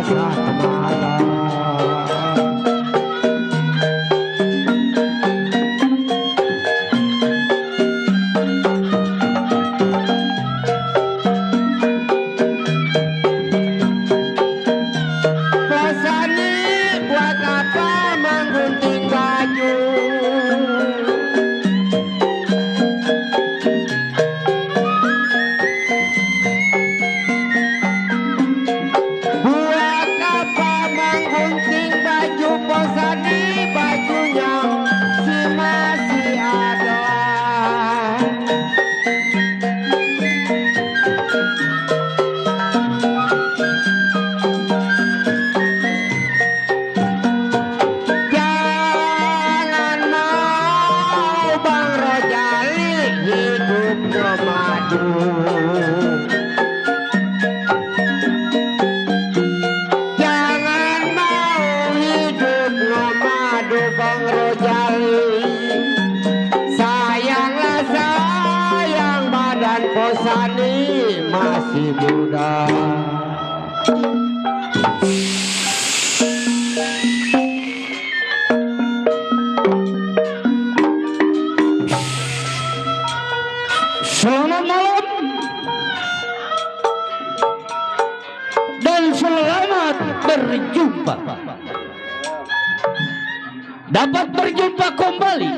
semalam. Masih muda. Selamat malam dan selamat berjumpa. Dapat berjumpa kembali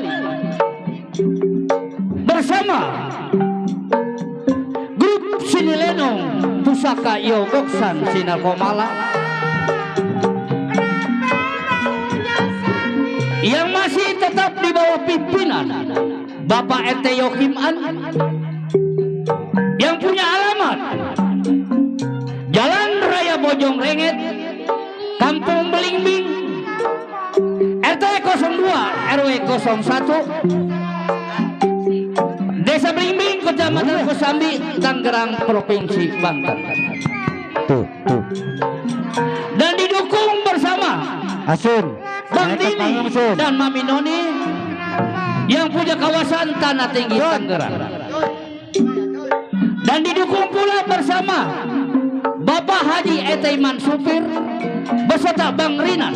bersama Sini Lenong Pusaka Yogoksan Sinar Komala yang masih tetap di bawah pimpinan Bapak RT Yokim An, yang punya alamat Jalan Raya Bojong Renget, Kampung Belingbing, RT 02 RW 01, Desa Blimbing, Kecamatan Kosambi, Tangerang, Provinsi Banten. Dan didukung bersama Asun, Bang Dini dan Mami Noni yang punya kawasan Tanah Tinggi Tangerang. Dan didukung pula bersama Bapak Haji Etaiman Supir beserta Bang Rinan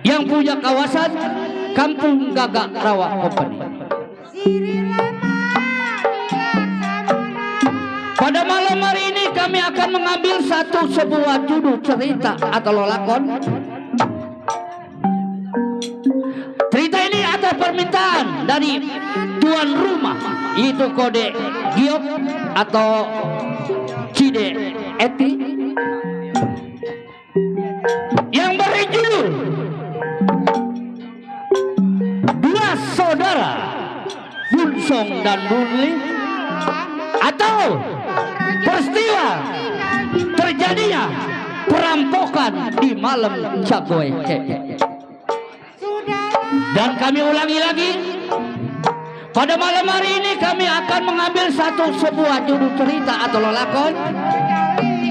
yang punya kawasan Kampung Gagak Rawa Company. Pada malam hari ini kami akan mengambil sebuah judul cerita atau lelakon. Cerita ini atas permintaan dari tuan rumah, yaitu Kode Giok atau Cide Eti, yang berjudul Dua Saudara Bunsong dan Bunli, atau peristiwa terjadinya perampokan di malam Cagoy Cece. Dan kami ulangi lagi, pada malam hari ini kami akan mengambil sebuah judul cerita atau lelakon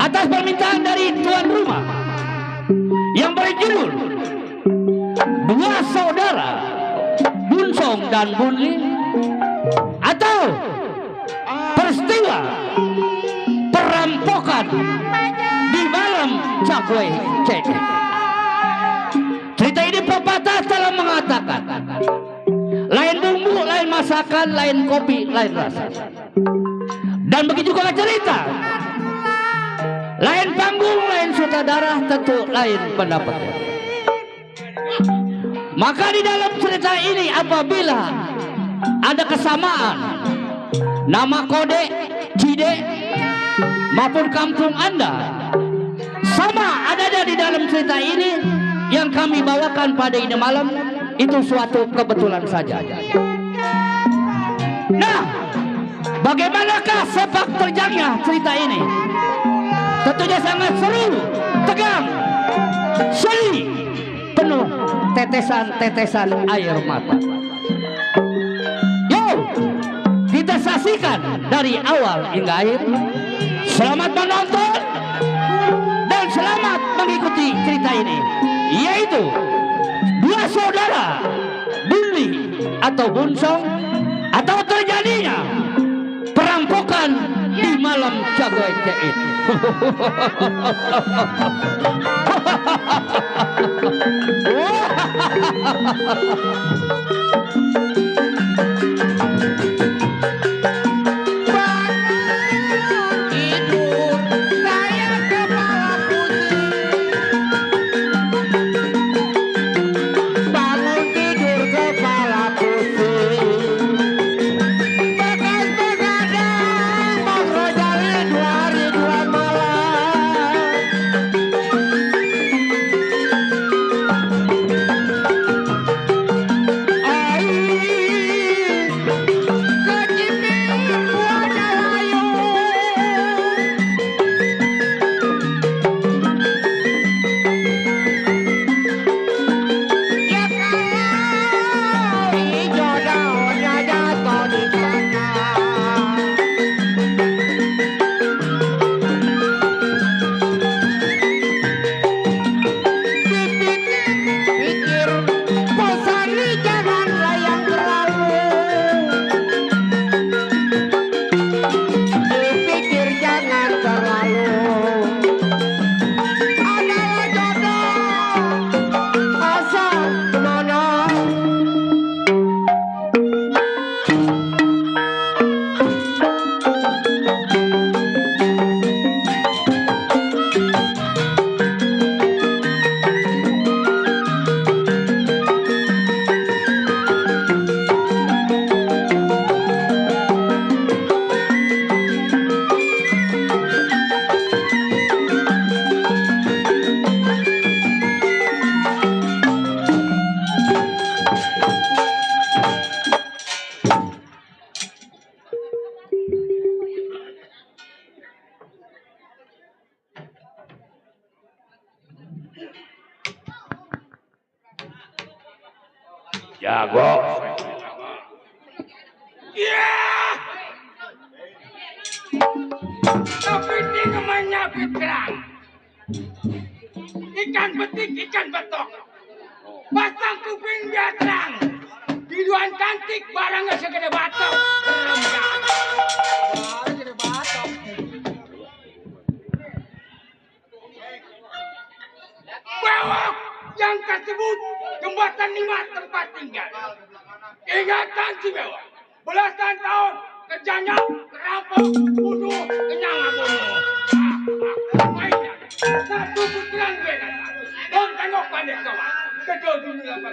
atas permintaan dari tuan rumah yang berjudul Dua Saudara Bunsong dan Bunli, atau peristiwa perampokan di malam Cagoy Cece. Cerita ini pepatah telah mengatakan, lain bumbu, lain masakan, lain kopi, lain rasa. Dan begitu juga cerita, lain panggung, lain sutradara, tentu lain pendapatnya. Maka di dalam cerita ini apabila ada kesamaan nama Kode, Cide maupun kampung Anda sama adanya di dalam cerita ini yang kami bawakan pada ini malam, itu suatu kebetulan saja. Nah, bagaimanakah sepak terjangnya cerita ini? Tentunya sangat seru, tegang, sedih, penuh tetesan-tetesan air mata. Yuk, kita saksikan dari awal hingga akhir. Selamat menonton dan selamat mengikuti cerita ini, yaitu Dua Saudara Bunli atau Bunsong, atau terjadinya perampokan di malam Cagoy Cece. Jago. Ya, kepiting namanya pitrang. Ikan betik, ikan betok. Pasang kuping dia terang. Biduan cantik, barangnya segede batok. Segede batok. Bewok yang tersebut jembatan 5 tempat tinggal. Ingatan si bewok. Belasan tahun kerjanya merampok, bunuh, kenyang bunuh. Mainnya satu putaran gue kata. Don tengok pandai kawan. Kedua dunia apa?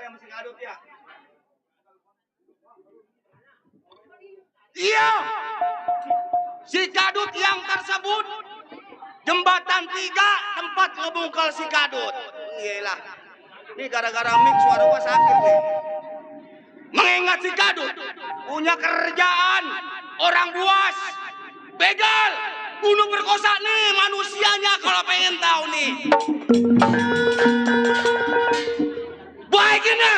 sekali sama si Gadut ya. Iya, si Gadut yang tersebut jembatan 3 tempat ngebungkal si Gadut. Iyalah. Ini gara-gara mix suara gua sakit nih. Mengingat si Gadut punya kerjaan orang buas, begal, bunuh perkosa nih manusianya kalau pengen tahu nih. Baik ini,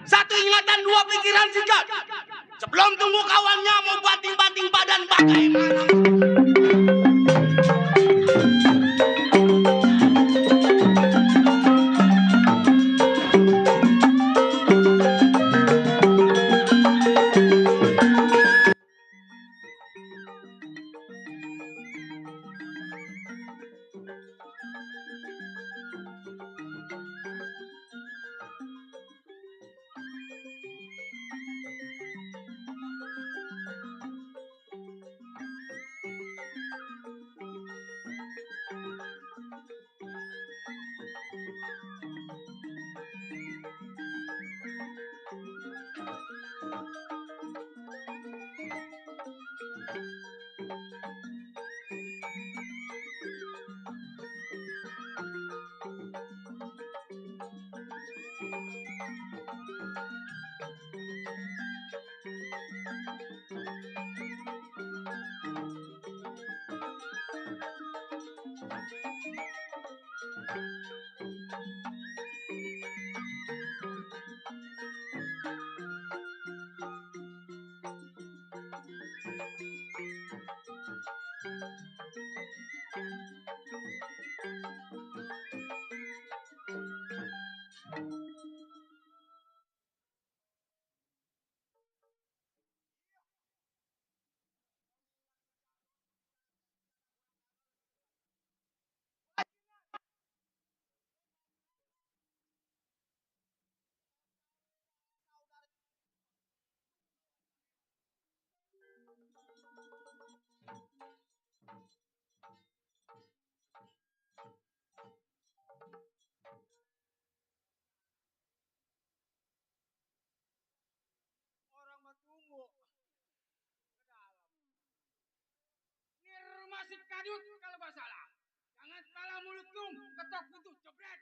satu ingatan dua pikiran si Gadut. Sebelum tunggu kawannya mau banting-banting badan bagaimana? Orang bertunggu ke dalam. Ini rumah si Gadut kalau nggak salah. Jangan salah mulut lu, ketok pintu jebret.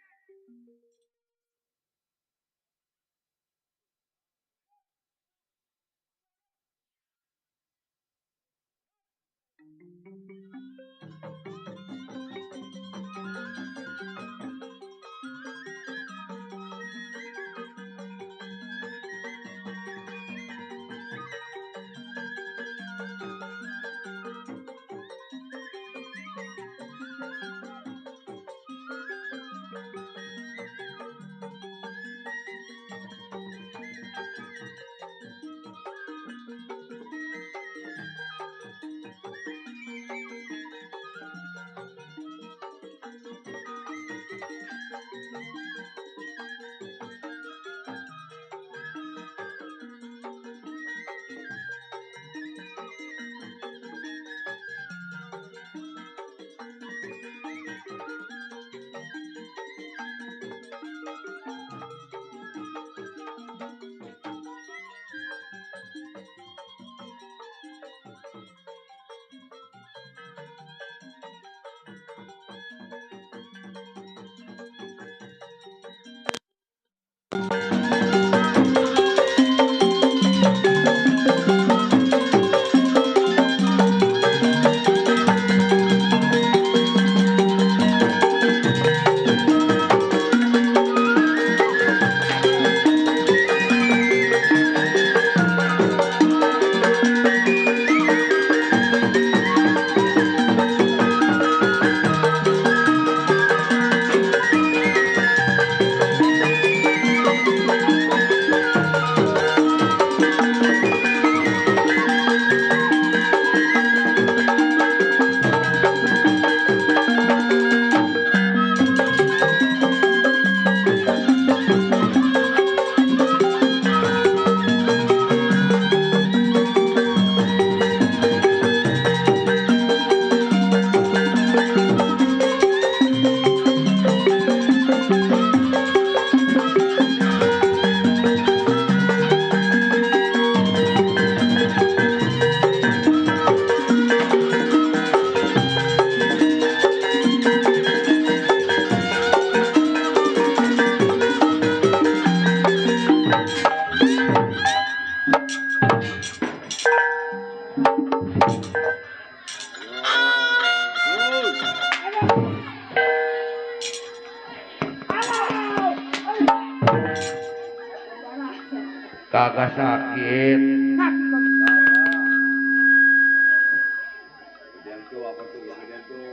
Kagak sakit.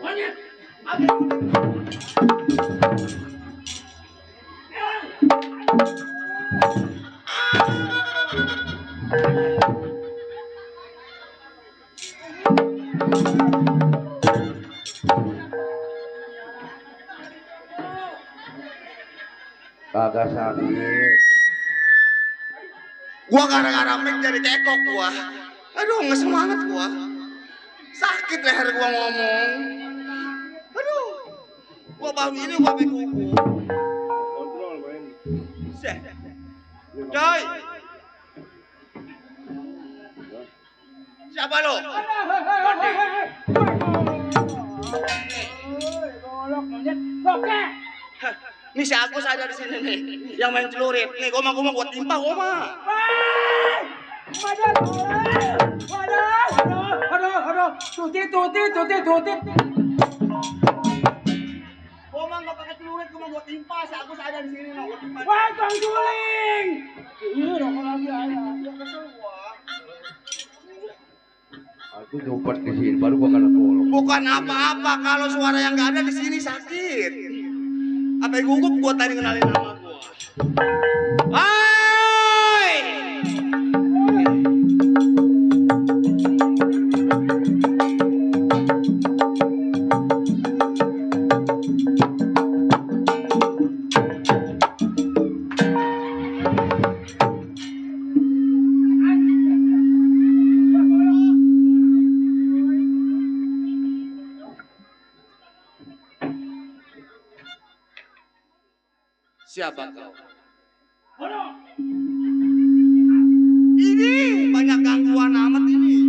Monyet. Kagak sakit. Gua gara-gara mic jadi kekok gua. Aduh, nggak semangat gua. Sakit leher gua ngomong. Aduh. Gua baru ini gua pakai kuku. Kontrol, men. Coy. Siapa lo? Golok monyet. Oke. Nih si Agus ada di sini nih, yang main celurit. Nih, gua mau buat timpa, gua mah. Aduh, tuti. Gua mah nggak pakai celurit, gua mau buat timpa. Si Agus ada di sini nih. Wah, Kang Juling. Rokok lagi ada. Gua kesel gua. Aku nyumpet ke sini, baru gua kena tolong. Bukan apa-apa, kalau suara yang nggak ada di sini sakit. Apa yang gugup gua tadi kenalin nama gua. Hai! Siapa kau? Ini banyak gangguan amat ini.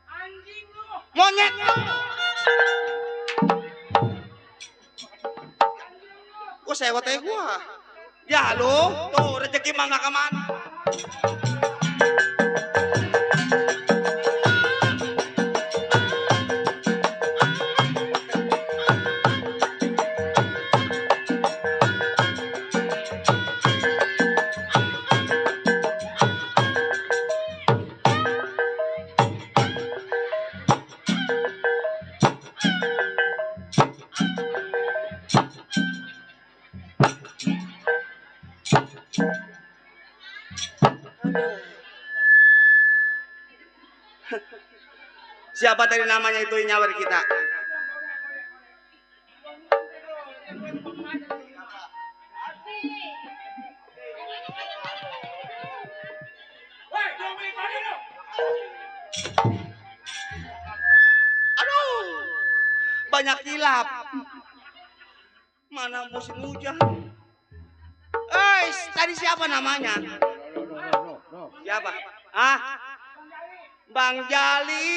Anjing lu. Monyet. Kok sewot aja gua? Ya lo, tuh rezeki mah nggak kemana. Siapa tadi namanya itu yang nyawer kita? Aduh, banyak hilap. Mana musim hujan? Tadi siapa namanya? Siapa? Ah? Bang Jali.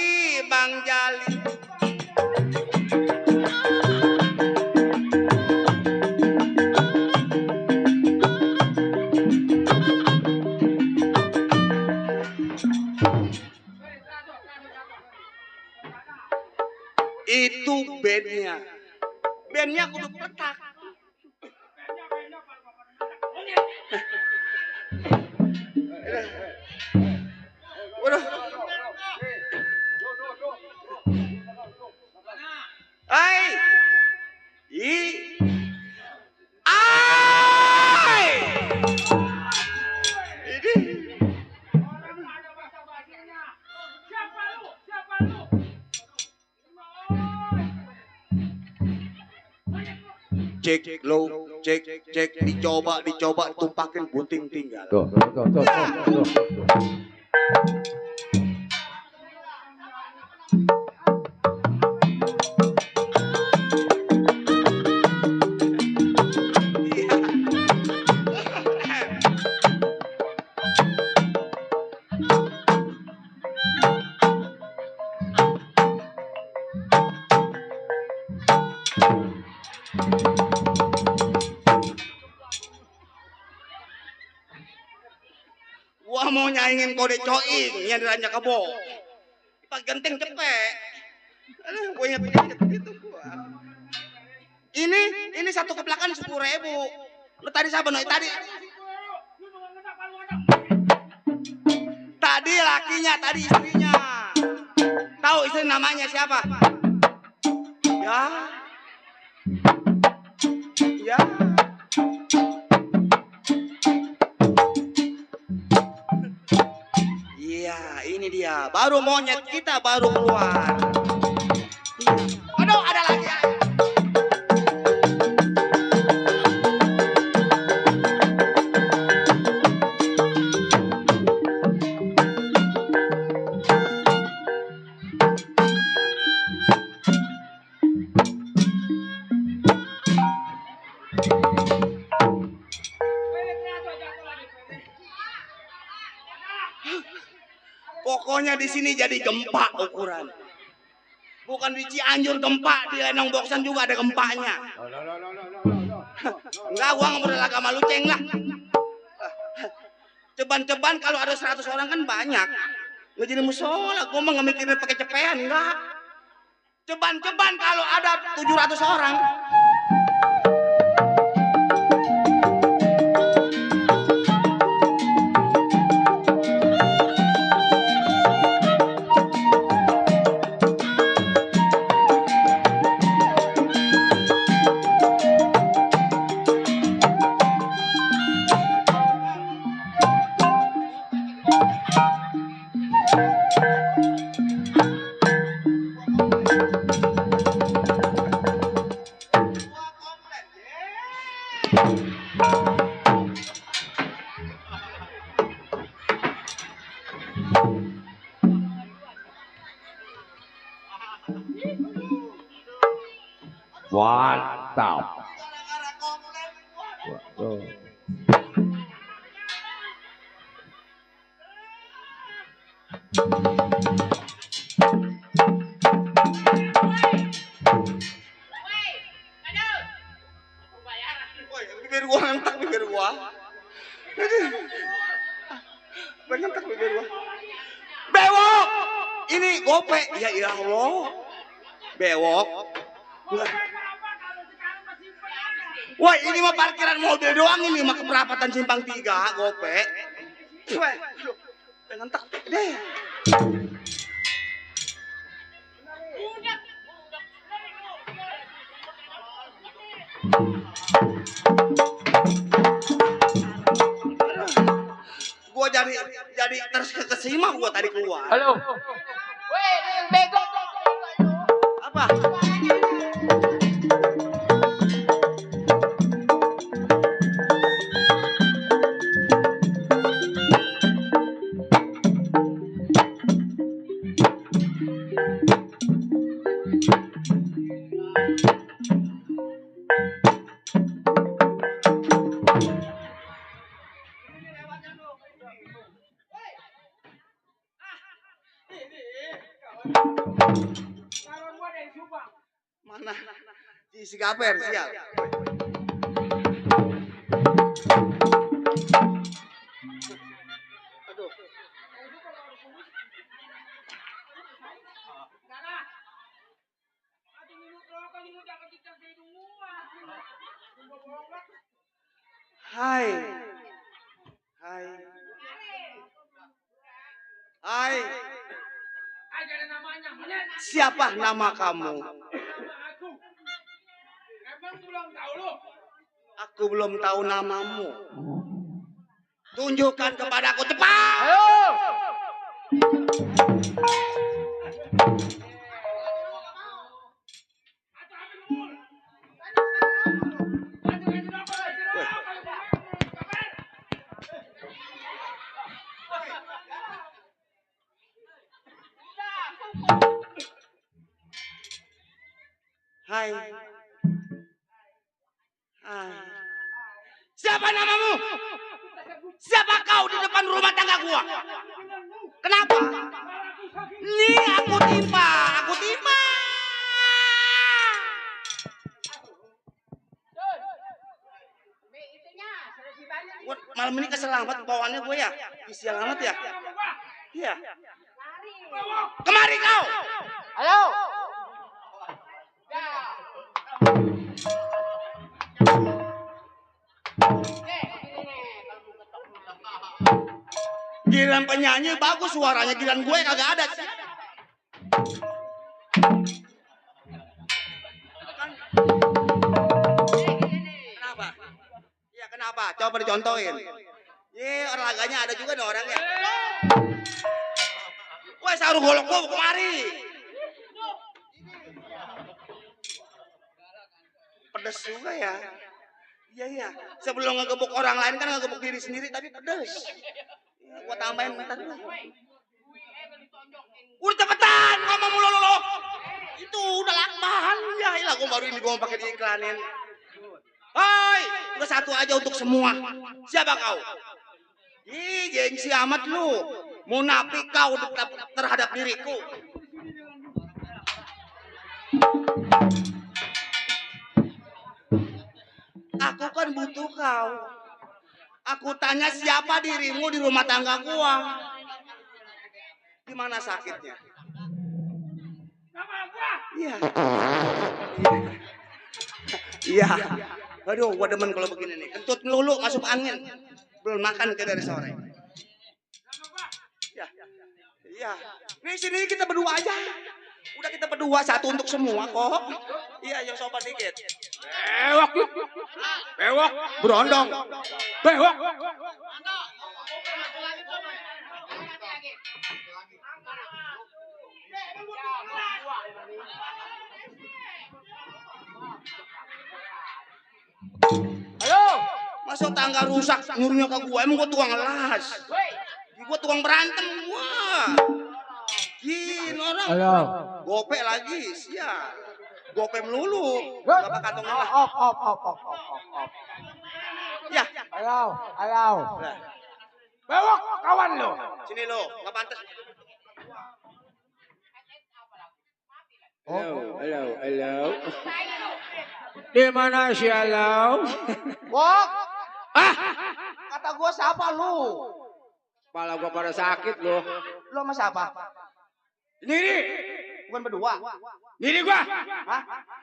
Itu bandnya. Bandnya kudu petak. Waduh. Hai. Cek low, cek, dicoba, tumpakin bunting tinggal. Tuh. Gua mau nyaingin kode coing yang diranya kebo. Pak genteng cepet. Aduh, gua inget itu gua. Ini satu kebelakan 10.000. Lu tadi siapa Noy? Tadi lakinya, tadi istrinya. Tahu istri namanya siapa? Ya. Ya. Iya, ini dia. Baru monyet kita baru keluar. Aduh, ada lagi. Pokoknya di sini jadi gempa ukuran. Bukan di Cianjur gempa, di Lenong Boksan juga ada gempanya. Enggak, gua nggak modal agama luceng lah. Ceban-ceban kalau ada 100 orang kan banyak. Nggak jadi musola, gua mah nggak mikirin pakai cepean, enggak. Ceban-ceban kalau ada 700 orang. Mantap. Waduh. Bibir gua ngentak bibir gua. Ngentak bibir gua. Bewok. Ini gope. Ya Allah. Bewok. Wah, ini mah parkiran mobil doang ini mah keperapatan Simpang 3, gope. Wah, aduh. Ngentak deh. Gua jadi terkesima gua tadi keluar. Halo. Weh, bego. Apa? Mana? Si Gaper siap. Aduh. Hai. Hai. Hai. Ada namanya. Siapa nama kamu? Aku. Emang belum tahu lu? Aku belum tahu namamu. Tunjukkan kepadaku cepat. Ayo. Hai. Hai. Siapa namamu? Siapa kau di depan rumah tangga gua? Kenapa? Nih aku timpa. Gua malam ini kesel amat bawaannya gue ya. Sial amat ya. Iya. Kemari kau. Halo. Ya. Giliran penyanyi bagus suaranya, giliran gue kagak ada sih. Kenapa? Iya kenapa? Coba dicontohin. Olahraganya ada juga nih orangnya. Woi saru golok gua kemari. Pedes juga ya. Iya. Sebelum ngegebuk orang lain kan ngegebuk diri sendiri tapi pedes. Ya, gua tambahin bentar dulu. Udah cepetan ngomong mulu lo. Itu udah lakban. Ya ilah gua baru ini gua mau pakai diiklanin. Hoi, udah satu aja untuk semua. Siapa kau? Ih, gengsi amat lu. Munafik kau terhadap diriku. Aku kan butuh kau. Aku tanya siapa dirimu di rumah tangga gua. Gimana sakitnya? Sama gua. Iya. Iya. Aduh, gua demen kalau begini nih. Kentut melulu masuk angin. Belum makan ke dari sore. Iya. Iya. Nih sini kita berdua aja. Udah kita berdua satu untuk semua kok. Iya, yang sopan dikit. Bewok. Bewok. Berondong. Bewok. Halo. Masuk tangga rusak nyuruhnya ke gua. Emang gua tukang las. Gua tukang berantem gua. Gini orang. Halo. Gope lagi, siap. Gope melulu. Bapak kantongnya lah. Op. Ya. Halo. Bewok kawan lo. Sini lo, nggak pantas. Halo. Di mana si Halo? Wok. Kata gua siapa lu? Kepala gua pada sakit lo. Lu sama siapa? Sendiri. Bukan berdua. Sendiri gua. Hah?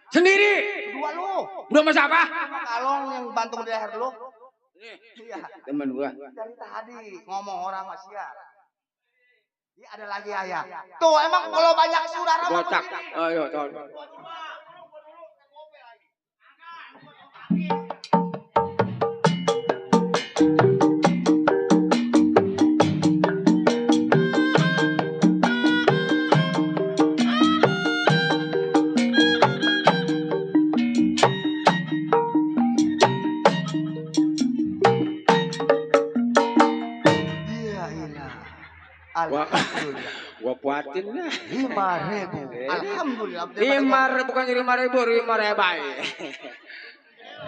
Sendiri. Berdua lu. Udah sama siapa? Kalong yang bantung di leher lu. Iya. Temen gua. Dari tadi ngomong orang masih siap. Ini ada lagi ayah. Tuh emang kalau banyak saudara mah Botak. begini. Ayo, tahun. Iya. Alhamdulillah. Gua puatin lah. 5.000. Alhamdulillah. 5.000 bukan 5.000, 5.000.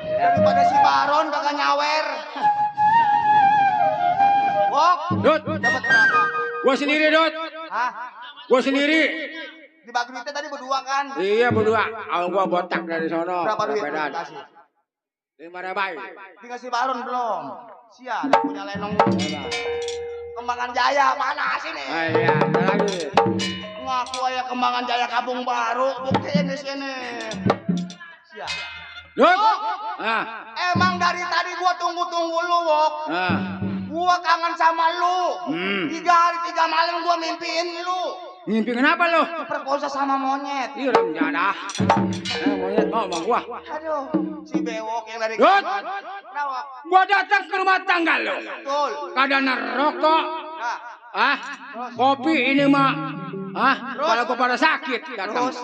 Daripada si Baron kagak nyawer. Wok. Dot, Dapat berapa? gua sendiri, Dot. Hah? Gua sendiri. Dibagi duitnya tadi berdua kan? Iya, berdua. Kalau gua botak dari sono. Berapa duit Bedan. dikasih? 5.000. Dikasih Baron belum? Siap, punya lenong. Kembangan Jaya mana sini? Ah, iya, ada lagi. Ngaku aja Kembangan Jaya Kampung Baru, buktiin di sini. Siap. Dot. Wok, Ah, emang dari tadi gua tunggu-tunggu lu, Wok. ah. Gua kangen sama lu. 3 hari 3 malam gua mimpiin lu. Mimpi kenapa lo? Perkosa sama monyet. Iya, orang jadah. Monyet mau sama gua. Aduh, si bewok yang dari Dot. Kenapa? Gua datang ke rumah tangga lo. Betul. Kadang rokok. Nah, Kopi ini mah. Kalau gua pada sakit datang. terus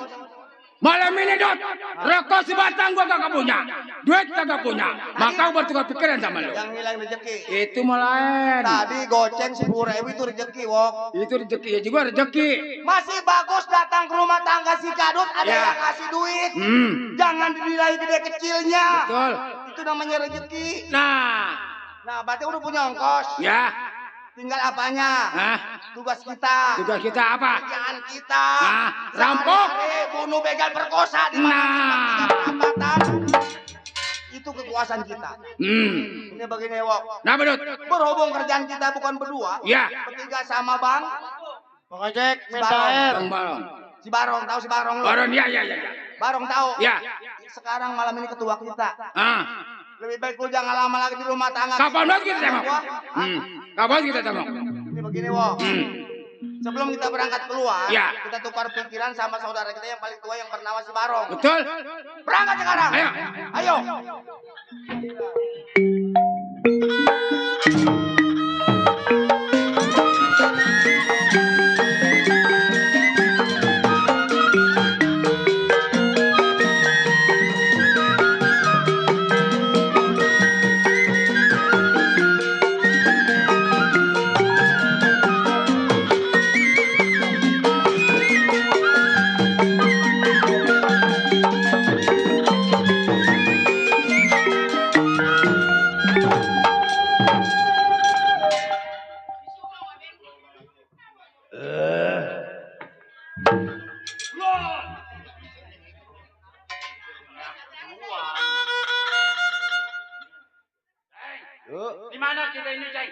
Malam ini, Dot, rokok sebatang gua kagak punya, duit kagak punya, maka gua bertukar pikiran sama lo. yang hilang rezeki. Itu mah lain. Tadi goceng 10.000 itu rezeki, Wok. Itu rezeki ya juga rezeki. Masih bagus datang ke rumah tangga si Kadut ada Ya. yang ngasih duit. Hmm, Jangan dinilai gede kecilnya. betul. Itu namanya rezeki. Nah, Nah, berarti udah punya ongkos. ya, Tinggal apanya? Tugas kita. tugas kita apa? Kerjaan kita. Nah, rampok. Sehari-hari bunuh, begal, perkosa di Nah. perambatan. Itu kekuasaan kita. Ini begini, Wok. Nah, Dot. Berhubung kerjaan kita bukan berdua. Ya. Bertiga sama Bang. Bang Ojek, minta air. Bang Balon. Si Barong, tahu si Barong lu? Baron, ya. Barong tahu. Ya. Sekarang malam ini ketua kita. Lebih baik lu jangan lama lagi di rumah tangga. Kapan banget kita tengok? Gua, hah? Kapan kita tengok? Ini begini Wo. Sebelum kita berangkat keluar, Ya. kita tukar pikiran sama saudara kita yang paling tua yang bernama si Barong. Betul. Berangkat sekarang. Ayo. Ayo. Di mana kita ini, Ceng?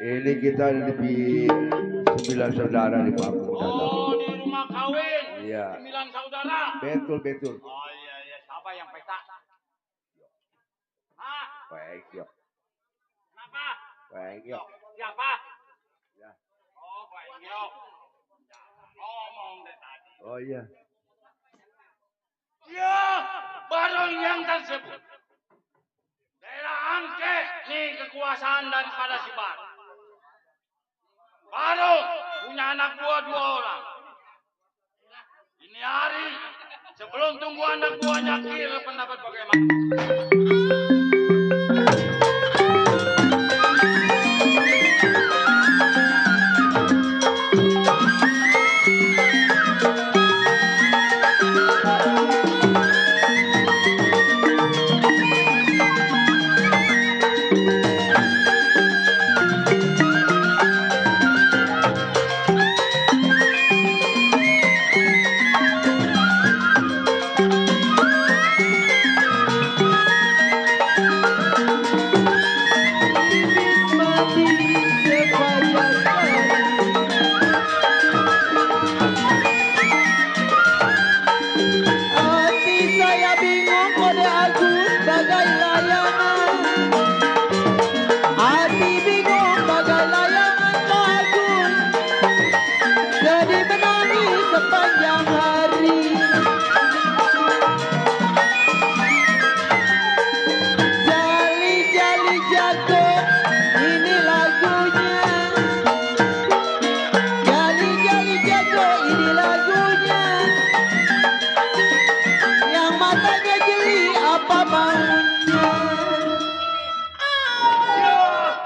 Ini kita di 9 saudara di Papua. Oh, di rumah kawin. Iya. 9 saudara. Betul. Oh iya. Siapa yang pesta? Hah? Baik, yuk. Kenapa? Baik, yuk. Siapa? Ya. Oh, Pak Inyok. Ngomong deh tadi. Oh iya. Ya, barang yang tersebut. Daerah Angke, nih kekuasaan daripada si Bar. Baru punya anak buah 2 orang. Ini hari sebelum tunggu anak buahnya kira pendapat bagaimana.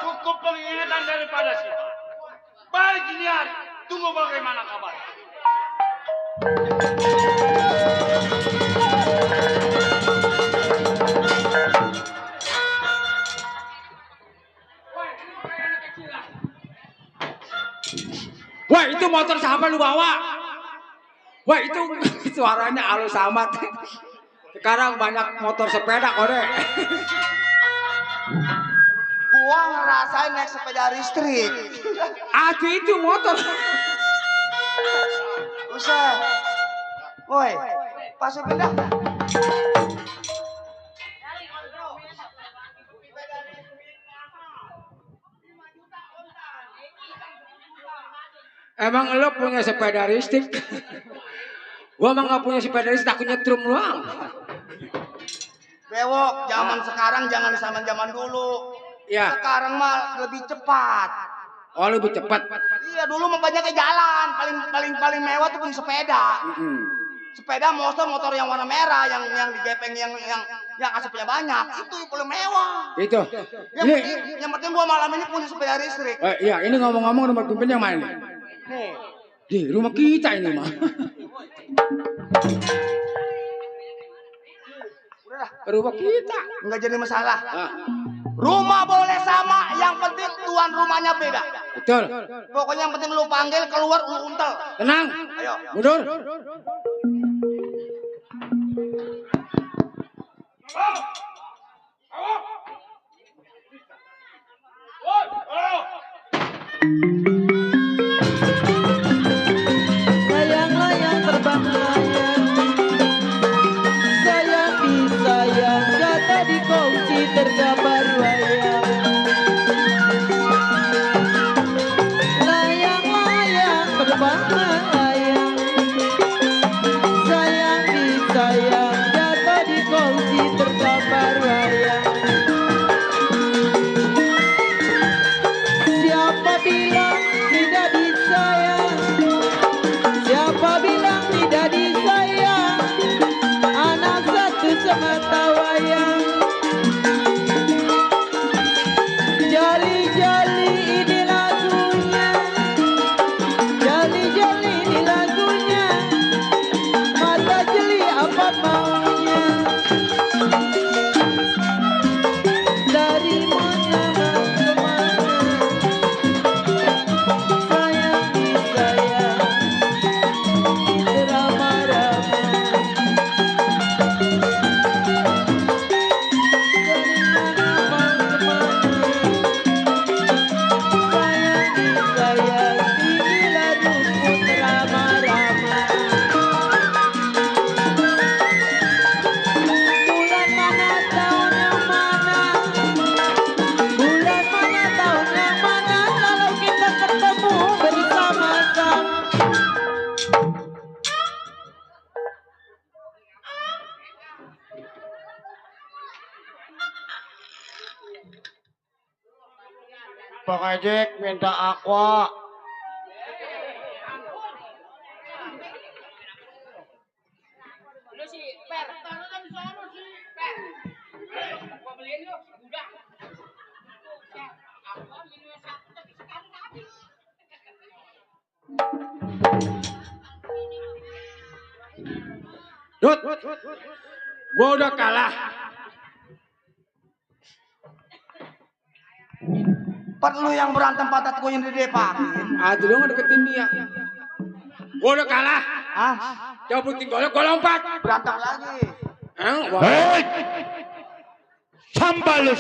Cukup penginginan daripada si Bar. Baik ini hari, tunggu bagaimana kabar. Wah itu motor siapa lu bawa? Wah itu suaranya halus amat. Sekarang banyak motor sepeda kode. Gua ngerasain naik sepeda listrik. Aduh itu motor. Usah. Woi, pas sepeda. Emang lo punya sepeda listrik? Gua emang gak punya sepeda listrik, aku nyetrum doang. Bewok, zaman sekarang jangan sama zaman dulu. Ya. Sekarang mah lebih cepat. Oh lebih cepat. Iya, dulu mah banyaknya jalan, paling mewah tuh punya sepeda. Sepeda motor yang warna merah, yang digepeng yang asapnya banyak, itu yang paling mewah. Itu. Yang penting gua malam ini punya sepeda listrik. Iya, ini ngomong-ngomong nomor pimpin yang mana nih? Nih. Di rumah kita ini mah. Udah dah, Rumah kita. nggak jadi masalah. Ah, Rumah boleh sama, yang penting tuan rumahnya beda. betul. Pokoknya yang penting lu panggil keluar lu untel. Tenang. Ayo. Mundur. Layang-layang terbang layang, sayang disayang, kata di kunci tergambar wayang. Pak Ejek minta aqua. Dut, gua udah kalah. Pat lu yang berantem patat gue yang didepakin. Ah, lu nggak deketin dia. Gua udah kalah. Ah, Cabutin golok, gua lompat. berantem lagi. Wah. Hei! Sampah lo.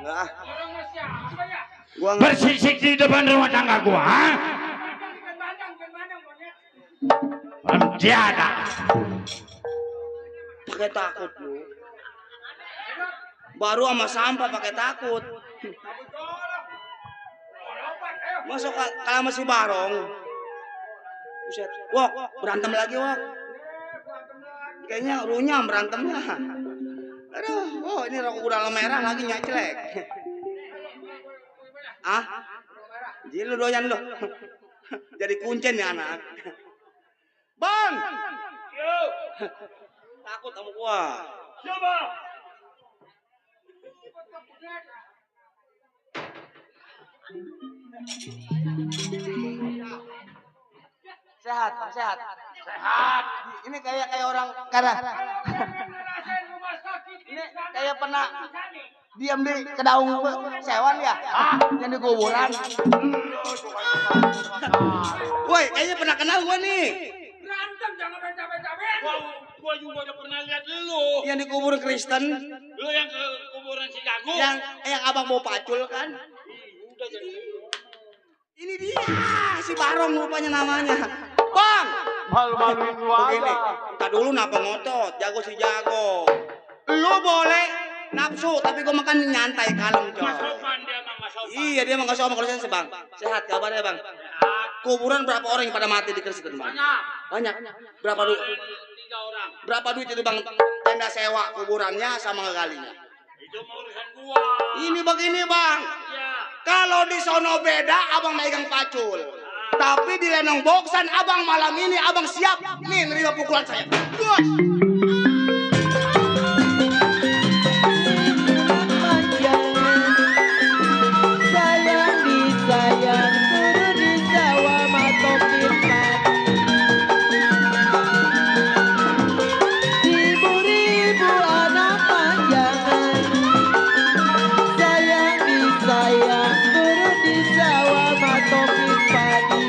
Enggak. Orang sama siapa ya? Gua enggak. Bersisik di depan rumah tangga gua, ha? Ikan bandang, monyet. Tiada. Pakai takut lu. Baru sama sampah pakai takut. Masuk kalah sama si Barong. Buset. Wok, berantem lagi, Wok. Kayaknya runyam berantemnya. Aduh, oh ini rokok udah merah lagi nyaclek. Ah? Jadi lu doyan lu. Jadi kuncen ya anak. Bang! Yo, Takut sama gua. coba. Sehat, Pak, sehat. Sehat. Ini kayak orang karena Ngerasain rumah sakit. ini kayak pernah diam di kedaung sewan ya? Yang di kuburan. Woi, kayaknya pernah kenal gua nih. Berantem jangan becah-becah. Gua juga udah pernah lihat lu. Yang di kubur Kristen, Lu yang ke kuburan si Jago. yang abang bawa pacul kan? Udah jadi. Ini dia, si Barong rupanya namanya. Bang, Malu-maluin gua begini. Kita dulu napa ngotot, jago si jago. Lu boleh nafsu, tapi gua makan nyantai kalem, coy. Sopan dia mah nggak sopan. Iya, dia mah nggak sopan kalau saya bang. Sehat kabarnya bang. Kuburan berapa orang yang pada mati di Kristen bang? Banyak. Berapa duit? 3 orang. Berapa duit itu bang? Tenda sewa kuburannya sama ngegalinya. Itu mau urusan gua. Ini begini bang. Iya. Kalau di sono beda, abang megang pacul. Tapi di Lenong Boksan, abang malam ini abang siap nih nerima pukulan saya. Bos. Sayang disayang turun di sawah matok pipat. Ribu-ribu anak panjangan. Sayang disayang turun di sawah matok padi.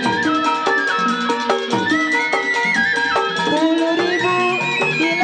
10.000 bila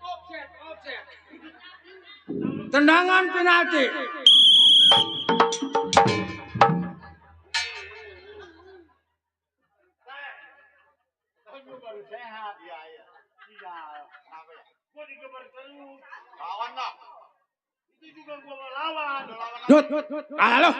Offset. Tendangan penalti. Lawan lah. Itu juga gua mau lawan. Dut, kalah lo.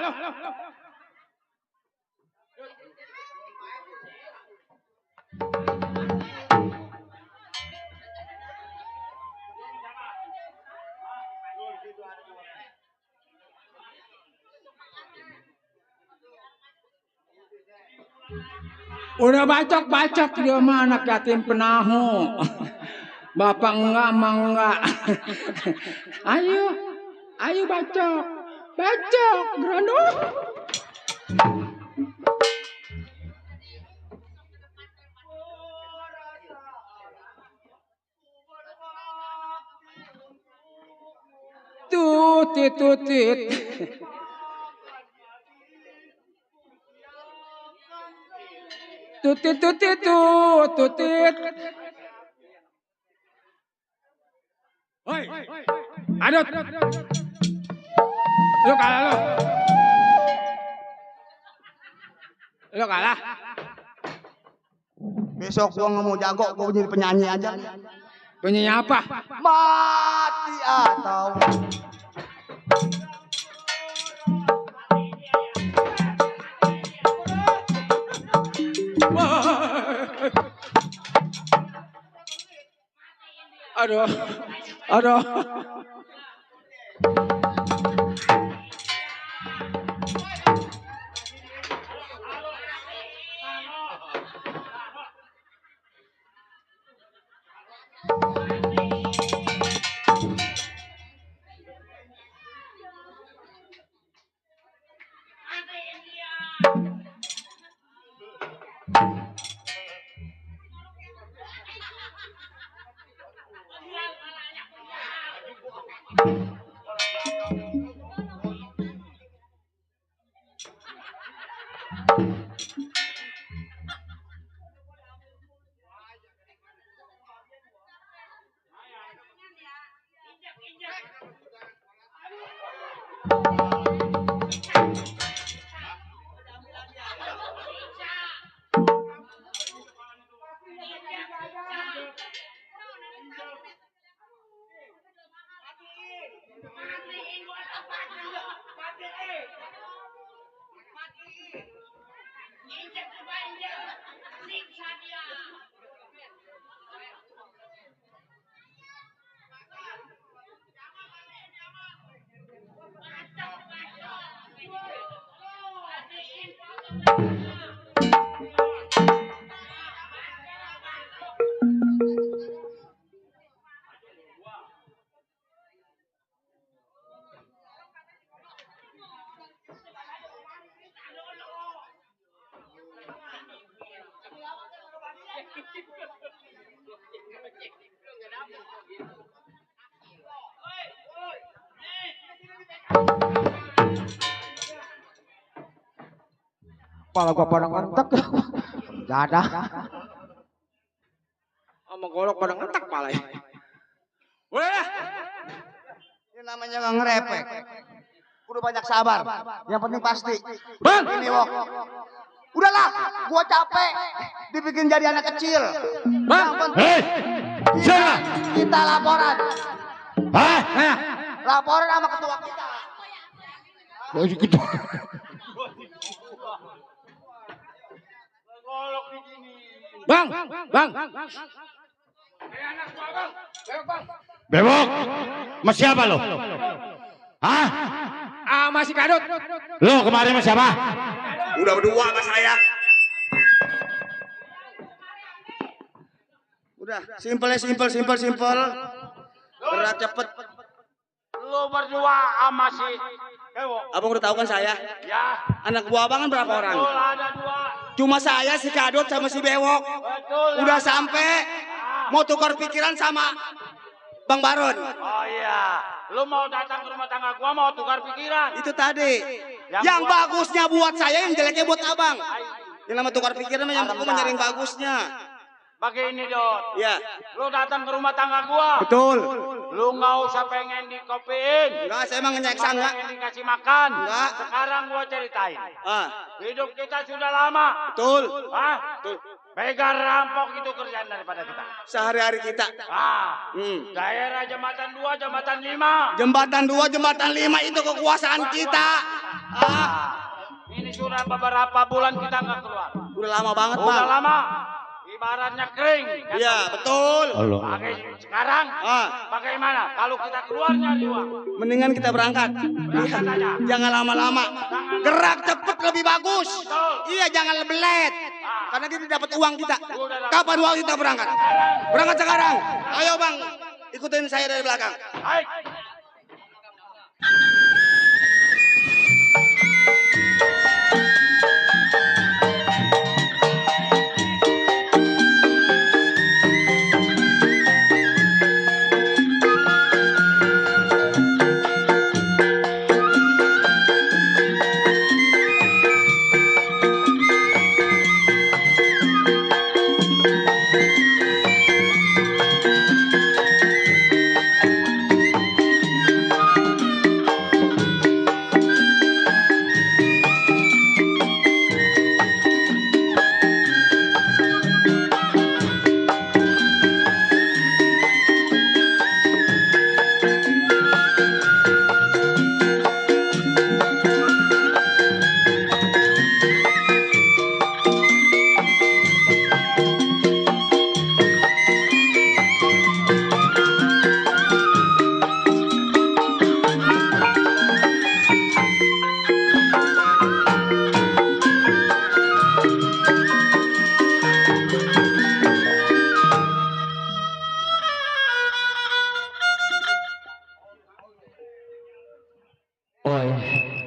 Udah bacok dia mah anak yatim penahu. Bapak enggak, mah enggak. Ayo bacok, Grandot. Tutit. Tutit. Hoi, adut. Lu kalah lu. Lu kalah. Besok gua nggak mau jago, gua jadi penyanyi aja. Penyanyi apa? Mati atau Aduh. kepala gua pada ngentek. Dadah. Sama golok pada ngetak palanya. Udah. Ini namanya nggak ngerepek. Udah banyak sabar. Yang penting pasti. Bang. Ini Wok. Udahlah, gua capek dibikin jadi anak kecil. Bang. Yang penting Hei, siapa? kita laporan. Hah? Laporan sama ketua kita. Oh, gitu. Bang. Bewok, masih siapa lo? Hah? Masih kadut. Lo kemarin sama siapa? Udah berdua sama saya. Udah, simpel. Berat cepet. Lu berdua sama si Bewok. Abang udah tahu kan saya? Ya. Anak buah abang kan berapa orang? Betul ada dua. Cuma saya, si Kadut sama si Bewok. Betul. Udah sampai mau tukar pikiran sama Bang Baron. Oh iya. Lu mau datang ke rumah tangga gua mau tukar pikiran. Itu tadi. Yang Yang buat- bagusnya buat saya, yang jeleknya buat abang. Yang nama tukar pikiran yang penting nyari yang bagusnya. Begini Dot, Iya. lu datang ke rumah tangga gua. Betul. Lu nggak usah pengen dikopiin. Enggak, saya emang nyeksa Cuma enggak. pengen dikasih makan. Enggak. Sekarang gua ceritain. Ah, Hidup kita sudah lama. betul. Hah? Betul. Begal rampok itu kerjaan daripada kita. Sehari-hari kita. Daerah jembatan 2, jembatan 5. Jembatan 2, jembatan 5 itu kekuasaan kita. Ini sudah beberapa bulan kita nggak keluar. Udah lama banget, Udah Bang. lama. Ibaratnya kering. Iya, betul. Sekarang, bagaimana kalau kita keluar nyari uang? Mendingan kita berangkat. Berangkat aja. Jangan lama-lama. Gerak cepet lebih bagus. Betul. Iya, jangan lebelet. Karena kita dapat uang kita. Udah dapat. Kapan uang kita berangkat? Berangkat sekarang. Ayo, Bang. Ikutin saya dari belakang. Baik.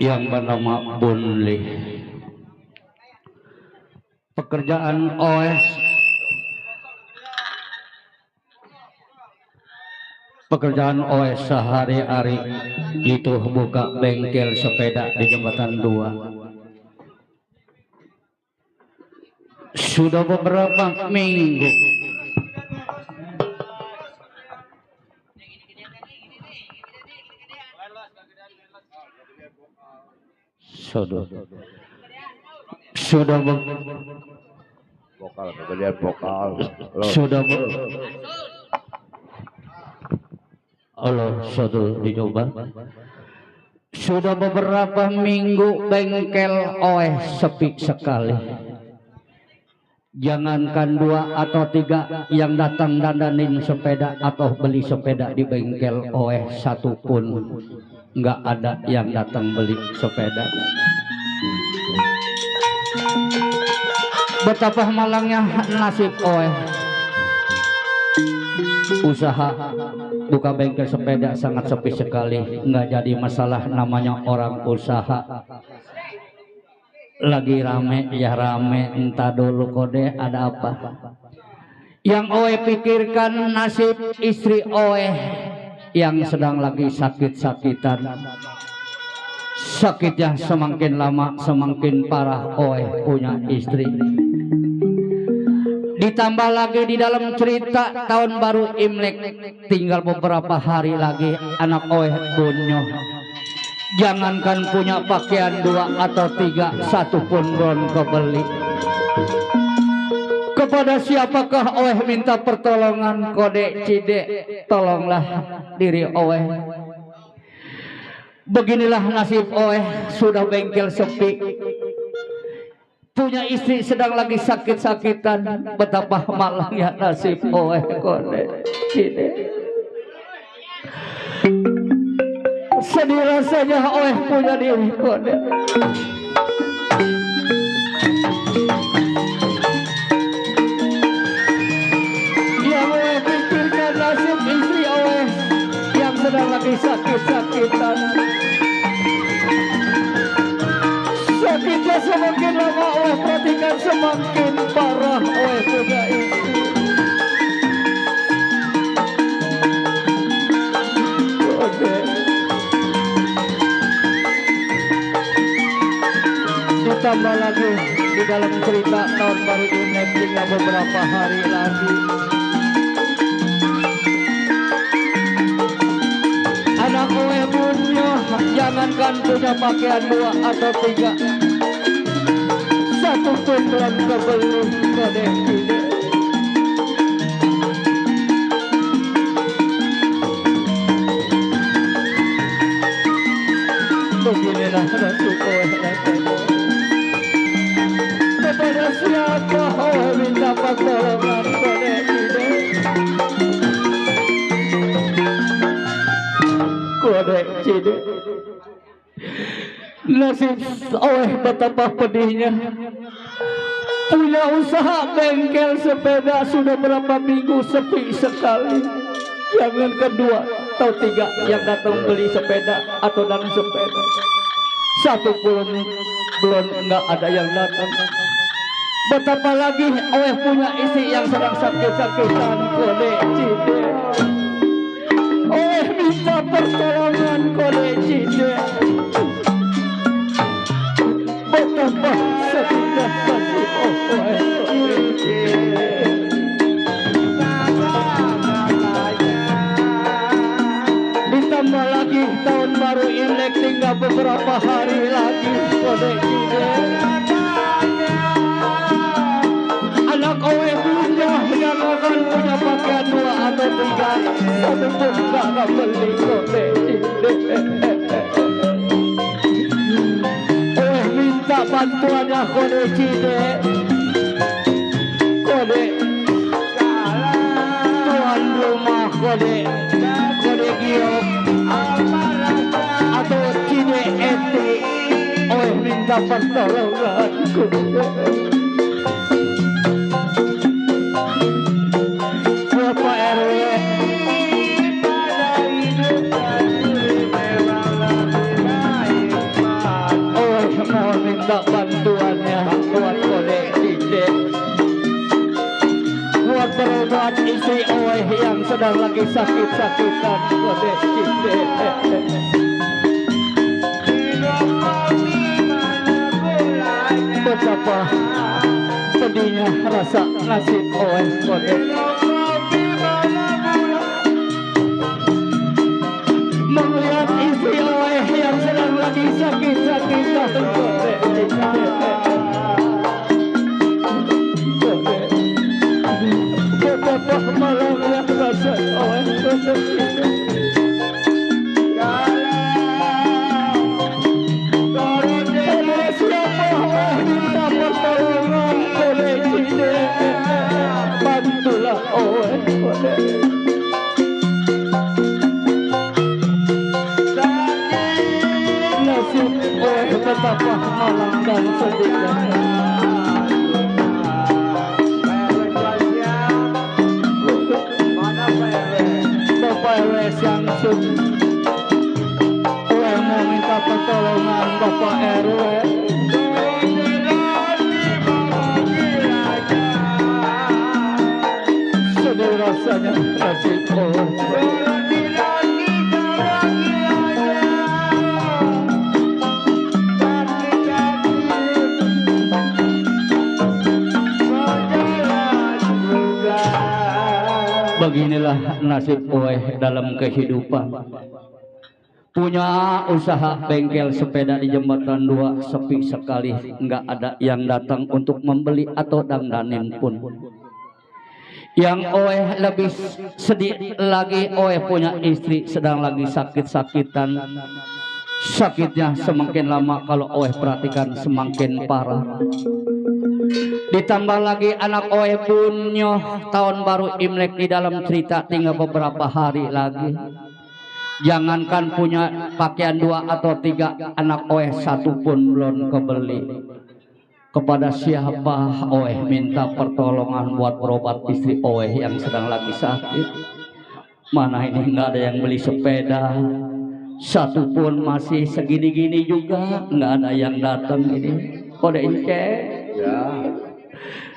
Yang bernama Bunli. Pekerjaan OS. Pekerjaan OS sehari-hari itu buka bengkel sepeda di jembatan 2. Sudah beberapa minggu. Sudah Vokal, kegedean vokal. dicoba. Sudah beberapa minggu bengkel OS sepi sekali. Jangankan 2 atau 3 yang datang dandanin sepeda atau beli sepeda di bengkel OS satupun nggak ada yang datang beli sepeda. Betapa malangnya nasib OS. Usaha buka bengkel sepeda sangat sepi sekali. Nggak jadi masalah, namanya orang usaha. Lagi rame ya rame, entah dulu kode ada apa. Yang Oe pikirkan nasib istri Oe yang sedang lagi sakit-sakitan. Sakitnya semakin lama semakin parah. Oe punya istri. Ditambah lagi di dalam cerita tahun baru Imlek, tinggal beberapa hari lagi anak Oe bunyo. Jangankan punya pakaian 2 atau 3, satupun belum kebeli. Kepada siapakah Oe minta pertolongan? Kode Cide, tolonglah diri Oe. Beginilah nasib Oe, sudah bengkel sepi, punya istri sedang lagi sakit-sakitan. Betapa malangnya nasib Oe. Kode Cide, sedih rasanya Oe punya diri. Kode yang Oe pikirkan nasib istri Oe yang sedang lagi sakit-sakitan. Sakitnya semakin lama Oe perhatikan semakin parah. Oe punya istri. Kode ditambah lagi di dalam cerita tahun baru Imlek tinggal beberapa hari lagi. Anak kowe punya, jangankan punya pakaian 2 atau 3, satu pun belum kebeli kode tidak. Beginilah nasib kowe rasanya. Kepada siapa kowe minta pertolongan kode tidak. Kode tidak. Nasib oleh betapa pedihnya. Punya usaha bengkel sepeda sudah berapa minggu sepi sekali. Jangan kedua atau 3 yang datang beli sepeda atau dan sepeda, satu pun belum nggak ada yang datang. Betapa lagi oleh punya istri yang sedang sakit-sakitan kode cide. Oleh minta pertolongan kode cide. Betapa sedihnya nasib oleh kode cide. Ditambah lagi tahun baru Imlek tinggal beberapa hari lagi kode cide. Anak kowe punya yang akan punya pakaian 2 atau 3, satu pun gak akan beli kode cide. Kowe minta bantuannya kode cide. Kode tuan rumah kode giok atau cide eti. Kowe minta pertolongan kode. Bapak RW, oh mau minta bantuannya buat kode cide, buat berobat istri Owe yang sedang lagi sakit-sakitan kode cide. Betapa pedihnya rasa nasib Owe kode. Melihat istri Owe yang sedang lagi sakit-sakitan kode cide. Betapa malangnya rasa Owe kode cide. Pada siapa Owe minta pertolongan kode cide. Bantulah Owe kode. Nasib Owe betapa malang dan sedihnya. Bapak RW Syamsul, Owe mau minta pertolongan Bapak RW. Sedih rasanya nasib Owe. Beginilah nasib Owe dalam kehidupan. Punya usaha bengkel sepeda di Jembatan 2 sepi sekali, nggak ada yang datang untuk membeli atau dangdanin pun. Yang Owe lebih sedih lagi, Owe punya istri sedang lagi sakit-sakitan. Sakitnya semakin lama kalau Owe perhatikan semakin parah. Ditambah lagi anak Owe punya tahun baru Imlek di dalam cerita tinggal beberapa hari lagi. Jangankan punya pakaian 2 atau 3, anak Owe satu pun belum kebeli. Kepada siapa Owe minta pertolongan buat berobat istri Owe yang sedang lagi sakit. Mana ini nggak ada yang beli sepeda, satu pun masih segini-gini juga nggak ada yang datang ini. Kode ince Ya.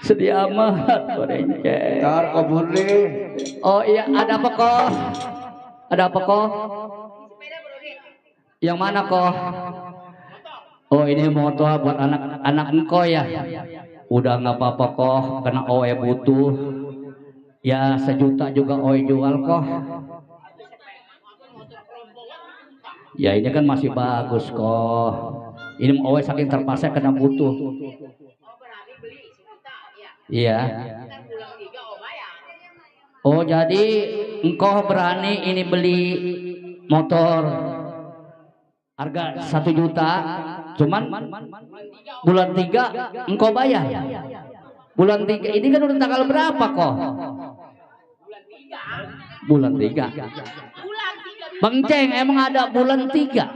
sedih amat kode ince. Ntar kabur nih. Oh iya, ada apa kok? Ada apa kok? Yang mana kok? Oh ini motor buat anak-anak engkau ya. Udah nggak apa-apa kok, karena oe butuh. Ya 1 juta juga oe jual kok. Ya ini kan masih bagus kok. Ini oe saking terpaksa karena butuh. Iya. Oh jadi engkau berani ini beli motor harga 1 juta, cuman bulan 3 engkau bayar. Bulan 3 ini kan udah tanggal berapa kok? Bulan 3. Bang Ceng, emang ada bulan 3?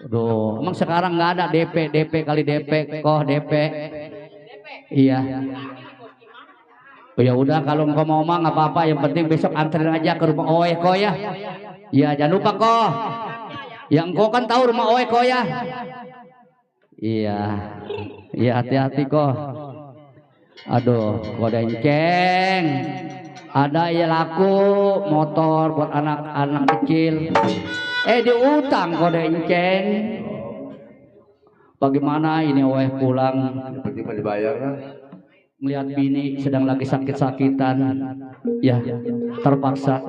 Aduh, emang sekarang nggak ada DP kali DP kok DP. Iya. Oh ya udah kalau engkau mau mah nggak apa-apa, yang penting besok anterin aja ke rumah Oe kok ya. Iya jangan lupa kok. Ya engkau kan tahu rumah Oe kok ya. Iya. Iya hati-hati kok. Aduh, kok denceng. Ada ya laku motor buat anak-anak kecil. Diutang kok denceng. Bagaimana ini Oe pulang? Tiba-tiba dibayar lah. Melihat bini sedang lagi sakit-sakitan, ya terpaksa.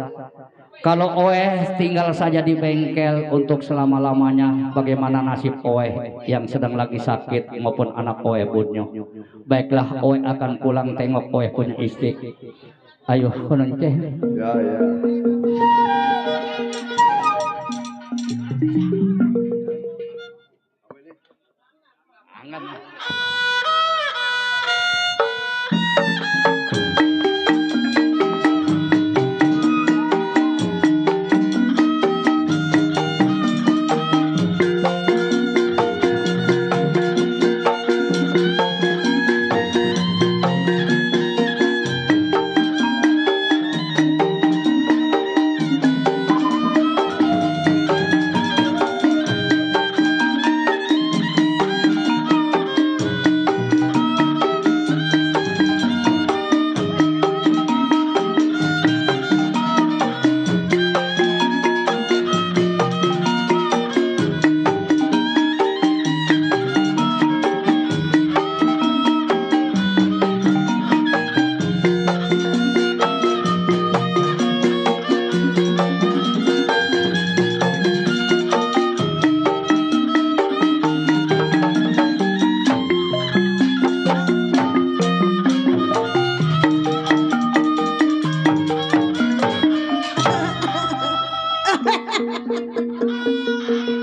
Kalau Oe tinggal saja di bengkel untuk selama-lamanya, bagaimana nasib Oe yang sedang lagi sakit maupun anak Oe bunyo? Baiklah, Oe akan pulang tengok Oe punya istri. Ayo, kononceh. Ya ya. Angan.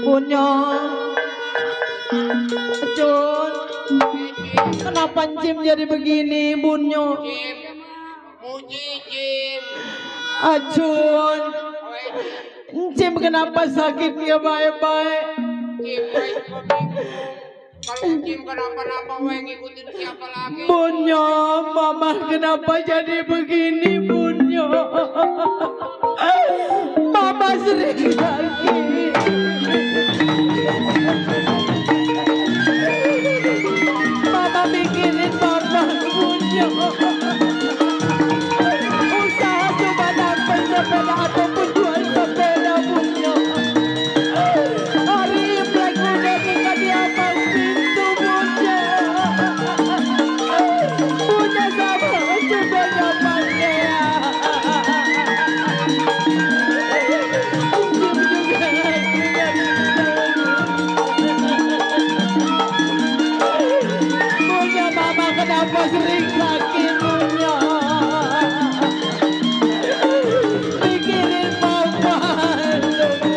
Bunyo, Cun, kenapa Cim jadi begini, Bunyo? Acun, Cim kenapa sakitnya baik-baik? Kalau Cim kenapa-napa, ngikutin siapa lagi? Bunyo, Mama kenapa jadi begini, Bunyo? Mama sering sakit. Mama bikinin barang, Bunyo. Usaha coba dapat sepeda ataupun jual sepeda, Bunyo. Hari Imlek udah buka di atas pintu, Bunyo. Punya sama juga jawabannya ya. Punya Mama kenapa sering sakit, Bunyo? Mikirin Mama, Bunyo.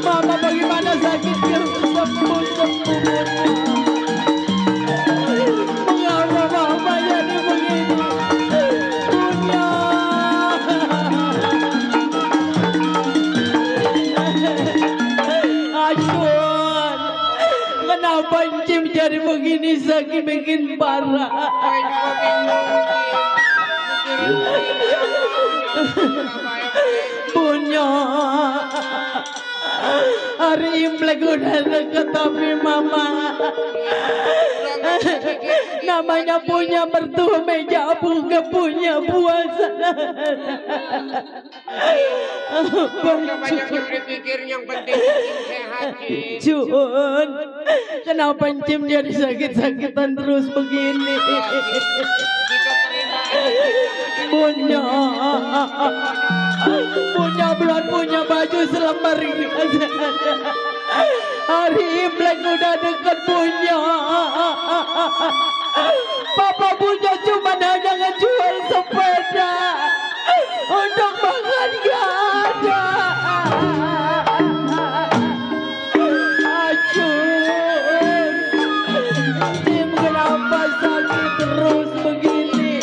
Mama bagaimana sakitnya sembuh-sembuh, Bunyo. Mengapa Mama jadi begini, Bunyo? Acun, kenapa Cim jadi begini sakit bikin parah? Bunyo, hari Imlek udah deket tapi Mama Namanya punya mertua meja buka punya puasa. Banyak yang dipikir yang penting sehat. Jun, kenapa Cim jadi sakit-sakitan terus begini? Punya belum punya baju selembar. Hari Imlek udah deket punya. Papa punya cuma hanya ngejual sepeda. Untuk makan gak ada. Acun, Cim kenapa sakit terus begini?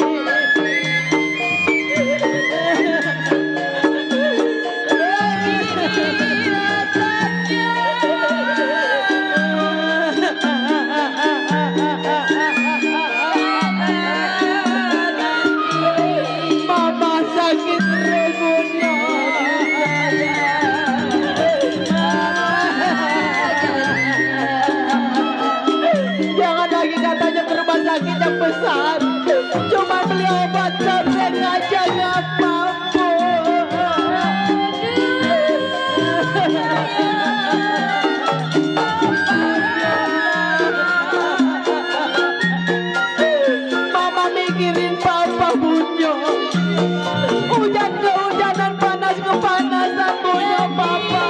Mama sakit terus punya. Jangan lagi katanya ke rumah sakit yang besar. Cuma beli obat sobek aja nggak mampu. Mama mikirin papa punya. Hujan kehujanan, panas kepanasan punya papa.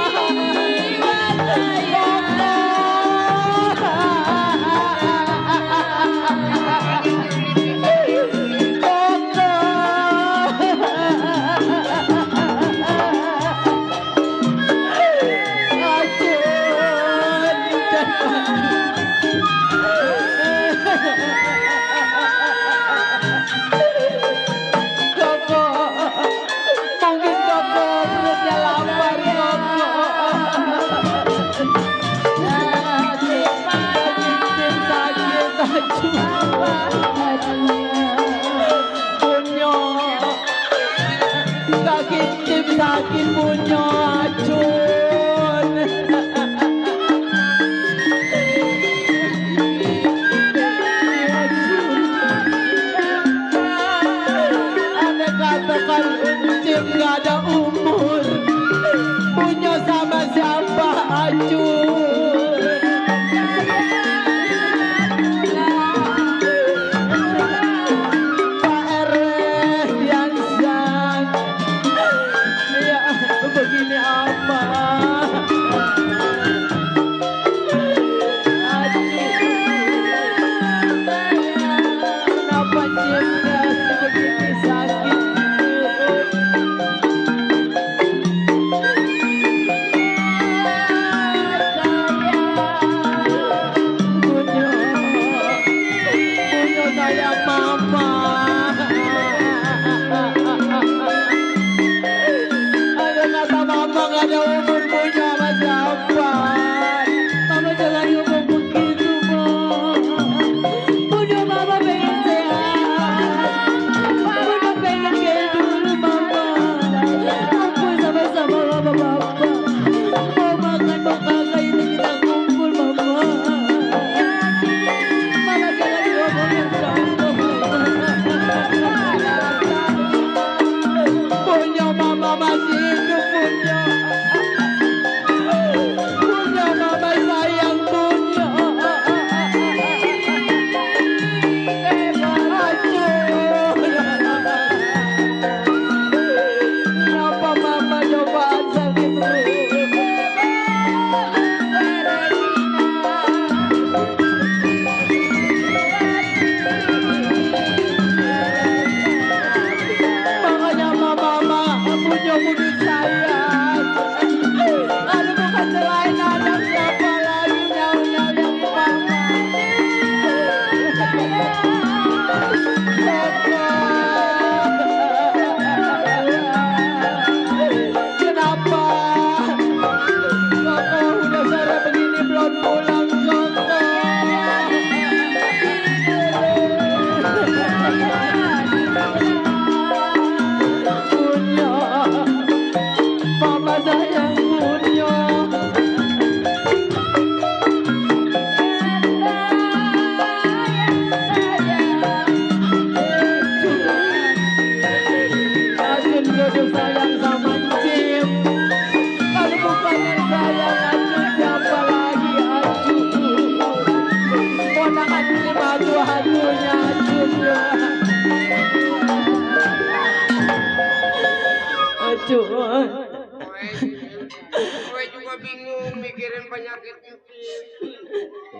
Koko, mungkin Koko perutnya lapar Koko. Cim sakit punya. Kaki Cim sakit punya Acun. Aneh katakan Cim gak ada umur. Punya sama siapa Acun? Pak RW Diansyah. Ya begini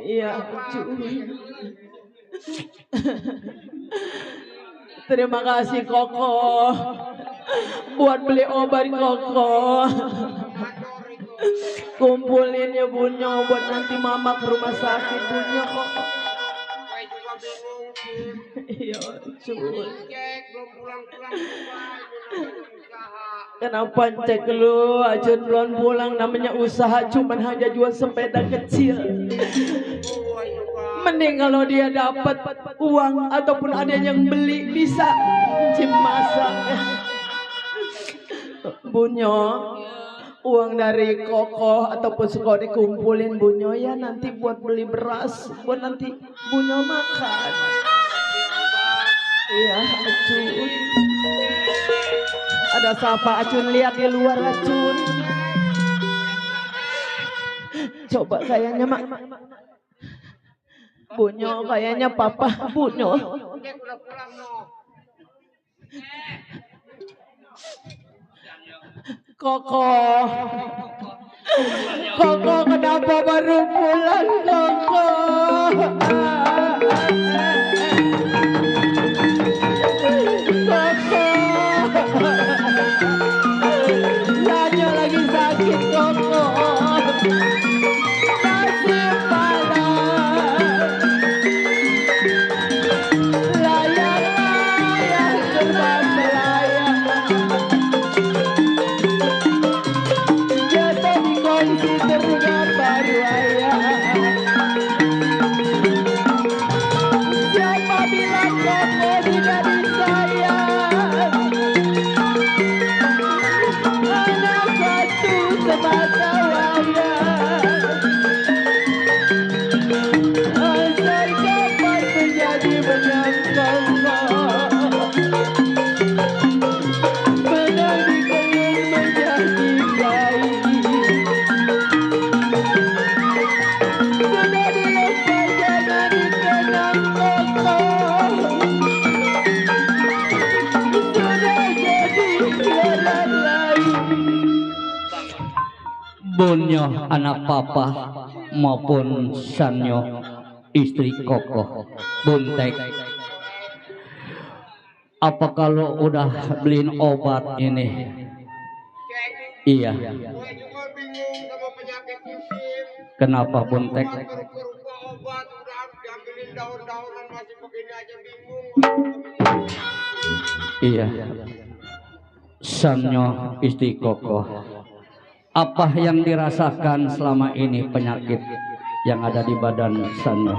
Iya, cuy. Terima kasih Koko buat beli obat Koko. Kumpulin ya Bunyo buat nanti mama ke rumah sakit Bunyo kok. Saya juga bingung, Kim. Iya, cuy. Cek belum pulang-pulang juga. Usaha. Kenapa cek lu Acun belum pulang, namanya usaha cuman hanya jual sepeda kecil. Mending kalau dia dapat uang ataupun ada yang beli bisa Cim masak. Bunyo, uang dari Koko ataupun suka dikumpulin Bunyo ya nanti buat beli beras buat nanti Bunyo makan. Iya, Acun. Ada siapa Acun lihat di luar Acun? Coba kayaknya mak. Bunyo kayaknya papa Bunyo. Cek udah pulang no. Koko. Koko kenapa baru pulang Koko? Koko. Nanya lagi sakit Koko. Nasib malam. Layang-layang terbang melayang. Jatuh di kondisi teringat baru ayah. Siapa bilang Koko tidak disayang? Anak satu semata wayang. Asal kapan menjadi benang Koko. Benang dikelung menjadi bayi. Sudah dilepas jangan dikenang Koko. Sudah jadi tiada lain. Bunyo anak papa maupun Sanyo istri Koko. Buntek, apa kalau udah beliin obat ini? Iya. Gue juga bingung sama penyakit musim. Kenapa Buntek? Rupa-rupa obat udah harus diambilin daun-daunan masih begini aja bingung. Iya. Sanyo istri Koko. Apa yang dirasakan selama ini penyakit yang ada di badan Sanyo?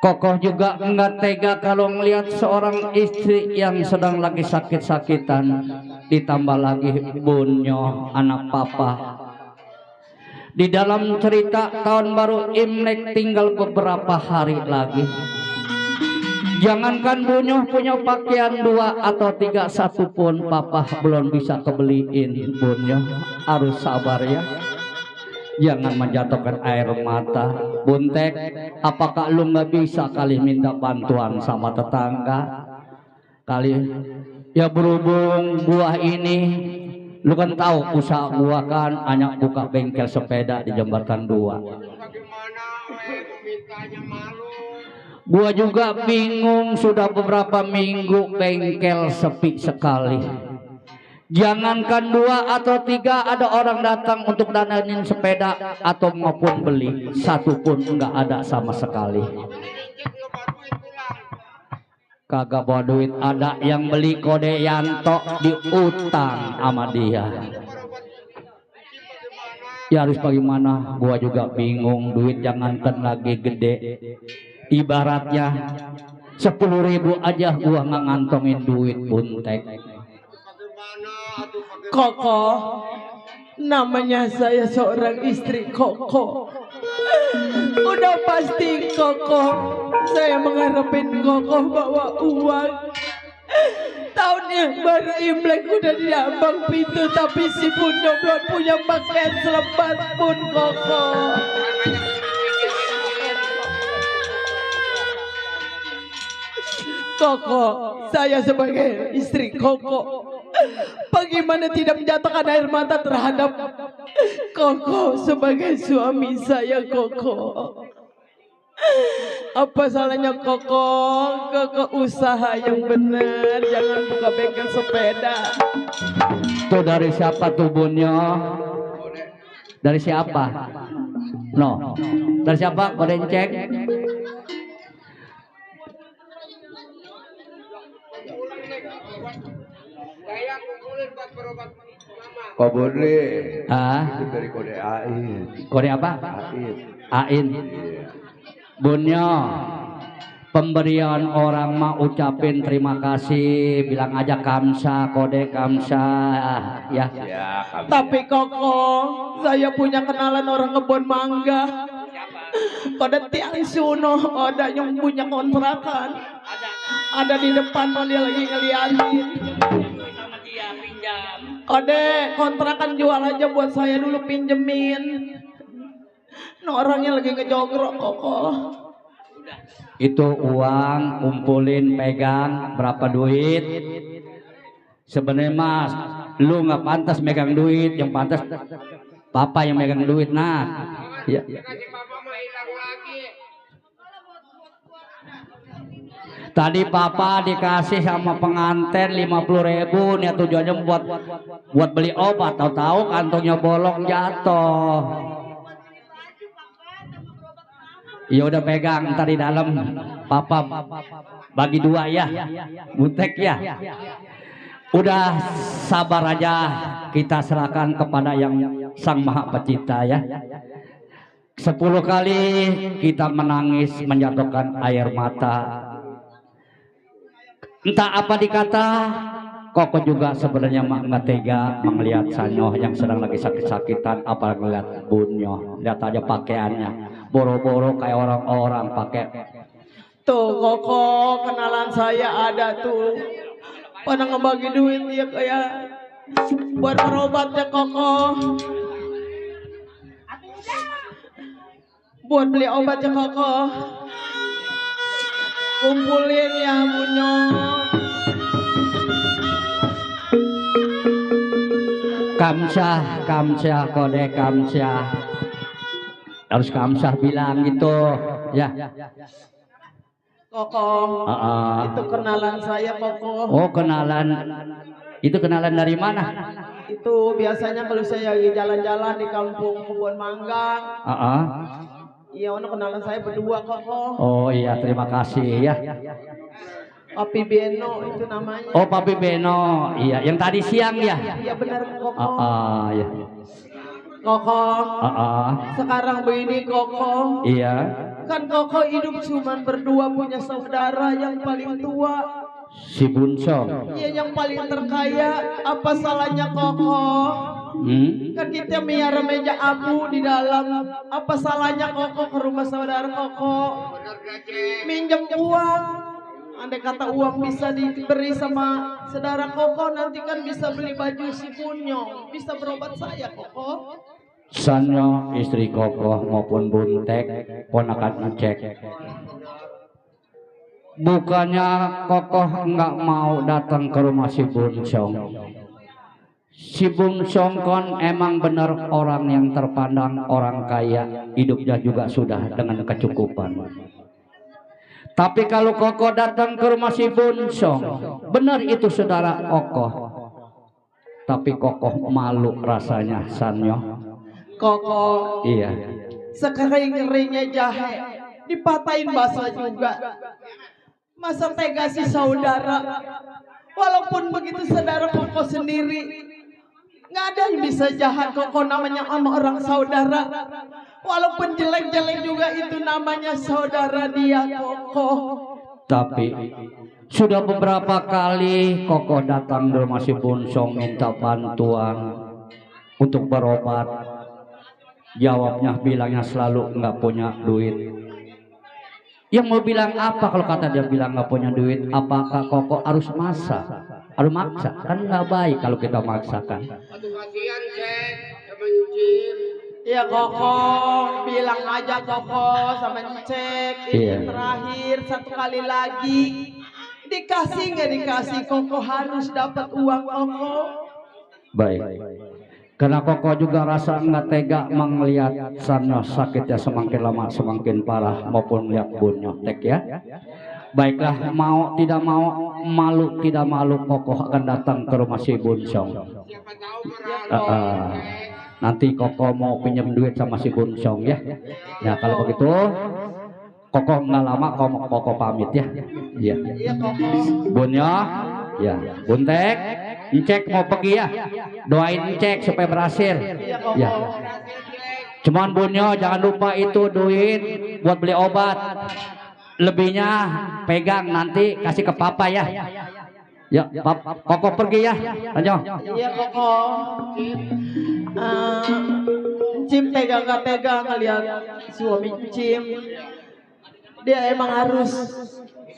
Kokoh juga enggak tega kalau melihat seorang istri yang sedang lagi sakit-sakitan, ditambah lagi Bunyo anak papa. Di dalam cerita tahun baru Imlek tinggal beberapa hari lagi. Jangankan Bunyo punya pakaian 2 atau 3 satu pun papa belum bisa kebeliin. Bunyo harus sabar ya. Jangan menjatuhkan air mata. Buntek, apakah lu nggak bisa kali minta bantuan sama tetangga? Kali ya berhubung gua ini, lu kan tahu usaha gua kan hanya buka bengkel sepeda di Jembatan 2. Bagaimana mintanya malu? Gua juga bingung, sudah beberapa minggu bengkel sepi sekali. Jangankan 2 atau 3 ada orang datang untuk danain sepeda atau maupun beli, satu pun enggak ada sama sekali. Kagak bawa duit, ada yang beli kode Yanto diutang sama dia. Ya harus bagaimana? Gua juga bingung, duit jangankan lagi gede. Ibaratnya 10.000 aja gua nggak ngantongin duit Buntek. Koko, namanya saya seorang istri Koko. Udah pasti Koko, saya mengharapin Koko bawa uang. Tahun yang baru Imlek udah di ambang pintu, tapi si Bunyo belum punya pakaian selebat pun Koko. Koko, saya sebagai istri Koko, bagaimana tidak menjatuhkan air mata terhadap Koko sebagai suami saya, Koko. Apa salahnya Koko? Koko usaha yang benar, jangan buka bengkel sepeda. Tuh dari siapa tuh Bunyo? Dari siapa? No. Dari siapa? Kode cek. Saya kumpulin buat berobat mama. Kok boleh? Ah, Itu dari kode AIN. kode apa? AIN. Ain. Bunyo, pemberian orang mah ucapin terima kasih, bilang aja kamsa, kode kamsa, ya. Ya, kami. Tapi Koko, saya punya kenalan orang kebun mangga. Pada tiang suno ada yang punya kontrakan. Ada di depan, dia lagi ngeliatin. Kode kontrakan jual aja buat saya dulu, pinjemin. Nah, orangnya lagi ngejogrok, Koko. Itu uang kumpulin, pegang, berapa duit? Sebenarnya mas, lu nggak pantas megang duit, yang pantas papa yang megang duit. Nah, ya. Kasih papa mah hilang lagi. Tadi papa dikasih sama pengantin 50.000, nih tujuannya buat beli obat, tahu-tahu kantongnya bolong jatuh. Ya udah pegang ntar di dalam, papa bagi dua ya, butek ya. Udah sabar aja, kita serahkan kepada yang Sang Maha Pencipta ya. 10 kali kita menangis menjatuhkan air mata. Entah apa dikata, Koko juga sebenarnya nggak tega melihat Sanyo yang sedang lagi sakit-sakitan, apalagi ngeliat Bunyo. Lihat aja pakaiannya, boro-boro kayak orang-orang pakai. Tuh Koko, kenalan saya ada tuh. Pada ngebagi duit dia kayak buat berobatnya Koko. Buat beli obatnya Koko. Kumpulin ya Bunyo. Kamsah, kamsah, kode kamsah. Harus kamsah bilang gitu ya. Koko, itu kenalan saya Koko. Oh kenalan, itu kenalan dari mana? Itu biasanya kalau saya lagi jalan-jalan di kampung kebun mangga. Iya, kenalan saya berdua Koko. Oh iya, terima kasih ya. Papi Beno itu namanya. Oh Papi Beno, iya yang tadi siang ya. Iya benar Koko. Iya. Koko. Sekarang begini Koko. Iya. Kan Koko hidup cuma berdua, punya saudara yang paling tua. Si Bunsong. Iya yang paling terkaya. Apa salahnya Koko? Kan kita miara meja abu di dalam. Apa salahnya Koko ke rumah saudara Koko? Minjem uang. Andai kata uang bisa diberi sama saudara Koko, nanti kan bisa beli baju si Bunyo, bisa berobat saya Koko. Sanyo, istri Koko maupun Buntek, ponakan ngecek. Bukannya Koko nggak mau datang ke rumah si Bunsong. Si Bunsong kon emang benar orang yang terpandang, orang kaya, hidupnya juga sudah dengan kecukupan. Tapi kalau Koko datang ke rumah si Bunsong, benar itu saudara Koko. Tapi Koko malu rasanya, Sanyo. Koko, Iya. sekering-keringnya jahe, dipatahin basah juga. Masa tega si saudara? Walaupun begitu saudara Koko sendiri, nggak ada yang bisa jahat Koko namanya sama orang saudara. Walaupun jelek-jelek juga itu namanya saudara dia Koko. Tapi sudah beberapa kali Koko datang ke rumah si Bunsong minta bantuan untuk berobat. Jawabnya bilangnya selalu nggak punya duit. Yang mau bilang apa kalau kata dia bilang nggak punya duit? Apakah Koko harus masak? Harus maksa? Kan nggak baik kalau kita maksakan. Aduh kasihan Cek sama Encim. Ya Koko, bilang aja Koko sama Cek. Ini terakhir, satu kali lagi. Dikasih nggak dikasih Koko harus dapat uang Koko. Baik. Karena Koko juga rasa nggak tega melihat sana sakitnya semakin lama semakin parah maupun lihat Bun nyontek ya. Baiklah, mau tidak mau, malu tidak malu, Koko akan datang ke rumah si Bunsong. Nanti Koko mau pinjam duit sama si Bunsong ya. Ya kalau begitu, Koko nggak lama, Koko pamit ya. Iya. Bunyo, ya. Buntek, Cek mau pergi ya. Doain Cek supaya berhasil. Ya. Cuman Bunyo jangan lupa itu duit buat beli obat. Lebihnya pegang nanti kasih ke Papa ya. Ya, Koko pergi ya. Lanjut. Iya Koko. Cim pegang gak pegang ngeliat suami Cim. Dia emang harus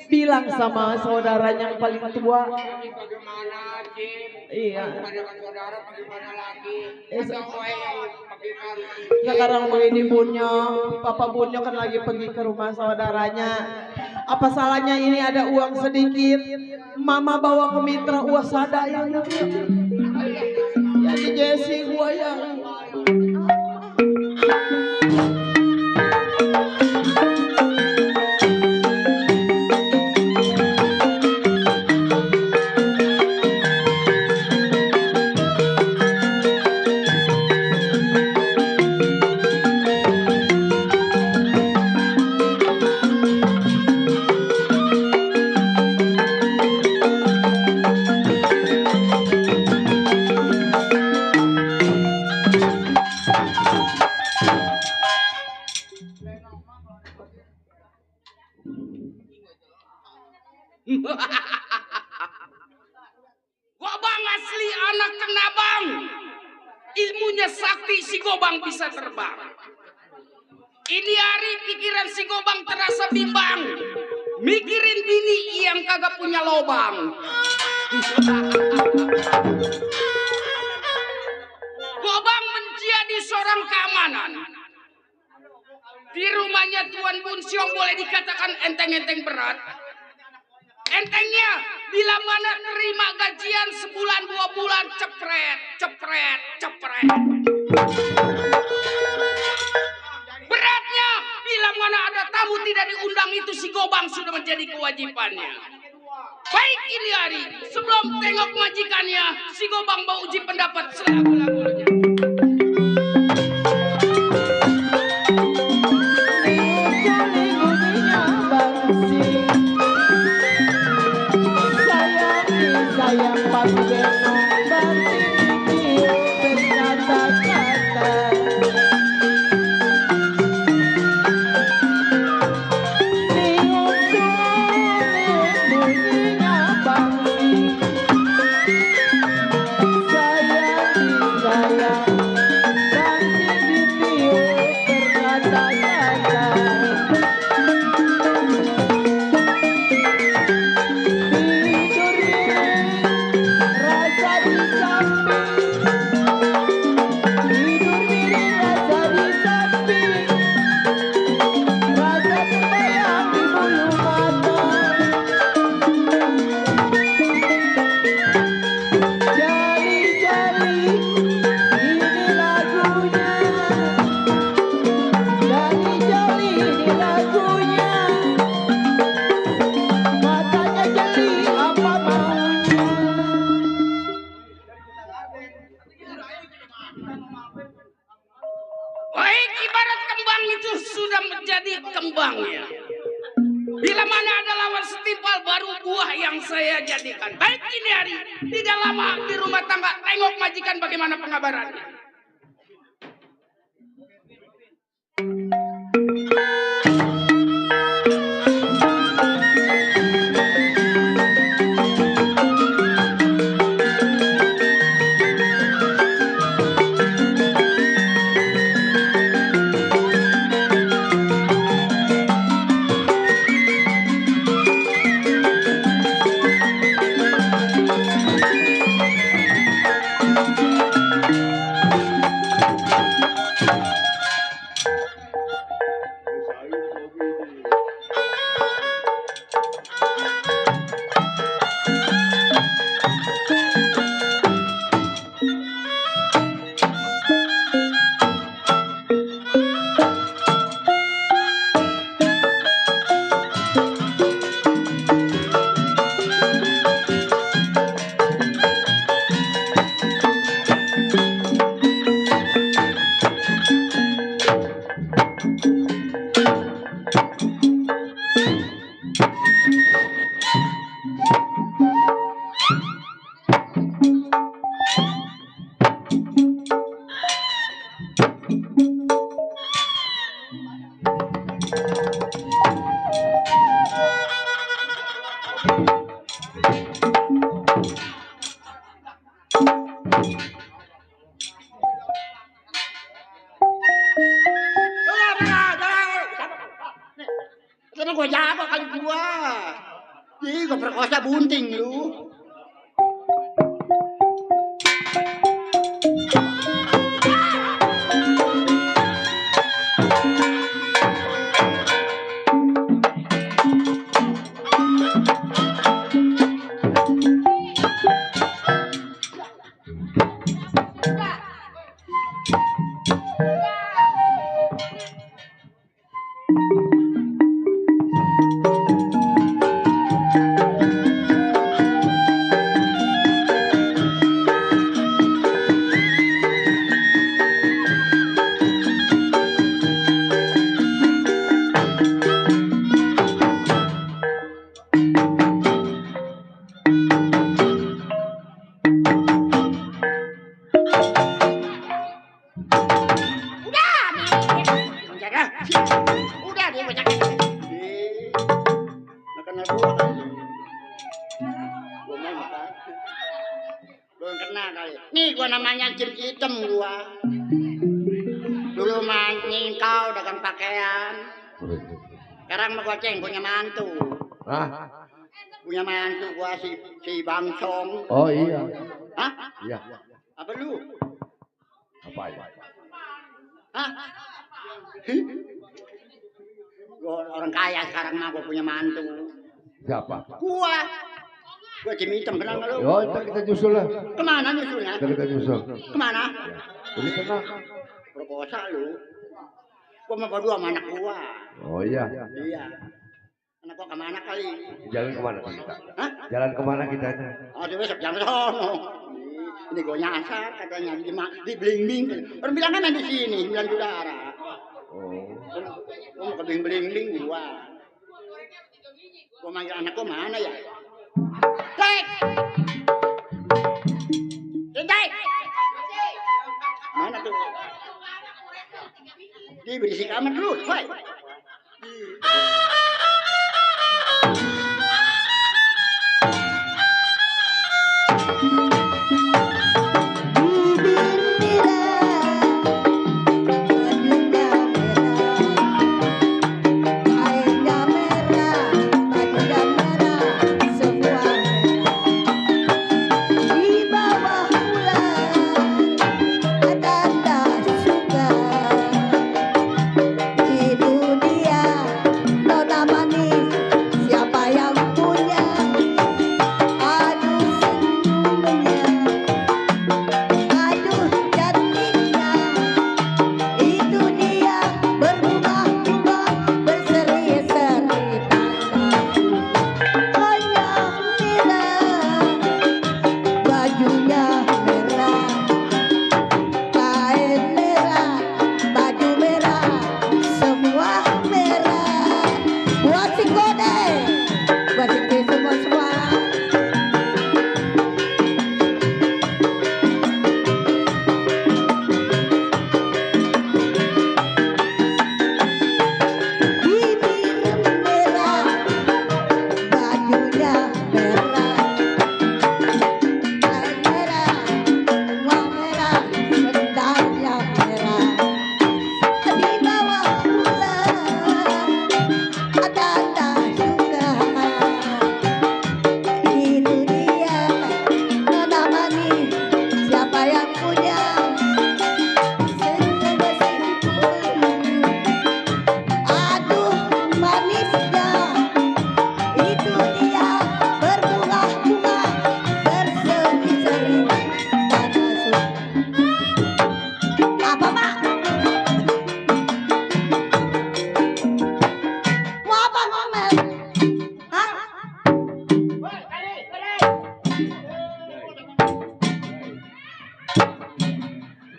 bilang sama saudaranya yang paling tua. Bagaimana, Cim? Iya. Saudara bagaimana lagi? Sekarang begini Bunyo, Papa Bunyo kan lagi pergi ke rumah saudaranya. Apa salahnya ini ada uang sedikit? Mama bawa ke mitra wasada yang jadi Jesse gua yang Gobang asli anak Kenabang. Ilmunya sakti si Gobang bisa terbang. Ini hari pikiran si Gobang terasa bimbang. Mikirin bini yang kagak punya lobang. Gobang menjadi seorang keamanan. Di rumahnya Tuan Bunsiong boleh dikatakan enteng-enteng berat. Entengnya bila mana terima gajian sebulan 2 bulan cepret. Beratnya bila mana ada tamu tidak diundang itu si Gobang sudah menjadi kewajibannya. Baik ini hari sebelum tengok majikannya si Gobang mau uji pendapat selagu-lagunya. sayang Pak Beno bertinggi berkata-kata tiup sulit bunyinya bangsi sayang bangsi ditiup berkata-kata Baik ibarat kembang itu sudah menjadi kembangnya. Bila mana ada lawan setimpal baru buah yang saya jadikan. Baik ini hari tidak lama di rumah tangga tengok majikan bagaimana pengabarannya. mah gua jago kali gua. Ih, gua perkosa bunting lu. Udah dia banyak. Makan gua kali. Gua mau makan. Belum kena kali. Nih gua namanya Jim Hitam gua. Dulu mancing kau dagang pakaian. Sekarang mah gua punya mantu. Hah? Punya mantu gua si Bangsong. Oh iya. Hah? Iya. Apa lu? Apa ya? Hah? Gua orang kaya sekarang mah gua punya mantu. Siapa? Gua Jim Hitam, kenal nggak lu? Oh, itu kita nyusul lah. Kemana nyusulnya? Kita nyusul. Kemana? Jadi tenang. Perkosa lu. Gua mau berdua sama anak gua. Oh iya. Iya. Anak gua kemana kali? Jalan kemana kita? Hah? Jalan kemana kita? Aduh besok jam sono. Ini gua nyasar katanya di Bling-Bling. Orang bilang kan di sini, bilang udara. Oh. Gua mau ke Bling-Bling gua. Gua manggil anak gua mana ya? Dek! Dek! Mana tuh? Di berisik amat lu, woi.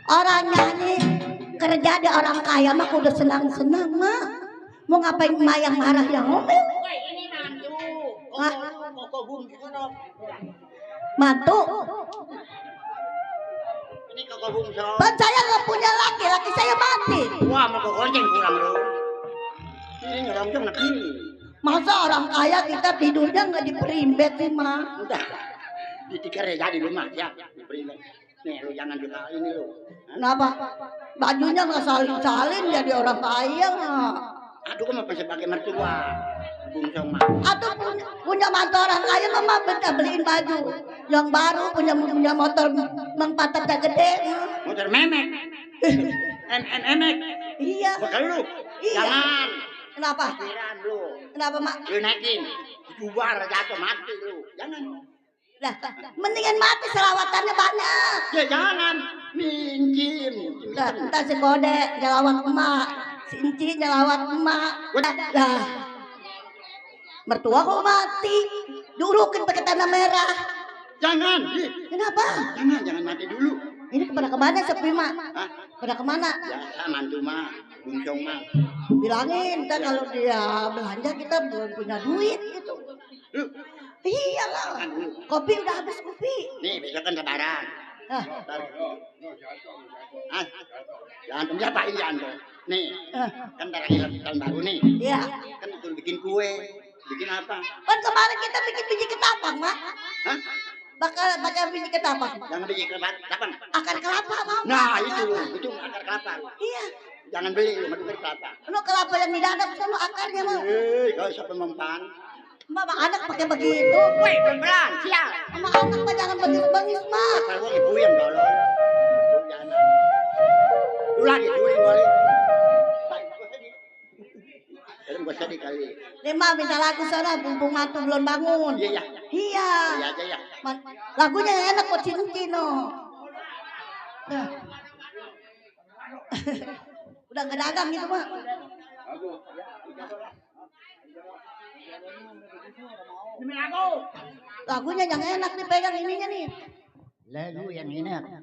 Orang nyanyi kerja di orang kaya mah udah senang-senang mah. Mau ngapain emak yang marah yang ngomel? Ini mantu. Hah? Kok bung sono. Mantu. Ini kok bung sono. Kan saya nggak punya laki, laki saya mati. Wah, mau kok gonceng pulang lu. Ini ngeroncong nak ini. Masa orang kaya kita tidurnya nggak di perimbet sih mah? Udah. Ditikar ya jadi rumah ya. Diberi. Nih lu jangan juga ini lu. Kenapa? Bajunya nggak salin-salin jadi orang kaya. Aduh, kan masih pakai mertua. Bungsong mah. Atau punya motor orang kaya mama minta beliin baju yang baru, punya motor mengpatah gede. Motor memek. Emek. Iya. Bakal lu. Iya. Jangan. Kenapa? Pikiran lu. Kenapa mak? Lu naikin. Jubar jatuh mati lu. Jangan. Lah, mendingan mati selawatannya banyak. Ya jangan. Mincin. Lah, entar si kode nyelawat emak, si Inci nyelawat emak. Lah, mertua kok mati, diurukin pakai tanah merah. Jangan. Kenapa? Jangan mati dulu. Ini pada kemana sepi mak? Hah? Pada kemana? Biasa mantu mah. Bungsong mah. Bilangin, ntar kalau dia belanja kita belum punya duit gitu. Lu. Iyalah, kopi udah habis kopi. Nih besok kan lebaran. Hah? Jangan diapain jangan. Nih, kan ntar lagi tahun baru nih. Iya. Kan disuruh bikin kue. Bikin apa? Kan kemarin kita bikin biji ketapang mak. Hah? Bakal biji ketapang. Jangan biji kelapa. Akar kelapa mau. Nah itu akar kelapa. Iya. Jangan beli lu madu kelapa. Lu kelapa yang di dadap sama akarnya mau. Kalau siapa mempan. Mama anak pakai begitu. Woi pelan sial. Sama anak mah jangan bengis-bengis mak. Kalau ibu yang dolor. Jangan. Lu lagi boleh. Dalam gua sedih kali. Lima minta lagu sana, bumbung mantu belum bangun. Iya. Iya. Iya aja ya. Lagunya yang enak kok Cino. Nah. Udah nggak dagang gitu mak. Lagunya yang enak nih pegang ininya nih. Lagu yang enak.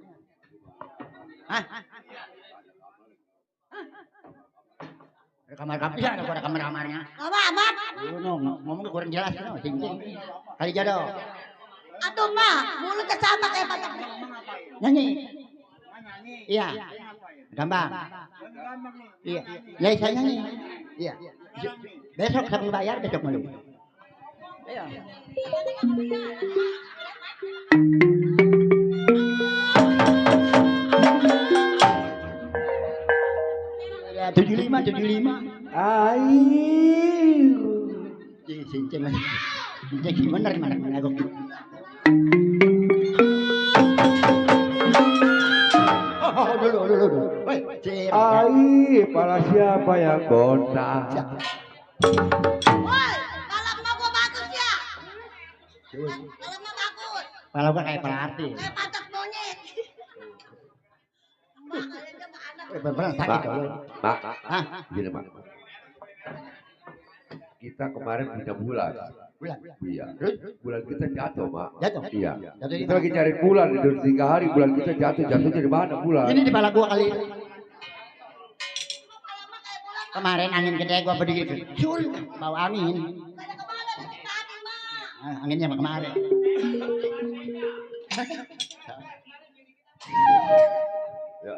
Hah? Kamar kamu ya, ada kamar-kamarnya. Apa amat? Ngomong kurang jelas no, cincin. Kali jado. Aduh mak, mulutnya sama kayak patok. Nyanyi. Iya. Gampang. Iya. Ya saya nyanyi. Iya. Besok sambil bayar besok malu. Ayo. Ya 75. Air. Cincin lagi. Cincin bener mana aku. Dulu. Air, pala siapa yang gonta? Woi, kalau mau gua bagus ya. Kalau mau bagus. Kalau gua kayak pelatih. Kayak patok monyet. Mak, kalian sama anak. Beneran sakit kalau. Mak, gini mak. Kita kemarin punya bulan. Iya. Bulan kita jatuh mak. Jatuh? Iya. Jatuh di Kita lagi cari bulan itu 3 hari bulan kita jatuh dari mana bulan? Ini di kepala gua kali. Kemarin angin gede gua berdiri. Cul, bawa angin. Anginnya mah kemarin. Ya.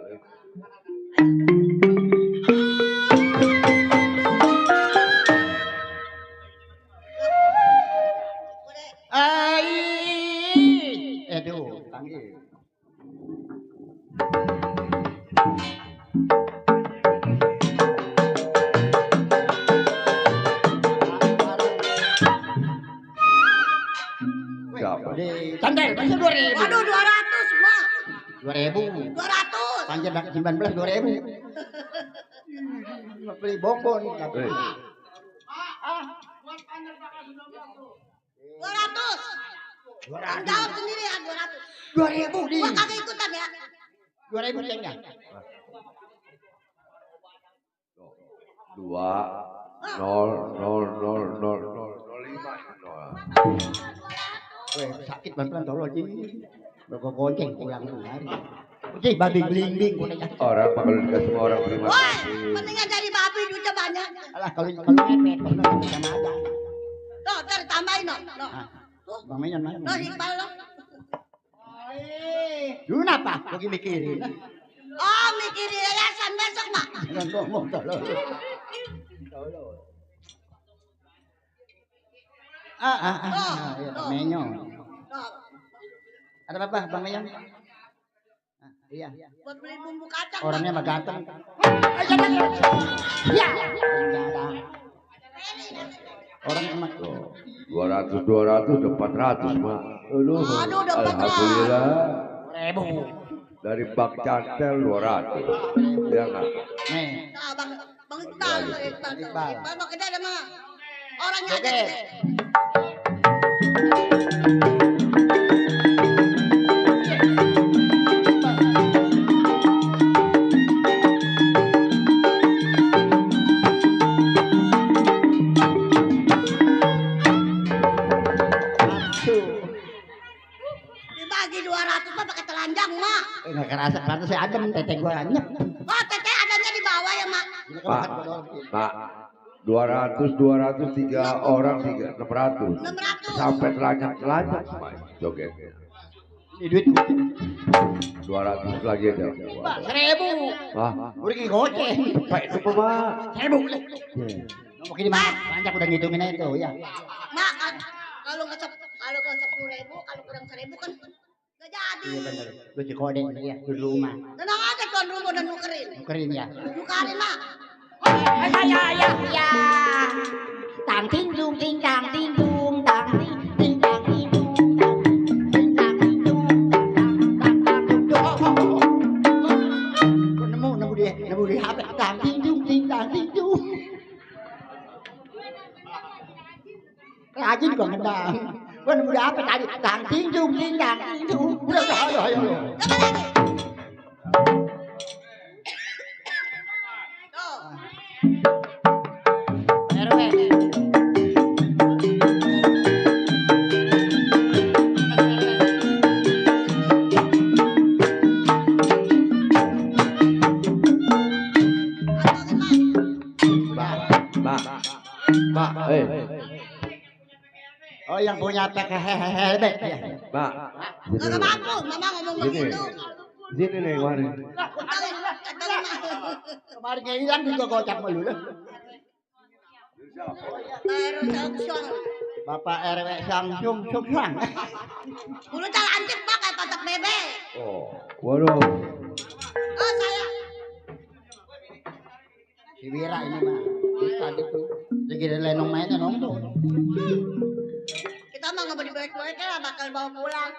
Aduh, panggil. Santai, masih 2.000. Waduh 200 mak. 2.000. 200. Panjang 19 2.000. Beli bonbon. 200. Jawab sendiri ya 200. 2.000 di. Gua kagak ikutan ya. 2.000 cek enggak? 2-0-0-0-0-0-5. Weh, sakit bantuan tolong Ci. Bergonceng pulang tuh hari. Ci, babi bling-bling gua nanya. Orang mah kalau dikasih sama orang terima Woi, kasih. mendingan jadi babi duitnya banyak. Alah kalau ngepet bener sama aja. Tuh, ntar tambahin no. Tuh, Bang Menyon mana? no Iqbal lo. Lu kenapa? Lagi mikirin. Oh, mikirin yayasan besok mak. Jangan ngomong tolong. Ya, Bang Menyon. Tuh, Ada apa, Bang Menyon? Iya. buat beli bumbu kacang. Orangnya mah ganteng. Mak. Ya. 200 udah 400 mak. Aduh, Aduh, udah 400. alhamdulillah. Ribu. Dari Bang Cantel 200. Ya nggak? Nih. Nah, Bang Iqbal, Iqbal mah kita ada mah. Orangnya aja Oke. gede. Dibagi 200 mah pakai telanjang, Mak. Enggak kerasa saya adem teteh gua anyep. Oh, teteh adanya di bawah ya, Mak. Pak, 200 3 orang 600 600. sampai telanjang Pak, jogetnya. Ini duit 200 lagi aja. Pak, 1000. Wah, Udah kayak goceng. Pak itu Pak. 1000. Mau di mana? Panjang udah ngitungin aja tuh ya. Mak, kalau nggak 10.000, kalau kurang 1.000 kan nggak jadi. Iya benar. Lu di kode ya di rumah. Tenang aja tuan rumah dan nukerin. Nukerin ya. Nukerin, Mak. Ya. Tang ting dung ting tang ting dung tang ting ting tang ting dung ting tang ting dung tang ting dung. Nemu dia HP tang ting dung ting tang ting dung. Rajin kok ngendang. Gua nemu dia HP tadi tang ting dung ting tang ting dung. Udah ayo. RW. Pak, Oh yang punya helmet ya. Pak. Nggak mampu, Mama ngomong begitu. Sini nih kemarin. Kemarin hilang juga gocap mulu dah. Baru Samsung. Bapak RW Samsung Suksang. Dulu tal antik pakai patok bebek. Oh, waduh. Oh, saya. Si Wira ini mah. Tadi tuh lagi ada lenong mainnya nongkrong. Kita mah nggak mau dibaik-baik lah, bakal bawa pulang.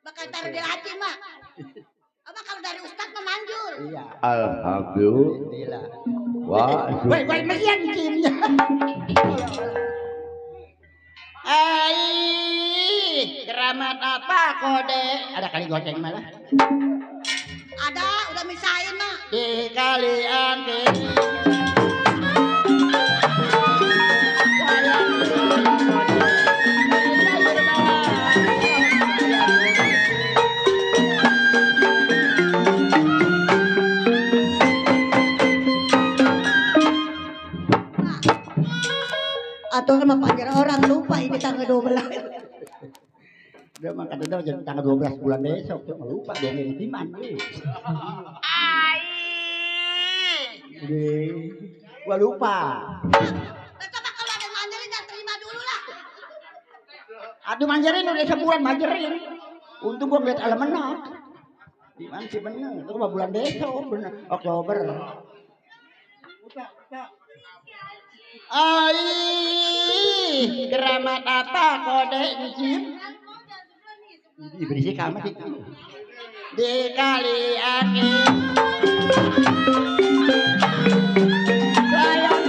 Bakal taruh di laci, Mak. Apa kalau dari Ustadz mah manjur. Iya. Alhamdulillah. Wah, Woi, mesian cimnya. Keramat apa kode? Ada kali goceng malah. Ada, udah misahin, Mak. Di kalian di. Atau sama panjar orang lupa ini tanggal 12. Dia makan udah jadi tanggal 12 bulan besok tuh lupa dia ngirim timan. Gua lupa. Coba kalau ada manjarin yang terima dulu lah. Aduh manjarin udah sebulan manjarin. Untung gua ngeliat Almanak. Timan sih bener. Itu mah bulan besok bener Oktober. Keramat apa kode izin? Berisik amat itu. Di kalian sayang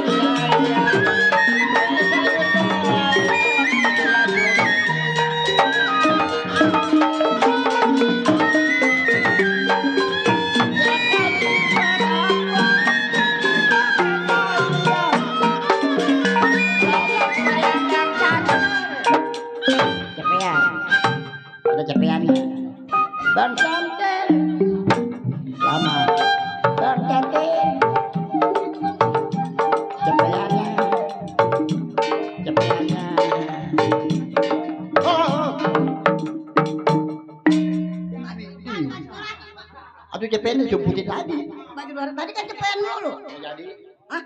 cepeannya Bang Cantel lama Bang Cantel cepeannya aduh cepeannya jemputin tadi Bagi luar tadi kan cepean mulu. nggak jadi Hah?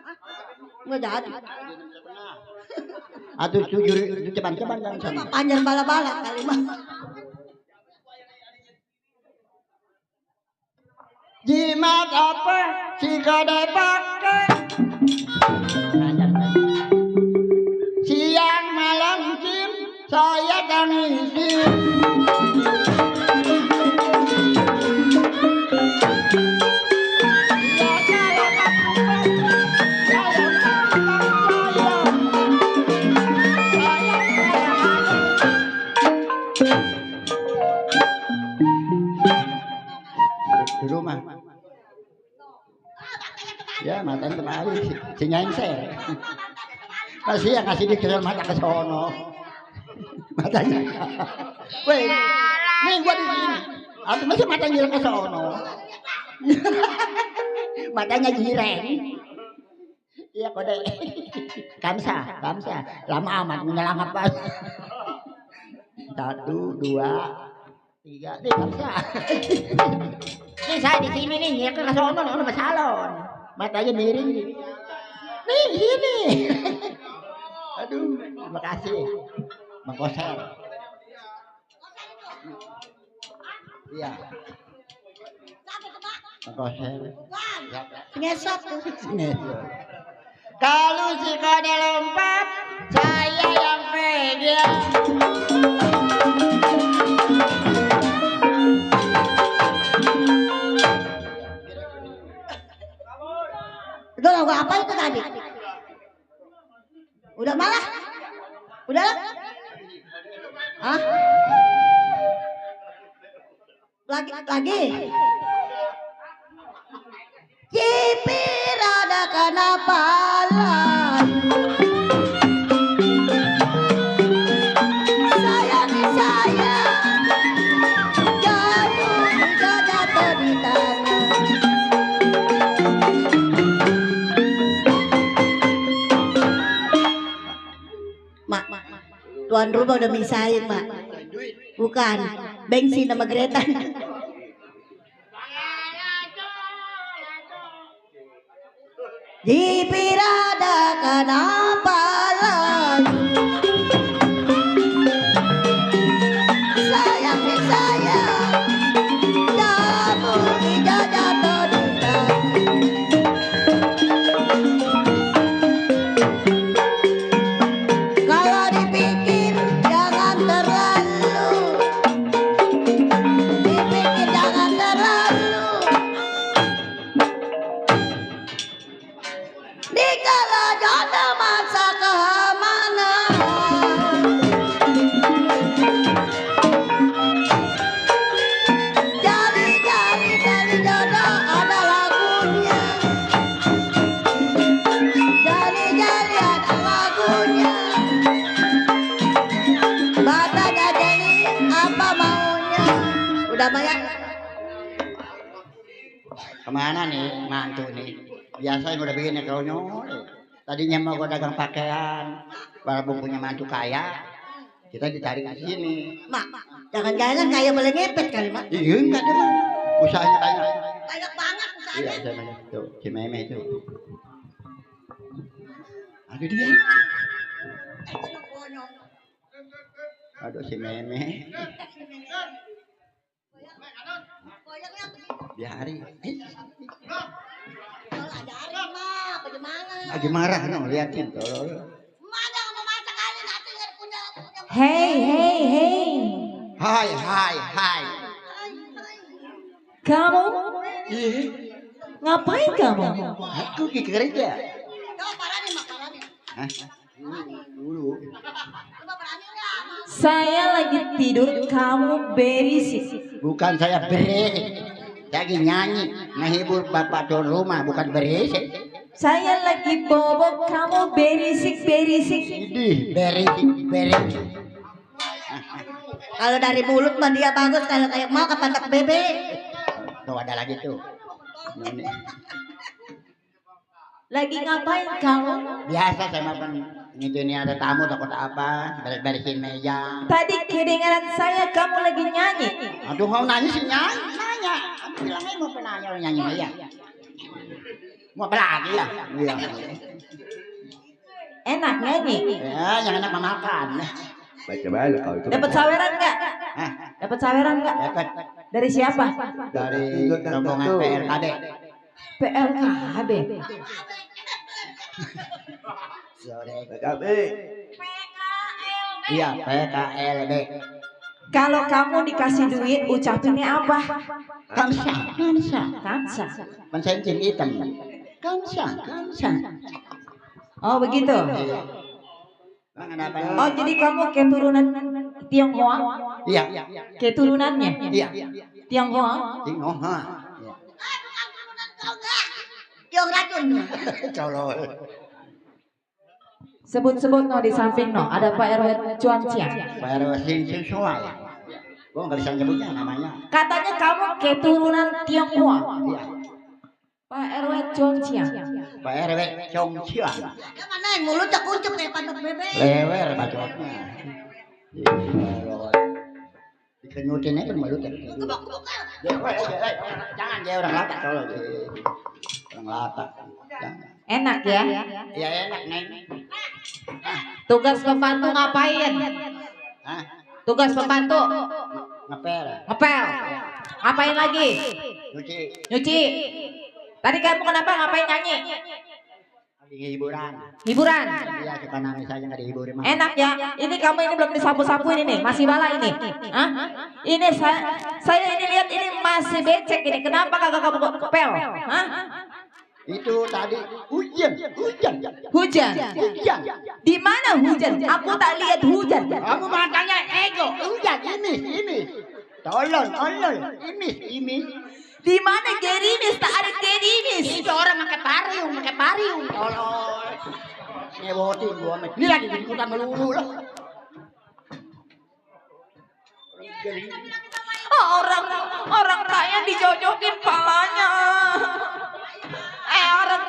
Nggak jadi. aduh jujur itu ceban-ceban kan Coba panjang bala-bala kali mah. Jimat apa si kode pakai siang malam jim si nyengser. Masih yang ngasih dikira mata ke sono. Matanya. Weh, nih gua di sini. Aku masih mata nyileng ke sono. Matanya jireng. Iya kode. Kamsa. Lama amat menyelang apa? 1, 2, 3. Nih kamsa. Nih saya di sini nih nyileng ke sono sama salon. Matanya miring. Nih sini. Aduh, terima kasih. Bang Koser. Iya. Bang Koser. Ngesot. Kalau si kode lompat, saya yang pegang. Udah lagu apa itu tadi? Udah malah? Udah? Hah? Lagi? Cipir ada kenapa sayang jatuh di tanah. Mak, tuan rumah udah misahin, Mak. Bukan, bensin sama Greta. Dipirada kenapa lagi? Sayang, jatuh di tanah. Kalau dipikir jangan terlalu. Dikala jodoh masa keamanan. Jali jodoh ada lagunya. Jali ada lagunya. Batanya jali apa maunya. Udah banyak. Kemana nih mantu nih? Biasa udah begini konyol. Tadinya mau gue dagang pakaian, walaupun punya mantu kaya, kita ditarik ke sini. Mak, jangan-jangan kaya boleh ngepet kali, Mak. Iya enggak deh, Mak. Usahanya kaya. Banyak banget usahanya. Iya, usahanya. Tuh, si Meme itu. Aduh dia. Aduh si Meme. Biarin. Lagi marah no, liatin tuh. Hey. Hai. Kamu? Ngapain kamu? Aku ke gereja. Hah? Dulu. Saya lagi tidur, kamu berisik. Bukan saya berisik. Saya lagi nyanyi, menghibur bapak tuan rumah, bukan berisik. Saya lagi bobok, kamu berisik. Idih, berisik. Kalau dari mulut mah dia bagus, kalau kayak mau ke pantat bebek. Tuh ada lagi tuh. Ini. Lagi ngapain kamu? Biasa saya makan ini ada tamu takut apa, beres-beresin meja. Tadi kedengaran saya kamu lagi nyanyi. Aduh mau nanya sih nanya. Aku bilangnya mau penanya nyanyi aja. Mau apa lagi ya? Iya. Enak nyanyi. Ya, yang enak makan. Baca balik kalau itu. Dapat saweran nggak? Dapat saweran nggak? Dapat. Dari siapa? Dari rombongan PRKB. PRKB. Sore PKB. Iya, PKLB. Kalau kamu dikasih duit, ucapinnya apa? Kamsa. Pensencing hitam. Kamsa. Oh begitu. Oh jadi kamu keturunan Tionghoa? Iya. Keturunannya? Iya. Tionghoa? Tionghoa. dong racun. Colol. Sebut-sebut no di samping no, ada Pak RW Cuan Ciang. Pak RW Siswa ya. Gua nggak bisa nyebutnya namanya. Katanya kamu keturunan Tionghoa. Iya. Pak RW Cuan Ciang. Pak RW Congcia. Ya mana yang mulut tak kuncup kayak pantat bebek. Lewer bacotnya. Dikenyutin aja mulutnya. Jangan dia orang lata kalau orang lata. Enak ya? Ya enak neng. Tugas pembantu ngapain? Hah? Tugas pembantu Ngepel. ngepel. Ngapain lagi? Cuci. Nyuci. Tadi kamu kenapa ngapain nyanyi? Lagi hiburan. Hiburan. Iya suka nangis aja nggak dihibur mah. Enak ya. Ini kamu ini belum disapu-sapu ini nih, masih bala ini. Hah? Ini saya ini lihat ini masih becek ini. Kenapa kagak kamu kepel? Hah? Itu tadi hujan. Hujan. Di mana hujan? Aku tak lihat hujan. Kamu matanya ego. Hujan ini. Tolong. Ini. Di mana gerimis? Tak ada gerimis. Itu orang pakai pariung. Tolong. Ngewotin gua mah. Ini lagi ikutan melulu lah. Orang kaya dijojokin palanya.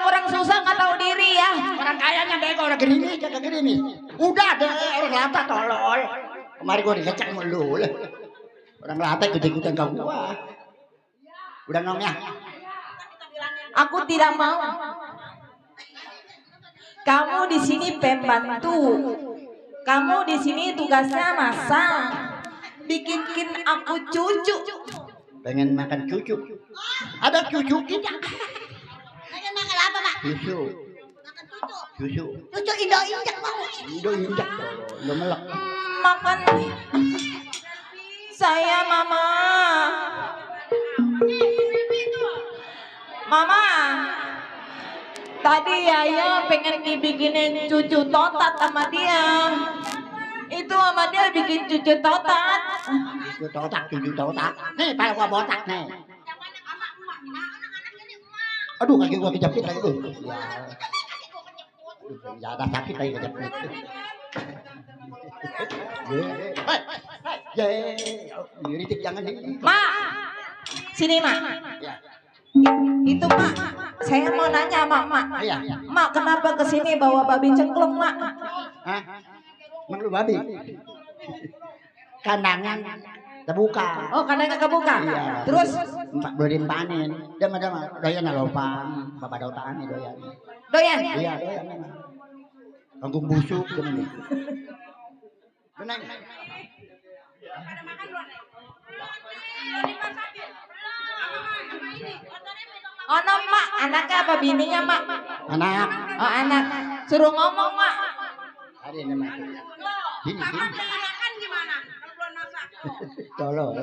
Orang susah nggak tahu diri ya. Orang kayanya bego orang gerimis. Udah deh orang lata tolol. Kemarin gua dikecek mulu lah. Orang lata ikut-ikutan ke gua. Udah nong ya. Aku tidak mau. Kamu di sini pembantu. Kamu di sini tugasnya masak. Bikin aku cucu. Pengen makan cucu. Ada cucu kita. Pengen makan apa, Pak? Susu. Makan cucu. Susu. Cucu Indo-injak mau. Indo-injak. Udah melek. Makan. Saya mama. Mama. Tadi Yaya pengen dibikinin cucu totat sama dia. Itu sama dia bikin cucu totat. Cucu totat. Nih, pada gua botak nih. Aduh, kaki gua kejepit lagi tuh. Ya, ada sakit lagi kejepit. Ngiritik jangan nih. Ma, sini Ma. Itu Mak, saya mau nanya Mak. Iya. Mak, kenapa kesini bawa babi cengklung Mak? Hah? Emang lu babi? Kandangan terbuka. Oh, kandangnya kebuka. Iya. Terus belum panen. Dia mah doyan lopang, bapak dotaan doyan. doyan. Iya, doyan. Kangkung busuk gini. Benar. Oh, no, Mak, anaknya apa bininya Mak? Anak. Oh, anak. Suruh ngomong Mak. Ada yang nama. Sini. Gimana? Kalau belum masak. Tolong.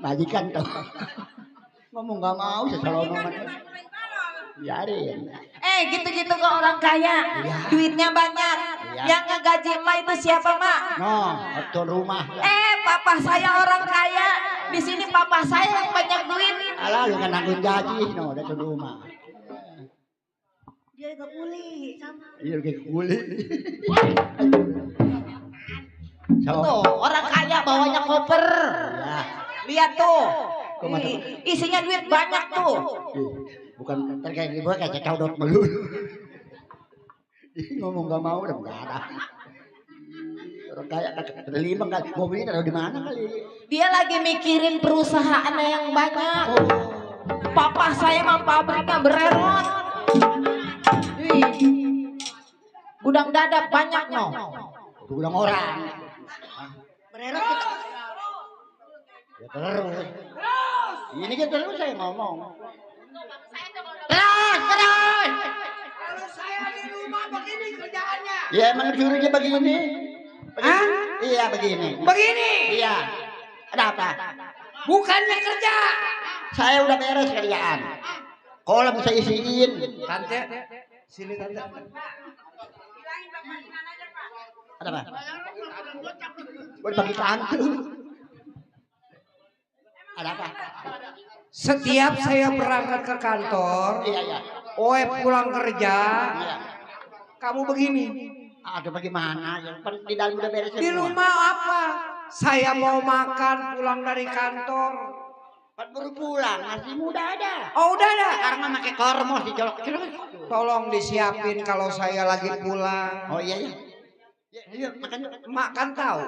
Majikan tuh. Ngomong gak mau sesalonan. Biarin. Gitu-gitu ke orang kaya. Duitnya banyak. Yang ngegaji Mak itu siapa Mak? No, tuan rumah. Papa saya orang kaya. Di sini papa saya yang banyak duit. Alah, lu kan nanggung gaji. No, ada tuan rumah. Dia juga kuli sama. Iya, kayak kulit. Tuh, orang kaya bawanya koper. Ya. Lihat tuh. Isinya duit banyak tuh. Bukan terkait gue kayak cekau melulu. Ngomong gak mau udah berdarah. Orang kaya terlima kan mobilnya taruh di mana kali? Dia lagi mikirin perusahaannya yang banyak. Papa saya mah pabriknya bererot. Gudang dadap banyak no. Gudang orang. Bererot kita. Ya terus. Ini kan terus saya ngomong. Terus. Kalau saya di rumah begini kerjaannya. Ya emang suruhnya begini. Hah? Iya begini. Begini. Iya. Ada apa? Bukannya kerja. Saya udah beres kerjaan. Kolam saya isiin. Tante, sini tante. Ada apa? Buat bagi kantu. Ada apa? Setiap saya berangkat ke kantor, Iya. Oe pulang kerja, Iya. kamu begini. Aduh bagaimana? Di dalam udah beres Di semua. rumah apa? Saya mau makan pulang dari kantor. Baru pulang, nasi udah ada. Oh udah ada. Sekarang mah pakai kormos dicolok. Tolong disiapin kalau saya lagi pulang. Oh iya. Iya, makan. Mak kan tahu.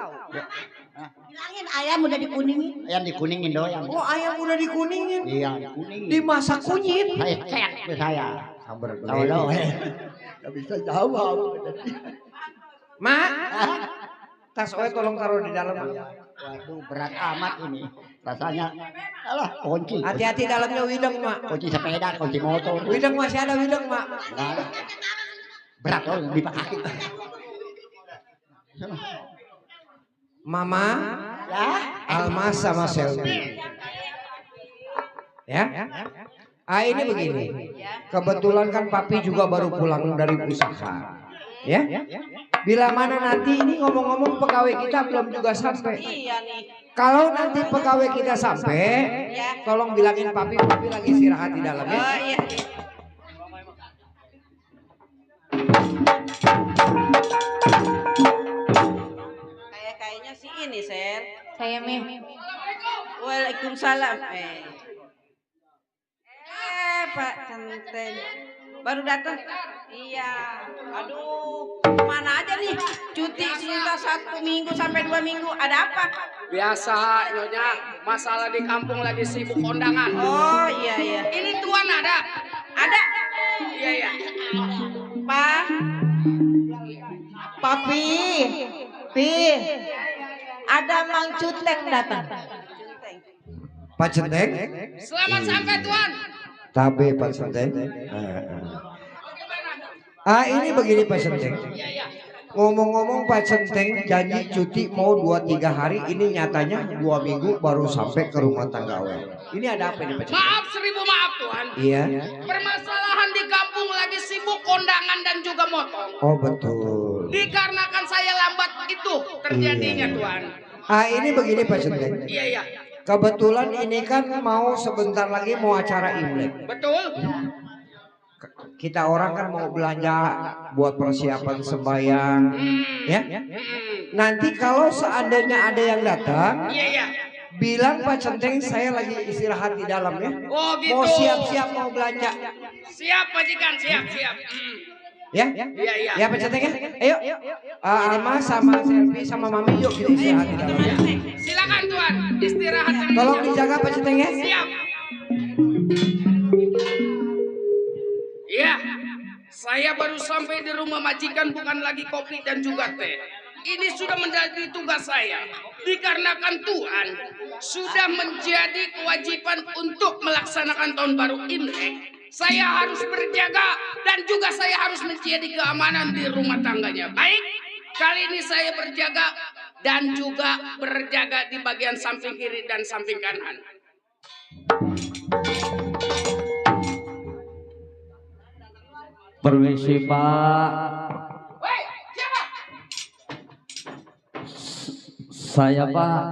Bilangin ayam udah dikuningin. Ayam dikuningin doang. Oh ayam udah dikuningin. Iya, dikuningin. Dimasak kunyit. Saya cek ke saya. Sabar Tahu. Enggak bisa jawab. Mak, tas Oe tolong taruh di dalam. Waduh, berat amat ini. Rasanya alah kunci. Hati-hati dalamnya wideng, Mak. Kunci sepeda, kunci motor. Wideng masih ada wideng, Mak. Enggak ada. Berat loh dipakai. Mama, Ya, Alma sama Selvi. Ya. Ah ini begini. Kebetulan kan Papi juga baru pulang dari pusaka. Ya. Bila mana nanti ini ngomong-ngomong pegawai kita belum juga sampai. Iya nih. Kalau nanti pegawai kita sampai, tolong bilangin Papi lagi istirahat di dalam ya. Oh iya. Kayaknya sih ini, Sen. Saya Meh. Waalaikumsalam. Pak Centeng. Baru datang. Iya. Aduh, mana aja nih? Cuti sekitar 1 minggu sampai 2 minggu. Ada apa? Biasa, Nyonya. Masalah di kampung lagi sibuk kondangan. Oh iya. Ini tuan ada? Ada. Iya. Pak. Papi. Pi. Ada Mang Cuteng datang. Pak Centeng. Selamat sampai, Tuan. Tabe Pak Centeng. Ah ini begini Pak Centeng. Ngomong-ngomong Pak Centeng janji cuti mau 2-3 hari, ini nyatanya 2 minggu baru sampai ke rumah tangga Oe. Ini ada apa ini Pak Centeng? Maaf, 1000 maaf, Tuan. Iya. Permasalahan di kampung lagi sibuk kondangan dan juga motong. Oh betul. Dikarenakan saya lambat itu terjadinya, Iya. Tuan. Ah ini begini Pak Centeng. Iya. Kebetulan ini kan mau sebentar lagi mau acara Imlek. Betul. Kita orang kan mau belanja buat persiapan sembahyang, ya. Nanti kalau seandainya ada yang datang, Iya. bilang Pak Centeng saya lagi istirahat di dalam ya. Oh gitu. Mau siap-siap mau belanja. Siap, Majikan, siap. Ya? Iya. Ya Pak Centeng ya. Ayo. Alma sama Selvi sama Mami yuk kita istirahat di dalam ya. Silakan, Tuan. Istirahat. Tolong dijaga Pak Centeng ya. Siap. Iya. Saya baru sampai di rumah majikan, bukan lagi kopi dan juga teh. Ini sudah menjadi tugas saya. Dikarenakan Tuhan sudah menjadi kewajiban untuk melaksanakan tahun baru Imlek. Saya harus berjaga dan juga saya harus menjadi keamanan di rumah tangganya. Baik, kali ini saya berjaga dan juga berjaga di bagian samping kiri dan samping kanan. Permisi Pak. Woi, siapa? Saya Pak.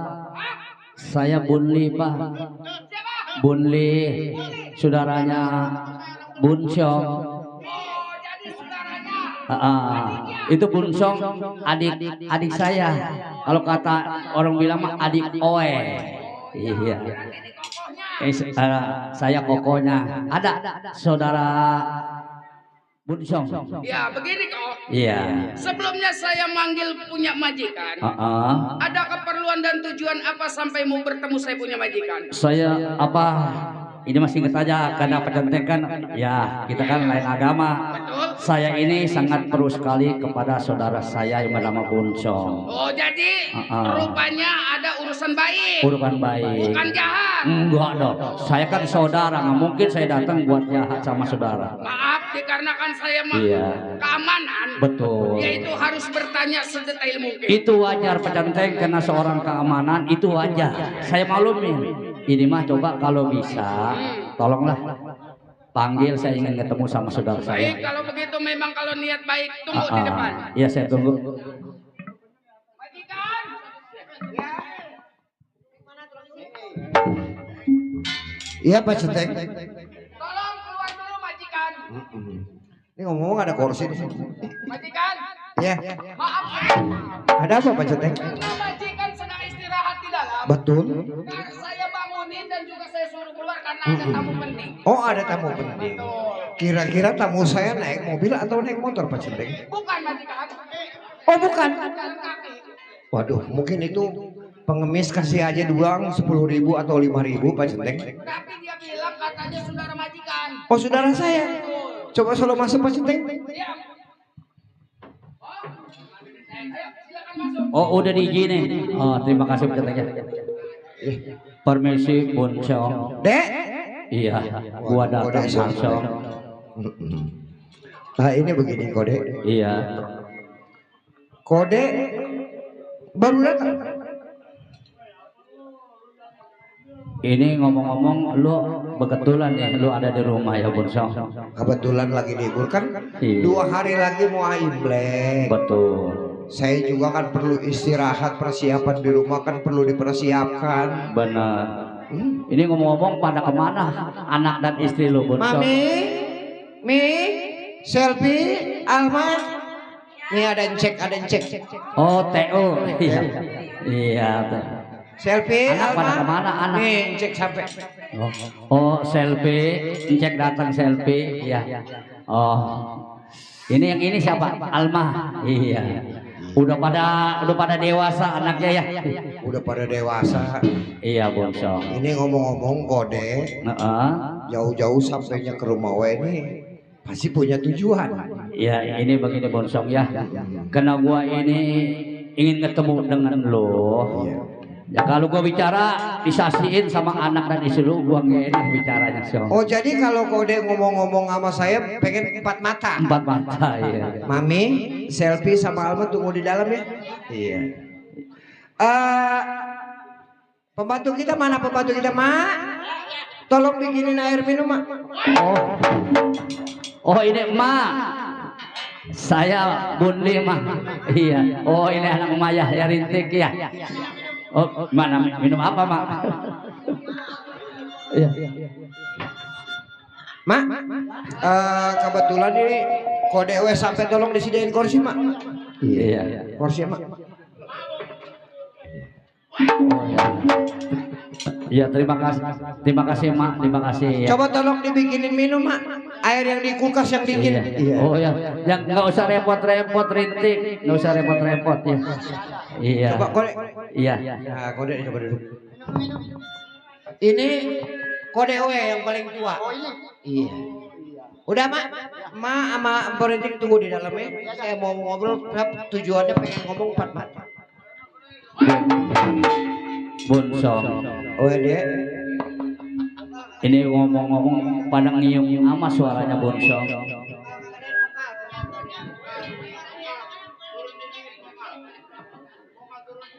Saya Bunli Pak. Bunli, saudaranya Bunsong. Itu Bunsong adik saya. Kalau kata orang bilang mah adik Oe. Iya. Saya kokonya. Ada saudara Bunsong. Ya begini kok. Iya. Sebelumnya saya manggil punya majikan. Ada keperluan dan tujuan apa sampai mau bertemu saya punya majikan? Saya apa? Ini masih ingat aja karena Pak Centeng kan ya kita kan lain agama. Betul. Saya ini sangat perlu sekali kepada saudara saya yang bernama Bunsong. Oh jadi rupanya ada urusan baik. Urusan baik. Bukan jahat. Enggak dong. Saya kan saudara, nggak mungkin saya datang buat jahat sama saudara. Maaf dikarenakan saya mah keamanan. Betul. Yaitu harus bertanya sedetail mungkin. Itu wajar Pak Centeng karena seorang keamanan itu wajar. Saya maklum nih. Ini mah coba kalau bisa, tolonglah panggil, saya ingin ketemu sama saudara saya. Baik, kalau begitu memang kalau niat baik tunggu di depan. Iya saya tunggu. Majikan. Iya Pak Ceteng. Tolong keluar dulu majikan. Ini ngomong ada kursi di sini. Majikan. Iya. Maaf. Ada apa Pak Ceteng? Karena majikan sedang istirahat di dalam. Betul. Nah, saya bangunin dan juga saya suruh keluar karena ada tamu penting. Oh ada tamu penting. Kira-kira tamu saya naik mobil atau naik motor Pak Ceteng? Bukan majikan. Oh bukan. Jalan kaki. Waduh, mungkin itu pengemis kasih aja doang 10.000 atau 5.000 Pak Ceteng. Tapi dia bilang katanya saudara majikan. Oh saudara saya. Coba solo masuk Pak Ceteng. Oh udah diizinin. Oh terima kasih Pak Ceteng. Permisi Boncong. Dek. Iya, gua datang Boncong. Nah ini begini kode. Iya. Kode baru datang. Ini ngomong-ngomong lu kebetulan ya lu ada di rumah ya Boncong. Kebetulan lagi libur kan. Iya. 2 hari lagi mau Imlek. Betul. Saya juga kan perlu istirahat, persiapan di rumah kan perlu dipersiapkan. Benar. Ini ngomong-ngomong pada kemana anak dan istri lu Boncong? Mi, selfie, Alma. Nih ada yang cek. Oh TO. Iya. Iya. Selfie, anak pada Alma. kemana anak? Nih cek sampai. Oh selfie, cek datang selfie. Iya. Oh. Ini yang ini siapa? Alma. Iya. Udah pada dewasa anaknya ya. Udah pada dewasa. Iya Boncong. Ini ngomong-ngomong kode. Jauh-jauh sampainya ke rumah we ini pasti punya tujuan. Iya ini begini Boncong ya. Karena gua ini ingin ketemu dengan lo. Ya kalau gua bicara disasiin sama anak dan istri lu, gua gak enak bicaranya Syong. Oh jadi kalau kode ngomong-ngomong sama saya pengen 4 mata. 4 mata ya. Mami, selfie sama Alma tunggu di dalam ya. Iya. Pembantu kita mana pembantu kita, Mak? Tolong bikinin air minum, Mak. Oh ini emak. Saya Bundi mah. Iya. Oh ini anak Maya ya rintik ya. Oh mana minum apa Mak? Iya. Mak, kebetulan ini kode W sampai tolong disediain kursi Mak. Iya. Kursi Mak. Iya terima kasih Mak, terima kasih. Ya. Coba tolong dibikinin minum Mak, air yang di kulkas yang dingin. Iya. Oh ya, yang nggak usah repot-repot rintik, nggak usah repot-repot ya. Iya. Coba kode. Iya. Nah, kode coba dulu. Ini kode W yang paling tua. Oh ini. Iya. Udah Mak, sama Rintik tunggu di dalam ya. Saya mau ngobrol, tujuannya pengen ngomong 4 mata. Boncong. Oh Dek. Ini ngomong-ngomong pada ngiung ama suaranya Boncong.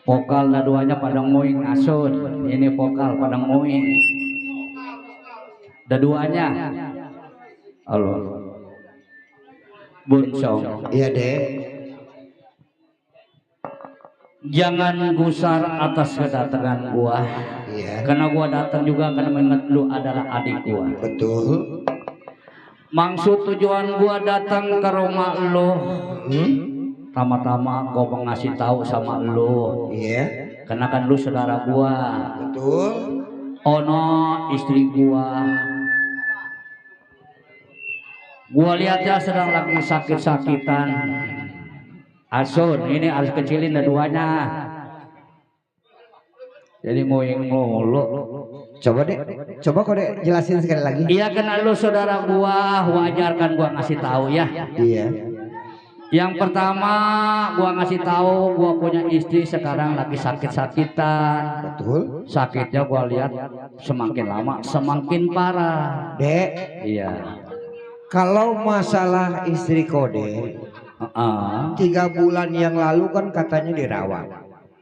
Vokal duanya pada nguing asun. Ini vokal pada nguing. Duanya. Halo. Boncong. Iya Dek. Jangan gusar atas kedatangan gua. Iya. Karena gua datang juga karena mengingat lu adalah adik gua. Betul. Maksud tujuan gua datang ke rumah lu. Tama-tama gua mau ngasih tahu sama lu. Iya. Karena kan lu saudara gua. Betul. Ono istri gua. Gua lihatnya sedang lagi sakit-sakitan. Asun, ini harus kecilin duanya. Jadi ngoyeng mulu. Coba Dek, coba kode jelasin sekali lagi. Iya karena lu saudara gua, wajar kan gua ngasih tahu ya. Iya. Yang pertama gua ngasih tahu gua punya istri sekarang lagi sakit-sakitan. Betul. Sakitnya gua lihat semakin lama semakin parah. Dek. Iya. Kalau masalah istri kode, 3 bulan yang lalu kan katanya dirawat.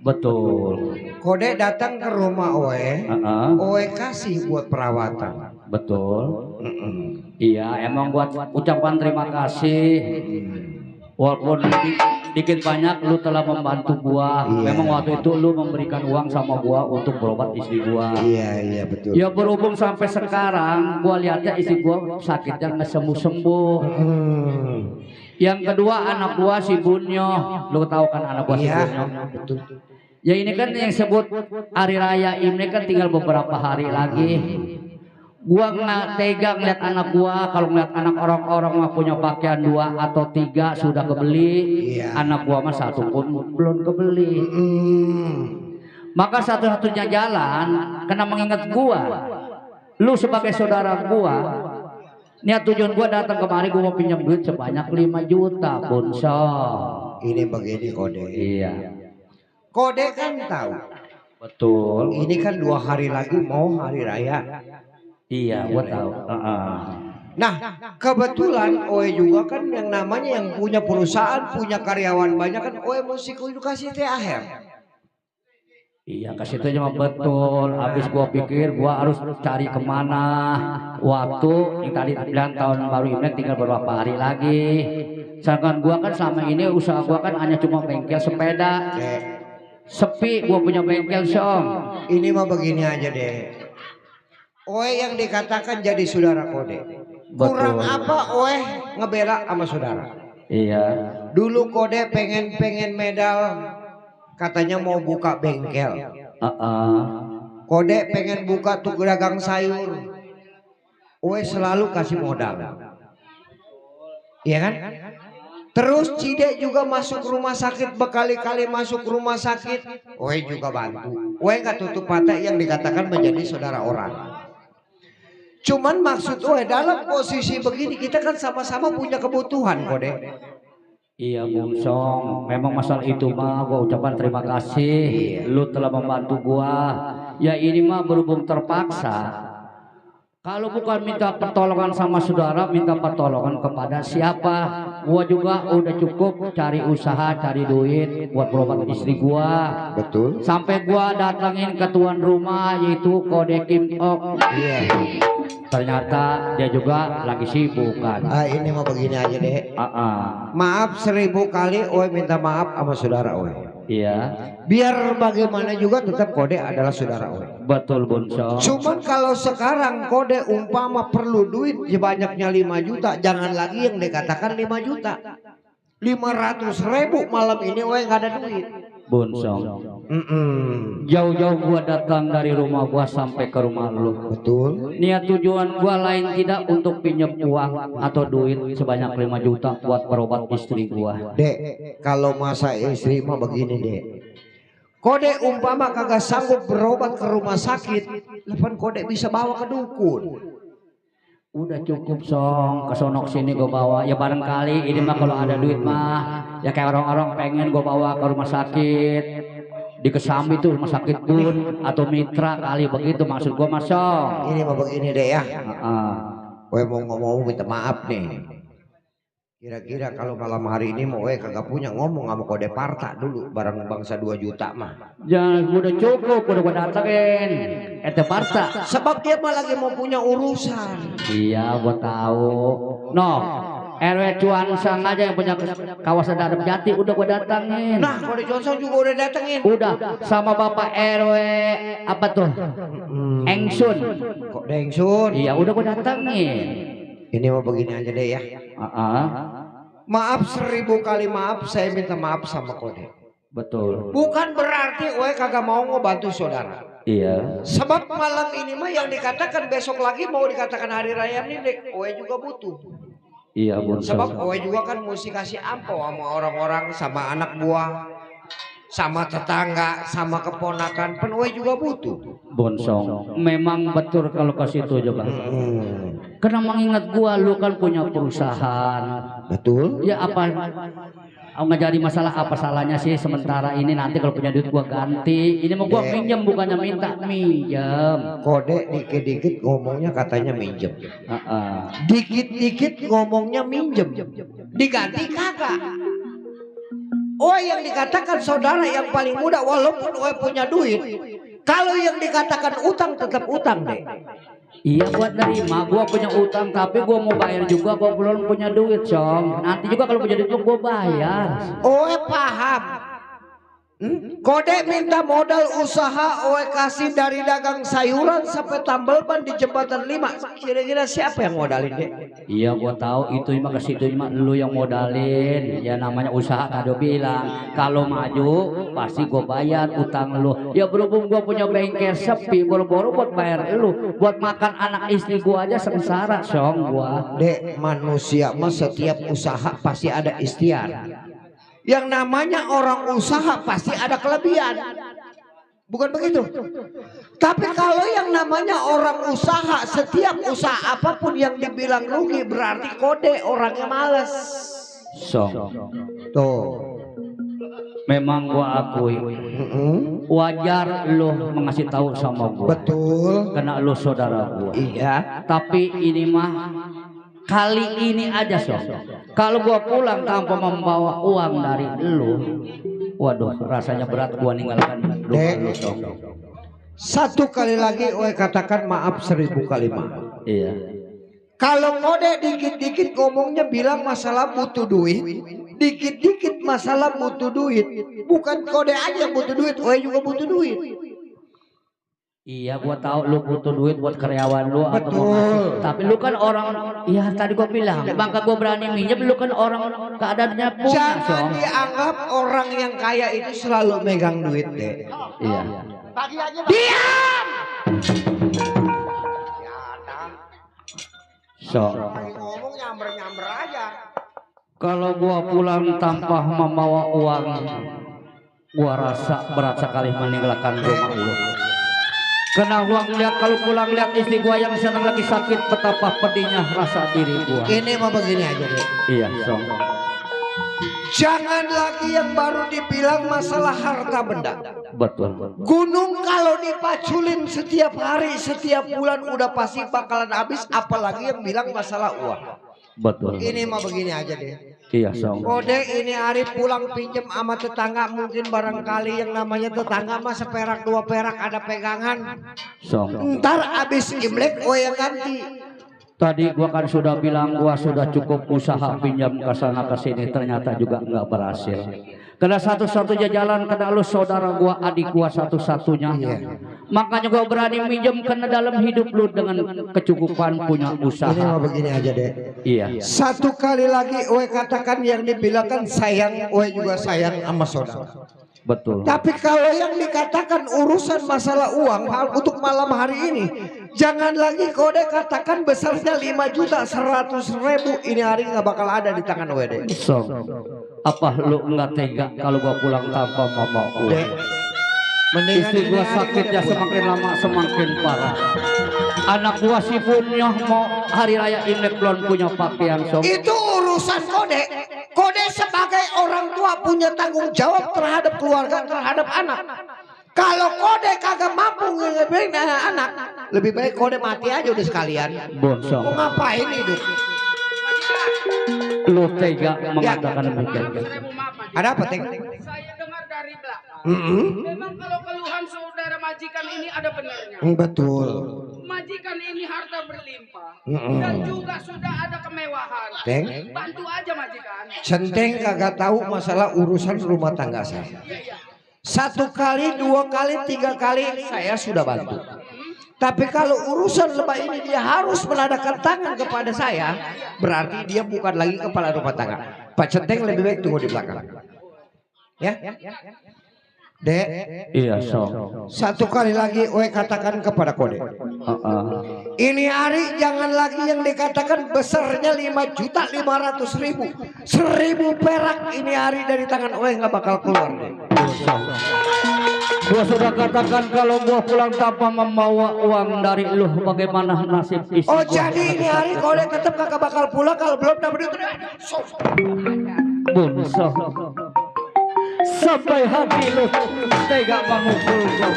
Betul. Kode datang ke rumah Oe, Oe kasih buat perawatan. Betul. Iya, emang buat ucapan terima kasih. Walaupun dikit banyak lu telah membantu gua. Memang waktu itu lu memberikan uang sama gua untuk berobat istri gua. Iya betul. Ya berhubung sampai sekarang gua lihatnya istri gua sakitnya nggak sembuh-sembuh. Yang kedua anak gua si Bunyo, lu tahu kan anak gua si Bunyo. Betul. Ya ini kan yang sebut hari raya Imlek kan tinggal beberapa hari lagi. Gua nggak tega ngeliat anak gua, kalau ngeliat anak orang-orang mah punya pakaian 2 atau 3 sudah kebeli, anak gua mah 1 pun belum kebeli. Maka satu-satunya jalan, karena mengingat gua, lu sebagai saudara gua, niat tujuan gua datang kemari gua mau pinjam duit sebanyak 5 juta, Bunso. Ini begini Kode. Iya. Kode kan tahu. Betul. Ini kan 2 hari lagi mau hari raya. Iya, gua tahu. Nah, kebetulan Oe juga kan yang namanya yang punya perusahaan, punya karyawan banyak kan Oe mesti kudu kasih THR. Iya, kasih itu cuma betul. Habis gua pikir gua harus cari kemana. Waktu yang tadi bilang tahun baru Imlek tinggal beberapa hari lagi. Sedangkan gua kan selama ini usaha gua kan hanya cuma bengkel sepeda. Sepi gua punya bengkel, Song. Ini mah begini aja deh. Oe yang dikatakan jadi saudara Kode. Kurang apa Oe ngebela sama saudara? Iya. Dulu Kode pengen medal, katanya mau buka bengkel. Kode pengen buka tuh dagang sayur. Oe selalu kasih modal. Iya kan? Terus Cide juga masuk rumah sakit, berkali-kali masuk rumah sakit. Oe juga bantu. Oe nggak tutup mata yang dikatakan menjadi saudara orang. Cuman maksud Oe dalam posisi begini kita kan sama-sama punya kebutuhan Kode. Iya Bung Song, memang masalah itu mah gua ucapan terima kasih. Lu telah membantu gua. Ya ini mah berhubung terpaksa. Kalau bukan minta pertolongan sama saudara, minta pertolongan kepada siapa? Gua juga udah cukup cari usaha, cari duit buat berobat istri gua. Betul. Sampai gua datangin ke tuan rumah yaitu Kode Kim Ok. Iya. Ternyata dia juga lagi sibuk kan. Ini mau begini aja deh. Maaf 1000 kali Oe minta maaf sama saudara Oe. Iya. Biar bagaimana juga tetap Kode adalah saudara Oe. Betul Bunso. Cuman kalau sekarang Kode umpama perlu duit banyaknya 5 juta, jangan lagi yang dikatakan 5 juta. 500.000 malam ini Oe nggak ada duit. Bonsong. Jauh-jauh gua datang dari rumah gua sampai ke rumah lu. Betul. Niat tujuan gua lain tidak untuk pinjam uang atau duit sebanyak 5 juta buat berobat istri gua. Dek, kalau masa istri mah begini dek. Kode umpama kagak sanggup berobat ke rumah sakit, lepas Kode bisa bawa ke dukun. Udah cukup Song, kesonok sini gue bawa. Ya barangkali ini mah kalau ada duit mah, ya kayak orang-orang pengen gue bawa ke rumah sakit. Di Kesambi tuh rumah sakit pun atau mitra kali begitu maksud gue mas Song. Ini mah begini deh ya. Gue mau ngomong minta maaf nih. Kira-kira kalau malam hari ini mau kagak punya ngomong sama Kode Parta dulu barang bangsa 2 juta mah. Jangan udah cukup, udah gue datengin. Ete Parta. Sebab dia mah lagi mau punya urusan. Iya, gue tahu. No, RW Cuan Sang aja yang punya kawasan Dadap Jati udah gue datengin. Nah, Kode Johnson juga udah datengin. Udah sama Bapak RW apa tuh? Engsun. Kok Engsun? Iya, udah gue datengin. Ini mau begini aja deh ya. Maaf 1000 kali maaf, saya minta maaf sama Kode. Betul. Bukan berarti Oe kagak mau ngebantu saudara. Iya. Sebab malam ini mah yang dikatakan besok lagi mau dikatakan hari raya nih dek, Oe juga butuh. Iya Bun. Sebab Oe juga kan mesti kasih ampo sama orang-orang, sama anak buah, sama tetangga, sama keponakan, pen Oe juga butuh. Bonsong, memang betul kalau ke situ coba. Karena mengingat gua lu kan punya perusahaan. Betul. Ya apa nggak jadi masalah, apa salahnya sih sementara ini, nanti kalau punya duit gua ganti. Ini mau gua minjem bukannya minta minjem. Kode dikit-dikit ngomongnya katanya minjem. Dikit-dikit ngomongnya minjem. Diganti kagak. Yang dikatakan saudara yang paling muda walaupun punya duit. Kalau yang dikatakan utang tetap utang deh. Iya buat nerima, gua punya utang tapi gua mau bayar juga, gua belum punya duit Song. Nanti juga kalau punya duit gua bayar. Oh paham. Kode minta modal usaha oe kasih dari dagang sayuran sampai tambal ban di jembatan 5. Kira-kira siapa yang modalin deh? Iya gua tahu itu mah ke situ mah lu yang modalin. Ya namanya usaha tadi bilang kalau maju pasti gua bayar utang lu. Ya berhubung gua punya bengkel sepi boro-boro buat bayar lu, buat makan anak istri gua aja sengsara Song gua. Dek, manusia mah setiap usaha pasti ada ikhtiar. Yang namanya orang usaha pasti ada kelebihan. Bukan begitu? Tapi kalau yang namanya orang usaha, setiap usaha apapun yang dibilang rugi berarti kode orangnya males. Song. Tuh. Memang gua akui. Wajar lu mengasih tahu sama gua. Betul. Karena lu saudara gua. Iya. Tapi ini mah kali ini aja Song. Kalau gua pulang tanpa membawa uang dari lu, waduh rasanya berat gua ninggalkan lu Song. Satu kali lagi gue katakan maaf 1000 kali maaf. Iya. Kalau kode dikit-dikit ngomongnya bilang masalah butuh duit, dikit-dikit masalah butuh duit. Bukan kode aja butuh duit, gue juga butuh duit. Iya, gua tahu lu butuh duit buat karyawan lu atau mau ngasih. Tapi lu kan orang, ya tadi gua bilang, bangka gua berani minjem, lu kan orang keadaannya punya. Jangan dianggap orang yang kaya itu selalu megang duit deh. Iya. Diam. So. Ngomong nyamber-nyamber aja. Kalau gua pulang tanpa membawa uang, gua rasa berat sekali meninggalkan rumah lu. Karena gua ngeliat kalau pulang lihat istri gua yang sedang lagi sakit, betapa pedihnya rasa diri gua. Ini mah begini aja deh. Iya, Song. Jangan lagi yang baru dibilang masalah harta benda. Betul. Gunung kalau dipaculin setiap hari, setiap bulan udah pasti bakalan habis. Apalagi yang bilang masalah uang. Betul. Ini mah begini aja deh. Iya, Song. Kode ini hari pulang pinjem sama tetangga, mungkin barangkali yang namanya tetangga mah seperak 2 perak ada pegangan. Song. Ntar abis Imlek gue yang ganti. Tadi gua kan sudah bilang gua sudah cukup usaha pinjam ke sana ke sini, ternyata juga nggak berhasil. Karena satu-satunya jalan karena lu saudara gua, adik gua satu-satunya. Makanya gua berani minjem karena dalam hidup lu dengan kecukupan punya usaha. Ini mah begini aja deh. Iya. Satu kali lagi gue katakan yang dibilangkan sayang, gue juga sayang sama saudara. Betul. Tapi kalau yang dikatakan urusan masalah uang untuk malam hari ini, jangan lagi kode katakan besarnya 5.100.000 ini hari nggak bakal ada di tangan WD. So, apa lu nggak tega kalau gua pulang tanpa mau uang? Istri gua sakitnya semakin lama semakin parah. Anak gua si punya mau hari raya Imlek belum punya pakaian. So. Itu urusan kode. Kode sebagai orang tua punya tanggung jawab terhadap keluarga, terhadap anak. Kalau kode kagak mampu ngeberin anak, lebih baik kode mati aja udah sekalian. Bonsong. Mau ngapain hidup? Lu tega mengatakan demikian. Ada apa, Teng? Saya dengar dari belakang. Memang kalau keluhan saudara majikan ini ada benarnya. Betul. Majikan ini harta berlimpah dan juga sudah ada kemewahan. Teng? Bantu aja majikan. Centeng kagak tahu masalah urusan rumah tangga saya. 1 kali, 2 kali, 3 kali saya sudah bantu. Tapi kalau urusan lebay ini dia harus menadakan tangan kepada saya, berarti dia bukan lagi kepala rumah tangga. Pak Centeng lebih baik tunggu di belakang. Ya? Dek. Iya, so. 1 kali lagi gue katakan kepada kode. Ini hari jangan lagi yang dikatakan besarnya 5.500.000. 1.000 perak ini hari dari tangan gue nggak bakal keluar. Gua sudah katakan kalau gua pulang tanpa membawa uang dari lu, bagaimana nasib istri Oh gua? jadi ini hari kode tetap kagak bakal pulang kalau belum dapat duit. Bunso. Sampai hati lu tega memukul gua.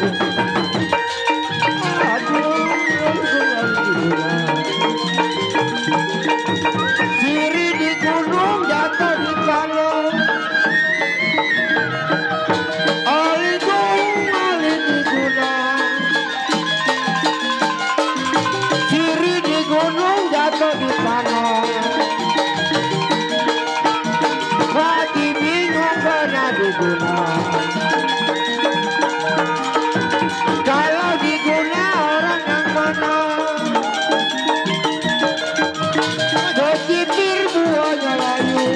Siri di gunung jatuh di balong. Ali di gunung. diguna. Kalau diguna orang yang mana? Kecipir buahnya layu,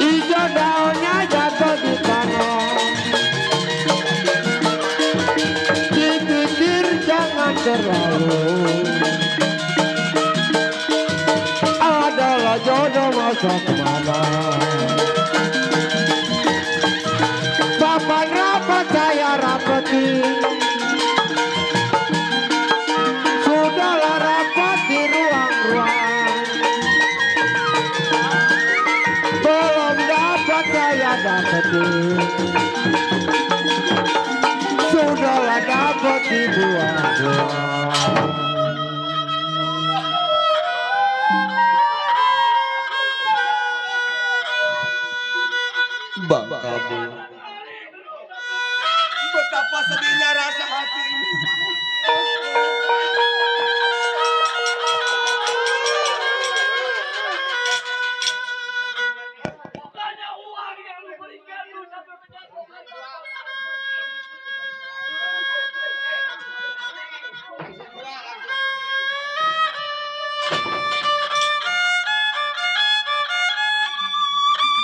hijau daunnya jatuh di tanah. Dipikir jangan terlalu, adalah jodoh masa kemana. Papan rapat saya rapati, sudahlah rapat di ruang-ruang. Belum dapat saya dapati, sudahlah dapat dibuang-buang. Bang kamu, betapa sedihnya rasa hati ini.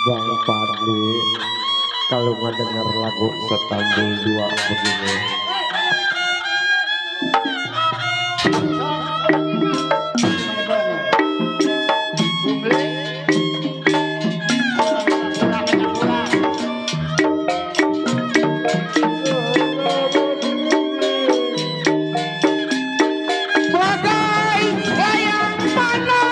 Bang Fadli, kalau ngedenger lagu Setambul 2 begini, bagai layang mana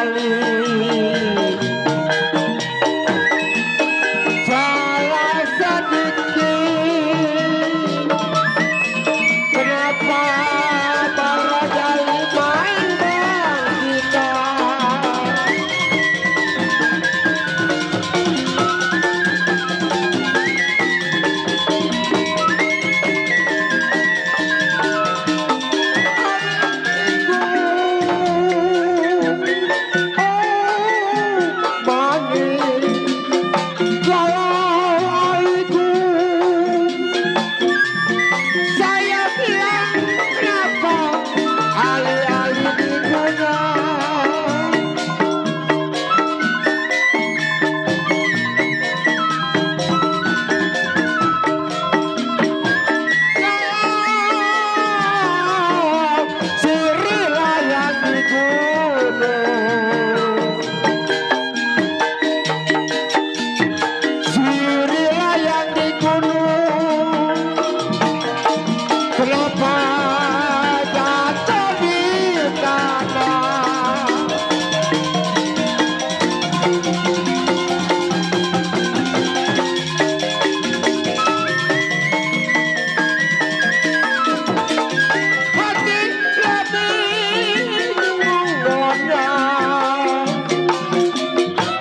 Rojali. Salah sedikit, kenapa Bang Rojali main bang kita?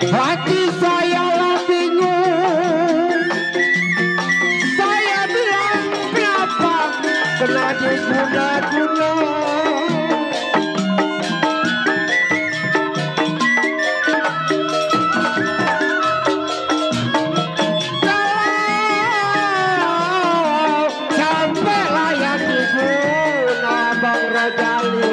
Hati saya lah bingung, saya bilang kenapa kena diguna-guna. Kalau sampai layak diguna Bang Rojali,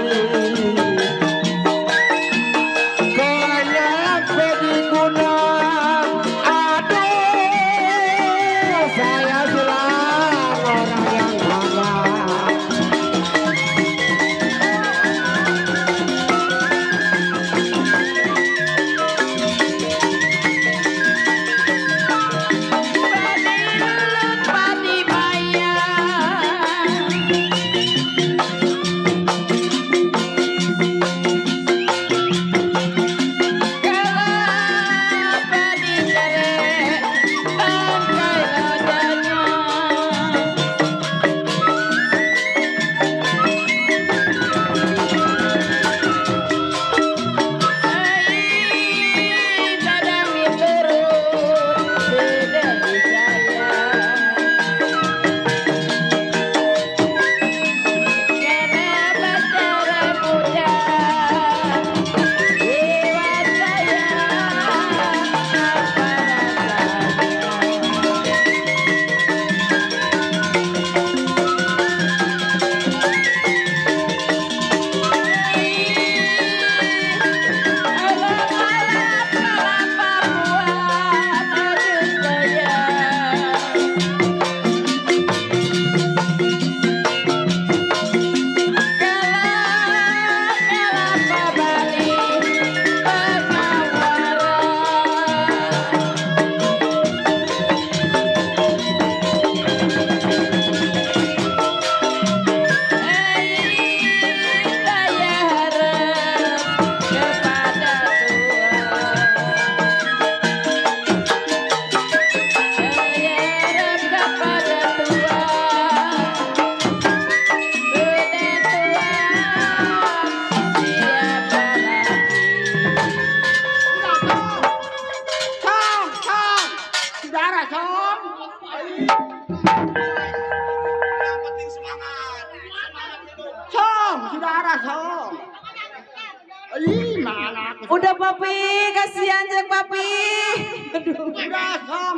Udah papi, kasihan Jack papi. Aduh. Udah som.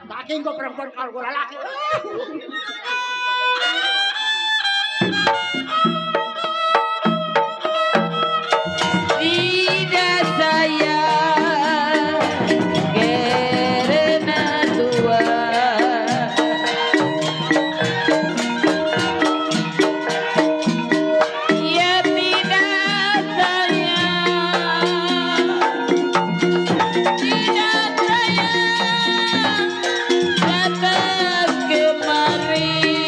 Saking gue perempuan kalau gue laki. Tidak saya karena tua. Tidak saya datang kemari.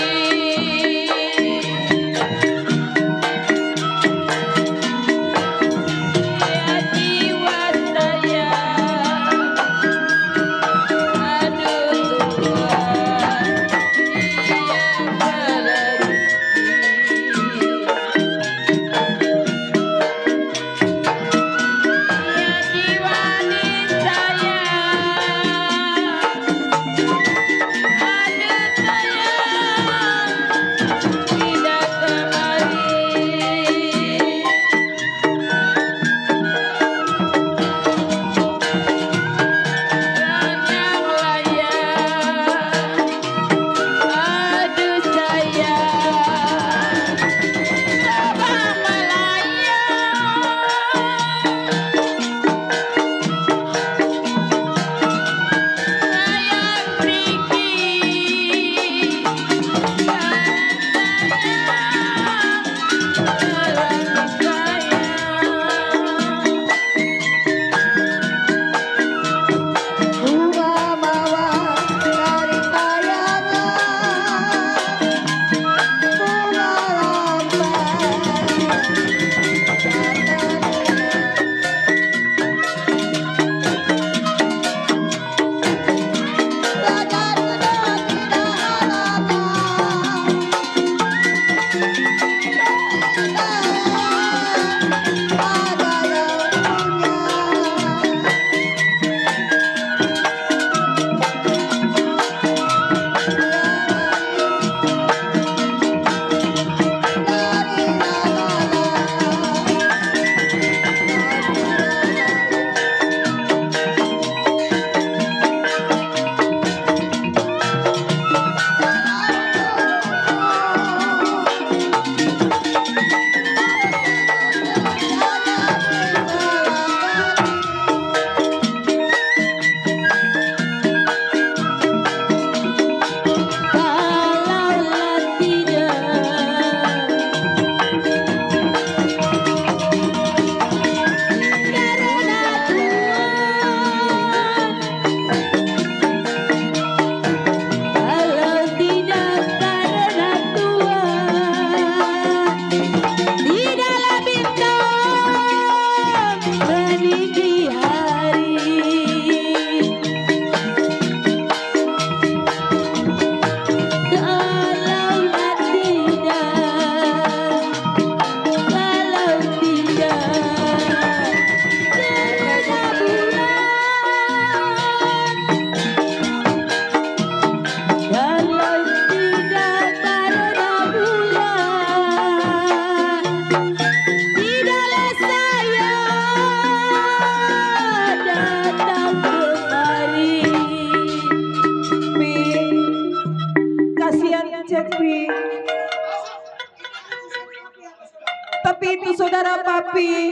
pintu saudara Papi.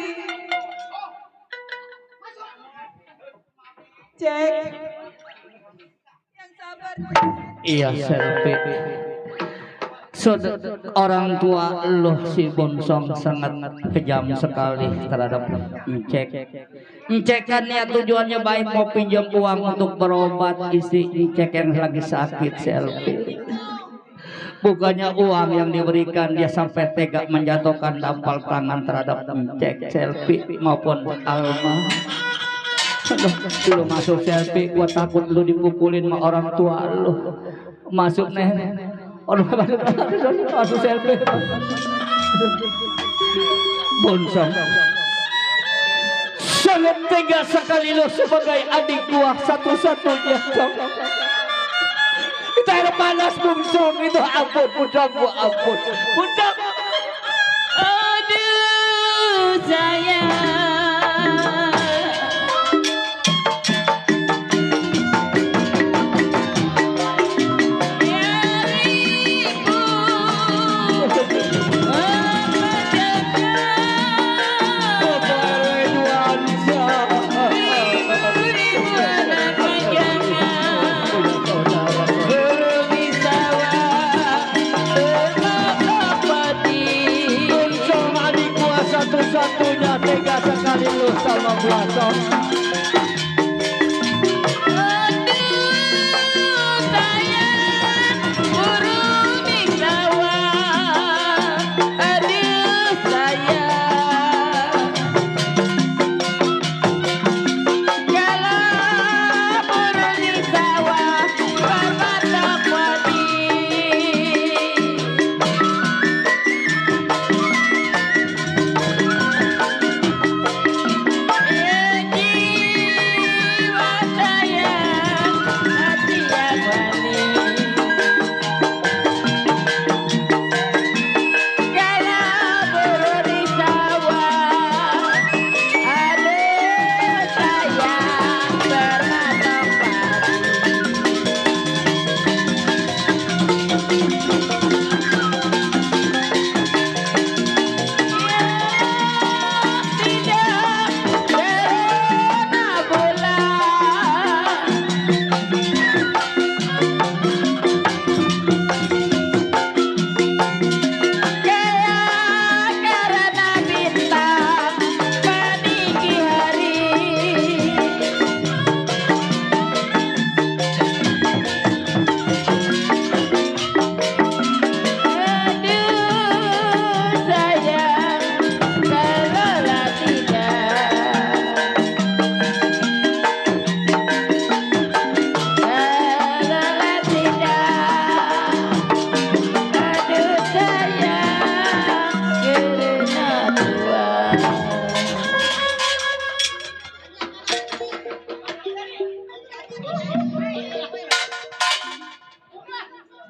Cek. Yang sabar. Iya Selvi. Orang tua lo si Bonsong sangat kejam sekali terhadap Encek. Encek kan ya tujuannya baik mau pinjam uang untuk berobat istri Encek yang lagi sakit Selvi. Bukannya uang yang diberikan dia sampai tega menjatuhkan dampal tangan terhadap Encek Selvi maupun Alma. Aduh, lu masuk Selvi, gua takut lu dipukulin sama orang tua lu. Masuk nih. Aduh, masuk Selvi. Bonsong. Sangat tega sekali lo sebagai adik gua satu-satunya. Itu air panas Bonsong itu ampun, budak gua ampun. Budak. Aduh sayang. Satu-satunya tega sekali lu sama gua Sok.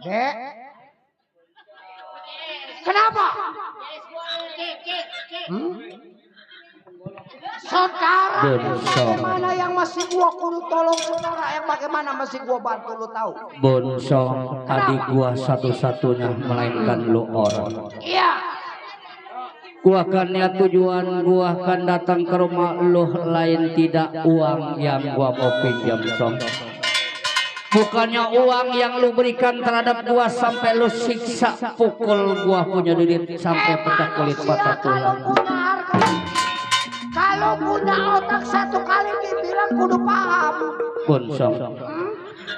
Dek. Kenapa? Saudara, bagaimana yang masih gua kudu tolong saudara, yang bagaimana masih gua bantu lu tahu? Bonsong, adik gua satu-satunya melainkan lu orang. Iya. Gua kan niat tujuan gua kan datang ke rumah lu lain tidak uang yang gua mau pinjam Song. Bukannya uang yang lu berikan terhadap gua sampai lu siksa pukul gua punya duit sampai pecah kulit patah tulang. Kalau punya otak satu kali dibilang kudu paham. Bonsong.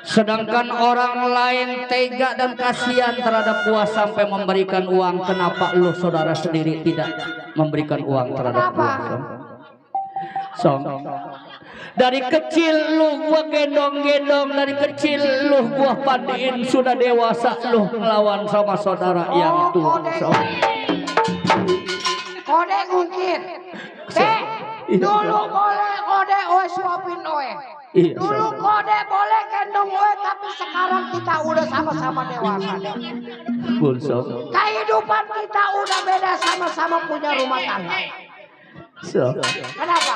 Sedangkan orang lain tega dan kasihan terhadap gua sampai memberikan uang, kenapa lu saudara sendiri tidak memberikan uang terhadap gua? Song. Dari kecil lu gua gendong-gendong, dari kecil lu gua pandiin, sudah dewasa lu ngelawan sama saudara yang tua. Kode ngungkit. Dulu boleh kode oe suapin oe. Dulu kode boleh gendong oe, tapi sekarang kita udah sama-sama dewasa. Bonsong. Kehidupan kita udah beda, sama-sama punya rumah tangga. Kenapa?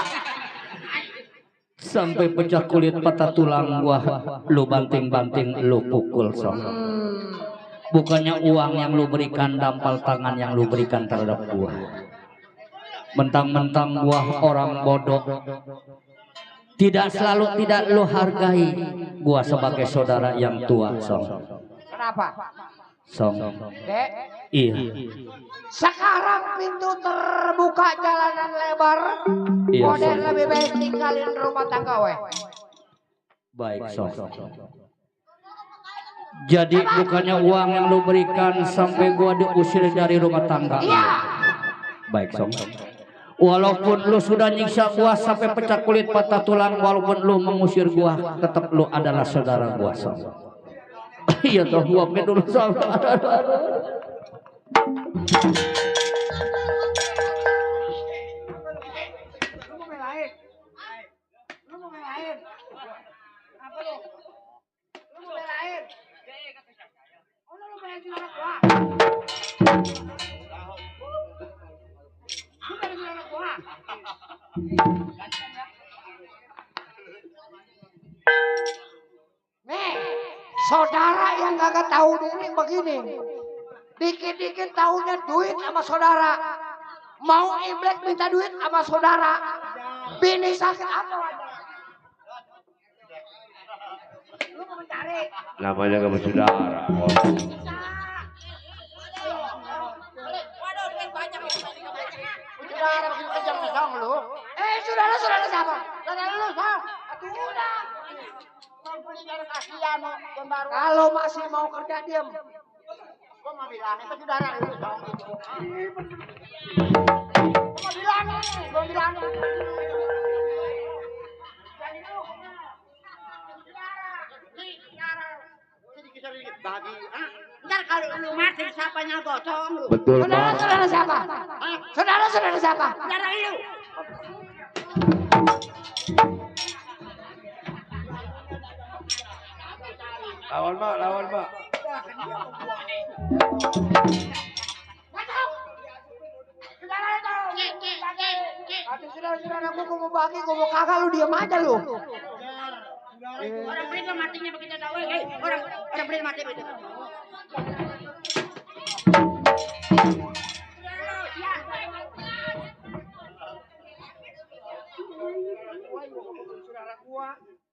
Sampai pecah kulit patah tulang gua lu banting-banting lu pukul Song. Bukannya uang yang lu berikan, dampal tangan yang lu berikan terhadap gua. Mentang-mentang gua orang bodoh, tidak selalu tidak lu hargai gua sebagai saudara yang tua, Song. Kenapa? Song. Dek, Iya. sekarang pintu terbuka, jalanan lebar. Iya, Kode Song. lebih baik tinggalin rumah tangga we. Baik, Song. Jadi bukannya uang yang lu berikan sampai gua diusir dari rumah tangga. Iya. Baik, Song. Walaupun lu sudah nyiksa gua sampai pecah kulit patah tulang, walaupun lu mengusir gua, tetap lu adalah saudara gua, Song. Iya toh, gua dulu, Song. Nih, saudara yang kagak tahu diri begini. Dikit-dikit tahunya duit sama saudara. Mau Imlek minta duit sama saudara. Bini sakit apa wajah? Lu mau mencari? Namanya gak bersaudara. Saudara makin kejam song lu. Saudara siapa? Saudara lu, Song. Atuh udah. Kasihan kalau masih mau kerja diam. Gua mau bilang itu saudara lu, Song. Gua bilang. Bagi, ntar kalau lu mati siapanya gocong lu. Betul, Saudara siapa? Saudara siapa? Saudara lu. Lawan mak. Saudara gua mau bagi, gua mau kagak, lu diam aja lu. Orang beri matinya begitu tahu, orang beri mati begitu.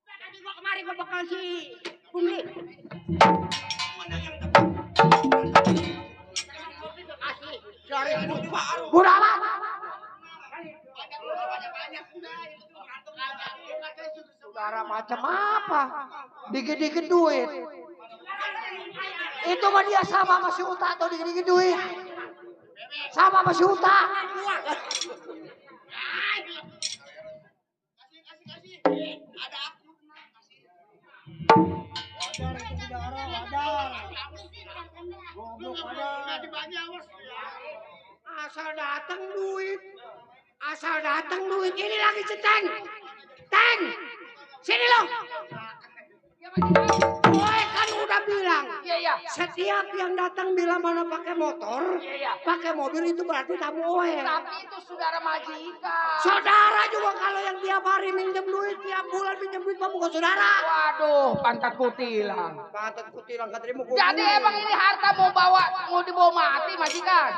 Tadi gua kemari gua bakal si Pungli. Buramat. Saudara macam apa? Dikit-dikit duit. Itu mah dia sama si Uta atau dikit-dikit duit. Sama si Uta. Asal datang duit. Ini lagi ceteng. Teng, sini lo. Gue kan udah bilang, setiap yang datang bila mana pakai motor, pakai mobil itu berarti tamu oe. Tapi itu saudara majikan. Saudara juga kalau yang tiap hari minjem duit, tiap bulan minjem duit, kamu bukan saudara. Waduh, pantat kutilang. Pantat kutilang katanya mau. Jadi emang ini harta mau dibawa mati majikan.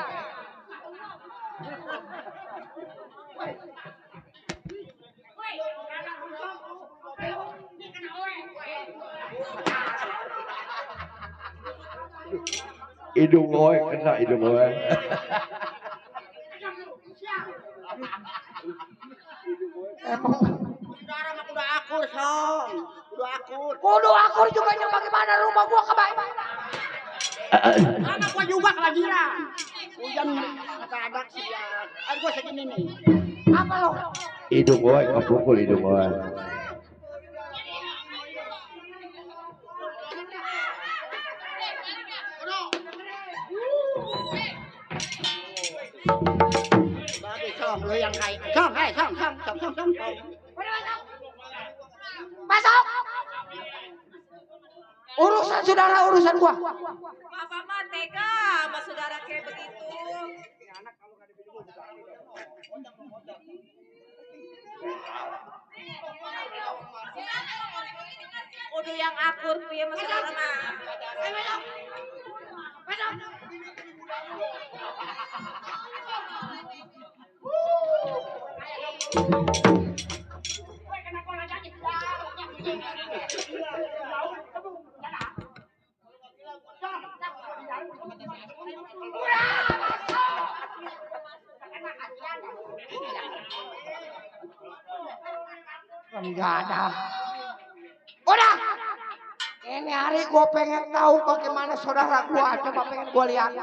Hidung gue kena hidung gue. Emang Saudara mah udah akur, Song. Udah akur. kudu akur juga yang bagaimana rumah gua kebaik. Sama gua juga kelahiran. Hujan kata ada sih ya. Ada gua segini nih. Apa lo? Hidung gue kepukul hidung gue. Bagi Song, lu yang kaya. Song. Masuk. Urusan saudara, urusan gua. Papa mah tega sama saudara kayak begitu. Udah yang akur piye sama saudara mah. Enggak ada. Udah. Ini hari gue pengen tahu bagaimana saudara gue. Coba pengen gue lihat.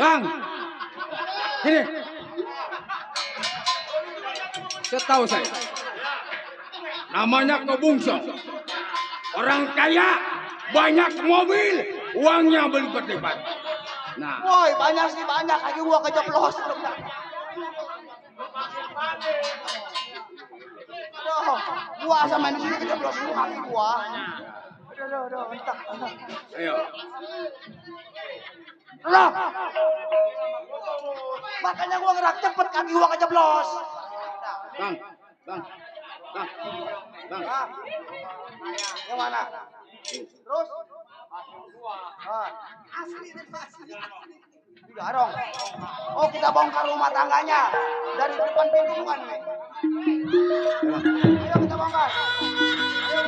Bang, gini. Saya tahu saya. Namanya Kebungso. Orang kaya, banyak mobil, uangnya berlipat-lipat. Nah, Woi, banyak sih banyak. Lagi gua kejeblos. Aduh, gua sama di sini kejeblos dulu kaki gua. Aduh, entak. ayo. Loh. Makanya gua gerak cepet kaki gua kejeblos. Bang. Yang mana? Terus? Asli. Tidak dong. Oh, kita bongkar rumah tangganya dari depan pintu kan nih. Ayo kita bongkar. Ayo.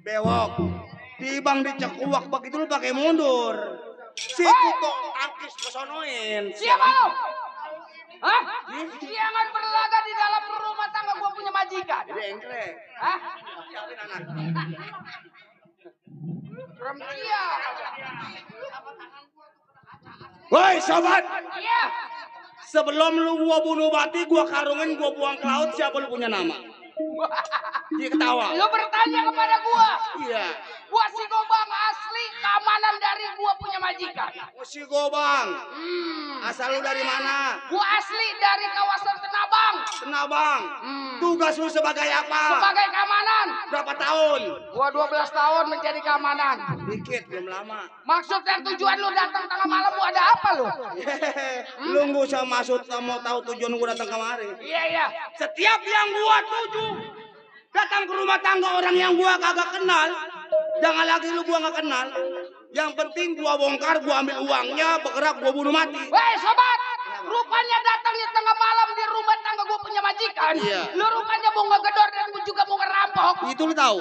Bewok, tibang dicekuak begitu lu pakai mundur. Sikut dong angkis kesonoin. Siapa lo? Hah? Jangan berlaga di dalam rumah tangga gua punya majikan. Dengklek. Hah? Siapin anak. Iya. Woi sobat, Iya. sebelum lu gua bunuh mati, gua karungin, gua buang ke laut, siapa lu punya nama? Dia ketawa. Lu bertanya kepada gua. Iya. Gua si Gobang asli keamanan dari gua punya majikan. Si Gobang. Asal lu dari mana? Gua asli dari kawasan Tenabang. Tenabang. Tugas lu sebagai apa? Sebagai keamanan. Berapa tahun? Gua 12 tahun menjadi keamanan. Dikit, belum lama. Maksud dan tujuan lu datang tengah malam lu ada apa lu? Lu nggak usah maksud, mau tahu tujuan gua datang kemari. Iya. Setiap yang gua tuju datang ke rumah tangga orang yang gua kagak kenal, jangan lagi lu gua nggak kenal. Yang penting gua bongkar, gua ambil uangnya, bergerak gua bunuh mati. Weh sobat, rupanya datangnya tengah malam di rumah tangga gua punya majikan. Iya. Lu rupanya mau ngegedor dan gua juga mau ngerampok. Itu lu tahu.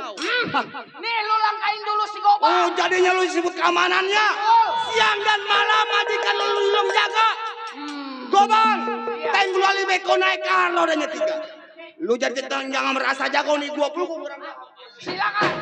Nih lu langkain dulu si Gobang. Oh, jadinya lu disebut keamanannya. Siang dan malam majikan lu jaga. Gobang, tenggul ali beko naik karo dan nyetika. Lu jadi jangan merasa jago nih, gua peluk. Silakan.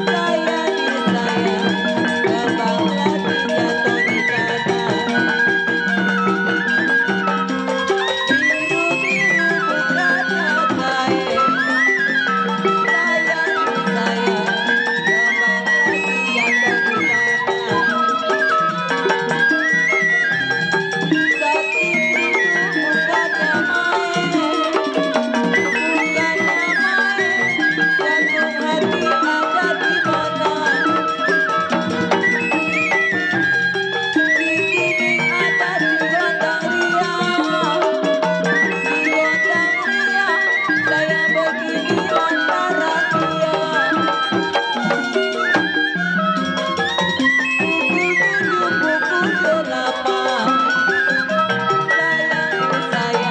Saya Saya begini lantaran dia pukul 7 pukul 8. Saya pukul 9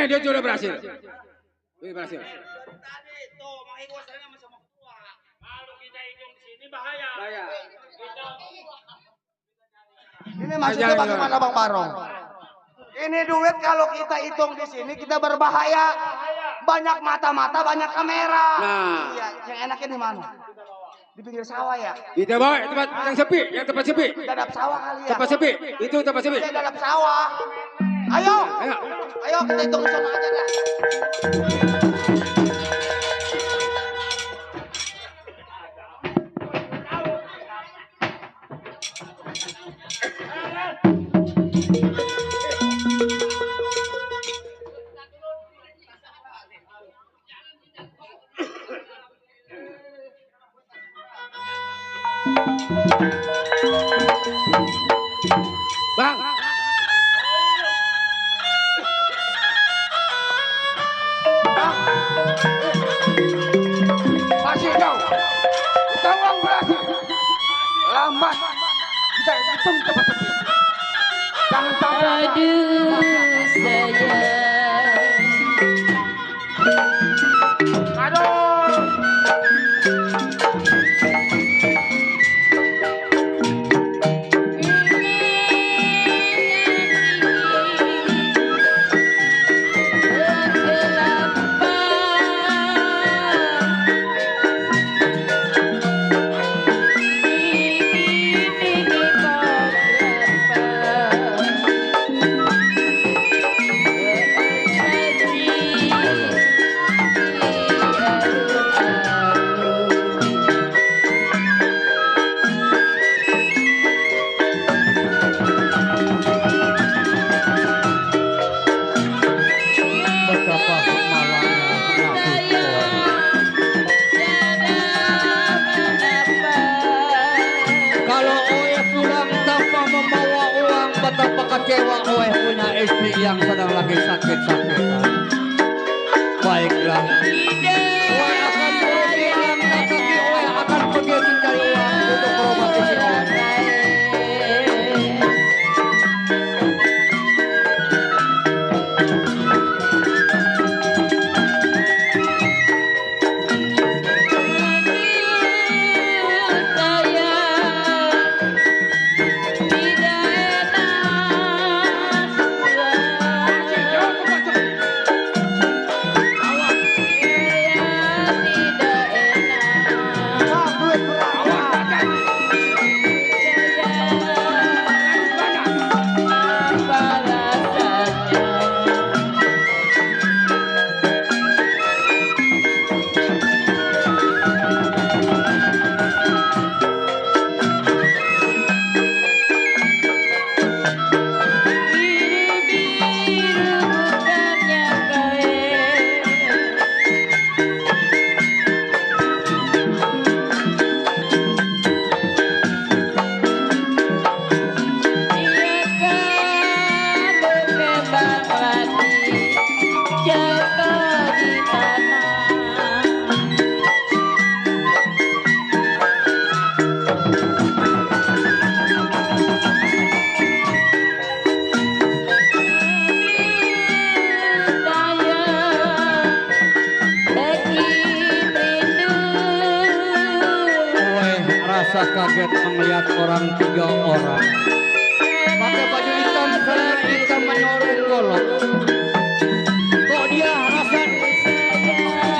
Dia sudah berhasil. Ini berhasil. Ini maksudnya bagaimana Bang Barong? Ini duit kalau kita hitung di sini kita berbahaya. Banyak mata-mata, banyak kamera. Nah, iya, yang enaknya di mana? Di pinggir sawah ya. Kita bawa tempat yang sepi, tempat sepi. Dadap sawah kali ya. Tempat sepi, itu tempat sepi. Iya, dadap sawah. Ayo, ayo kita hitung di sana aja dah. Bang. Masih jauh. Kita uang berhasil. Lambat. Kita hitung cepat-cepat. Jangan sampai. Aduh sayang. Aduh. kecewa Oeh punya istri yang sedang lagi sakit-sakitan. Baiklah, Oeh akan pergi langkah kaki, Oeh akan pergi mencari uang untuk berobat istri Oeh. merasa kaget melihat orang 3 orang. Pakai baju hitam, celana hitam menyorong golok. Kok dia rasa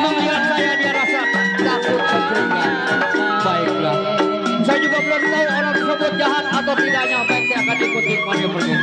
melihat saya dia rasa takut kejadian. Baiklah, saya juga belum tahu orang tersebut jahat atau tidaknya. Baik, saya akan ikuti dia pergi.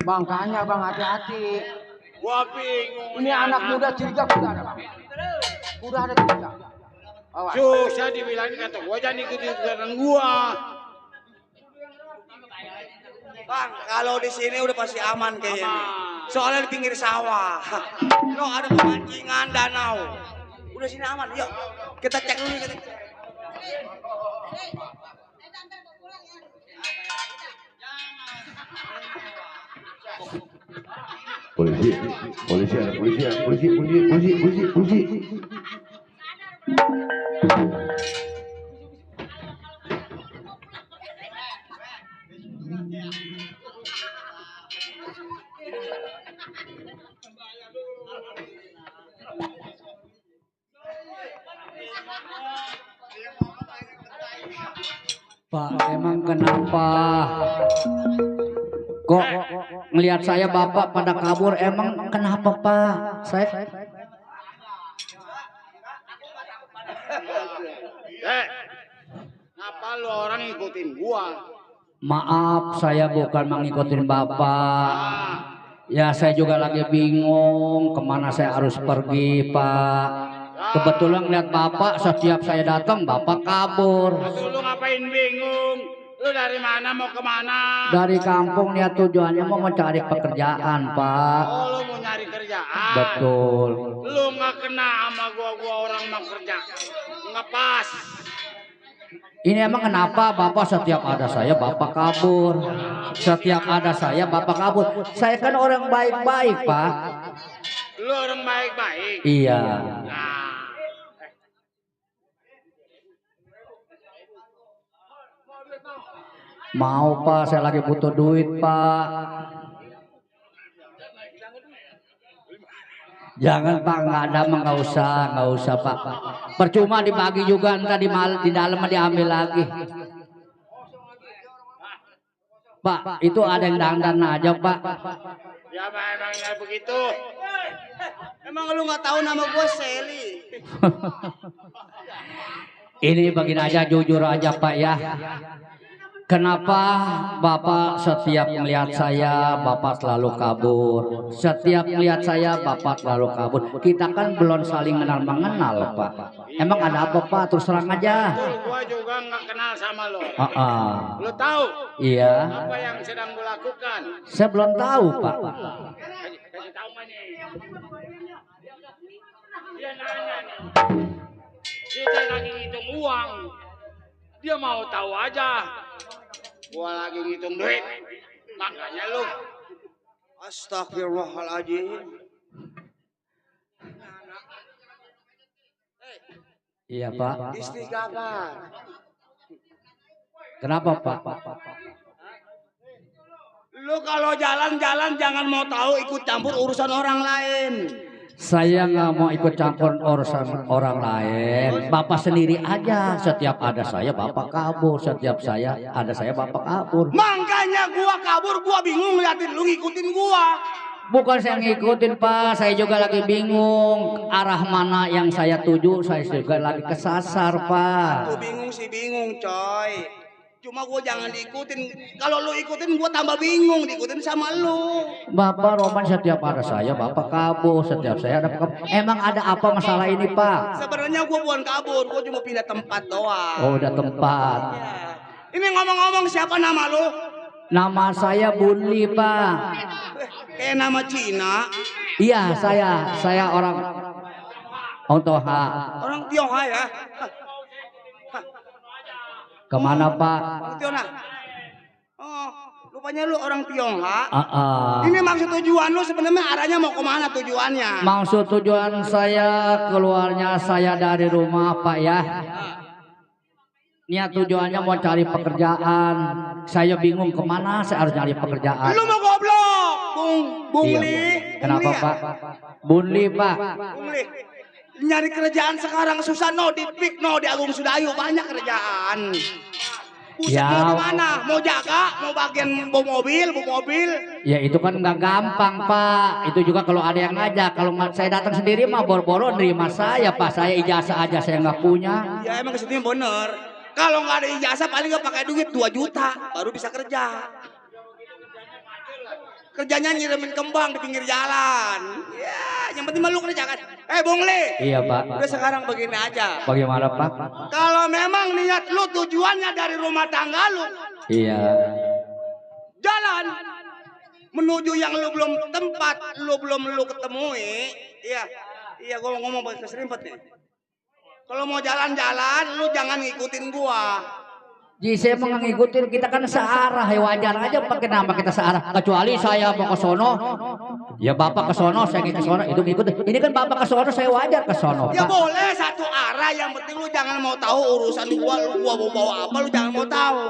Makanya bang hati-hati. Gua bingung. Ini anak muda curiga kuda ada bang. Kuda ada curiga. Awas. Susah dibilangin kata gua jangan ikutin kegiatan gua. Bang, kalau di sini udah pasti aman kayaknya nih. Soalnya di pinggir sawah. No, ada pemancingan danau. Udah sini aman, yuk. Kita cek dulu kita. Polisi, polisi, ada polisi, polisi. Pak, emang kenapa? Kok ngelihat saya bapak pada kabur? Emang kenapa Pak? Saya Ngapa lu orang ngikutin gua? maaf, saya bukan mengikutin bapak. Ya saya juga lagi bingung kemana saya harus pergi Pak. Kebetulan lihat bapak setiap saya datang bapak kabur. Lu ngapain bingung? Lu dari mana mau kemana? Dari kampung niat tujuannya mau mencari pekerjaan, Pak. Oh, lu mau nyari kerjaan. Betul. Lu nggak kena sama gua orang mau kerja. Nggak pas. Ini emang kenapa Bapak setiap ada saya Bapak kabur. Setiap ada saya Bapak kabur. Saya kan orang baik-baik, Pak. Lu orang baik-baik. Iya. Nah. Mau Pak, saya lagi butuh duit Pak. Jangan Pak, nggak ada mah nggak usah Pak. Percuma dibagi juga, ntar di dalam diambil lagi. Pak, itu ada yang dandan aja Pak. Ya emangnya begitu. Emang lu nggak tahu nama gue Sally? Ini bagian aja jujur aja Pak ya. Kenapa Bapak setiap melihat saya Bapak selalu kabur? Setiap melihat saya Bapak selalu kabur. Kita kan belum saling mengenal Pak. Emang ada apa Pak? Terus terang aja. Gua juga nggak kenal sama lo. Lo tahu? Iya. Apa yang sedang gue lakukan? Saya belum tahu Pak. Kasih tahu mana? Dia nanya nih. Kita lagi ngitung uang. Dia mau tahu aja. Gua lagi ngitung duit. Makanya lu. Astagfirullahaladzim. Iya Pak. Istighfar. Kenapa Pak? Lu kalau jalan-jalan jangan mau tahu ikut campur urusan orang lain. Saya nggak mau ikut campur urusan orang lain. Bapak sendiri aja. Setiap ada saya Bapak kabur. Setiap saya ada saya Bapak kabur. Makanya gua kabur, gua bingung ngeliatin lu ngikutin gua. Bukan saya ngikutin Pak, saya juga lagi bingung arah mana yang saya tuju. Saya juga lagi kesasar Pak. Aku bingung sih bingung coy. Cuma gua jangan diikutin. Kalau lu ikutin gua tambah bingung diikutin sama lu. Bapak Roman setiap ada saya Bapak kabur. Setiap saya ada kabur. Emang ada apa masalah ini Pak? Sebenarnya gua bukan kabur, gua cuma pindah tempat doang. Oh udah tempat. Ya. Ini ngomong-ngomong siapa nama lu? Nama saya Bunli Pak. Kayak nama Cina. Iya saya orang Ontoha. Orang Tionghoa ya. Kemana Pak? Tionghoa. Oh, rupanya lu orang Tionghoa. Ini Ini maksud tujuan lu sebenarnya arahnya mau kemana tujuannya? maksud tujuan saya keluarnya saya dari rumah Pak ya. Niat tujuannya mau cari pekerjaan. Saya bingung kemana saya harus cari pekerjaan. Lu mau goblok, Bung Iya, Li. Kenapa Bung Li, Pak? Bunli Pak. Bung Li. Nyari kerjaan sekarang susah no di Pik no di Agung Sudayu banyak kerjaan. Buset Ya. lu di mana? Mau jaga, mau bagian bawa mobil. Ya itu kan nggak gampang Pak. Itu juga kalau ada yang ngajak. Kalau saya datang sendiri mah boro-boro nerima saya Pak. Saya ijazah aja saya nggak punya. Ya emang kesitunya bener. Kalau nggak ada ijazah paling nggak pakai duit 2 juta baru bisa kerja. Kerjanya nyirimin kembang di pinggir jalan. Ya, yang penting lu kerja kan. Bung Li. Iya Pak. Udah sekarang begini aja. Bagaimana Pak? Kalau memang niat lu tujuannya dari rumah tangga lu, Iya. jalan menuju yang lu belum tempat, lu ketemui. Iya gua ngomong pakai keserimpet nih. Kalau mau jalan-jalan, lu jangan ngikutin gua. Jadi saya mau ngikutin, kita kan searah ya, wajar aja pakai nama kita searah. Kecuali saya mau ke sono, ya Bapak ke sono, saya ke sono, itu ngikut. Ini kan Bapak ke sono, saya wajar ke sono. Ya Pak. boleh satu arah, yang penting lu jangan mau tahu urusan gua, gua bawa apa, lu jangan mau tahu.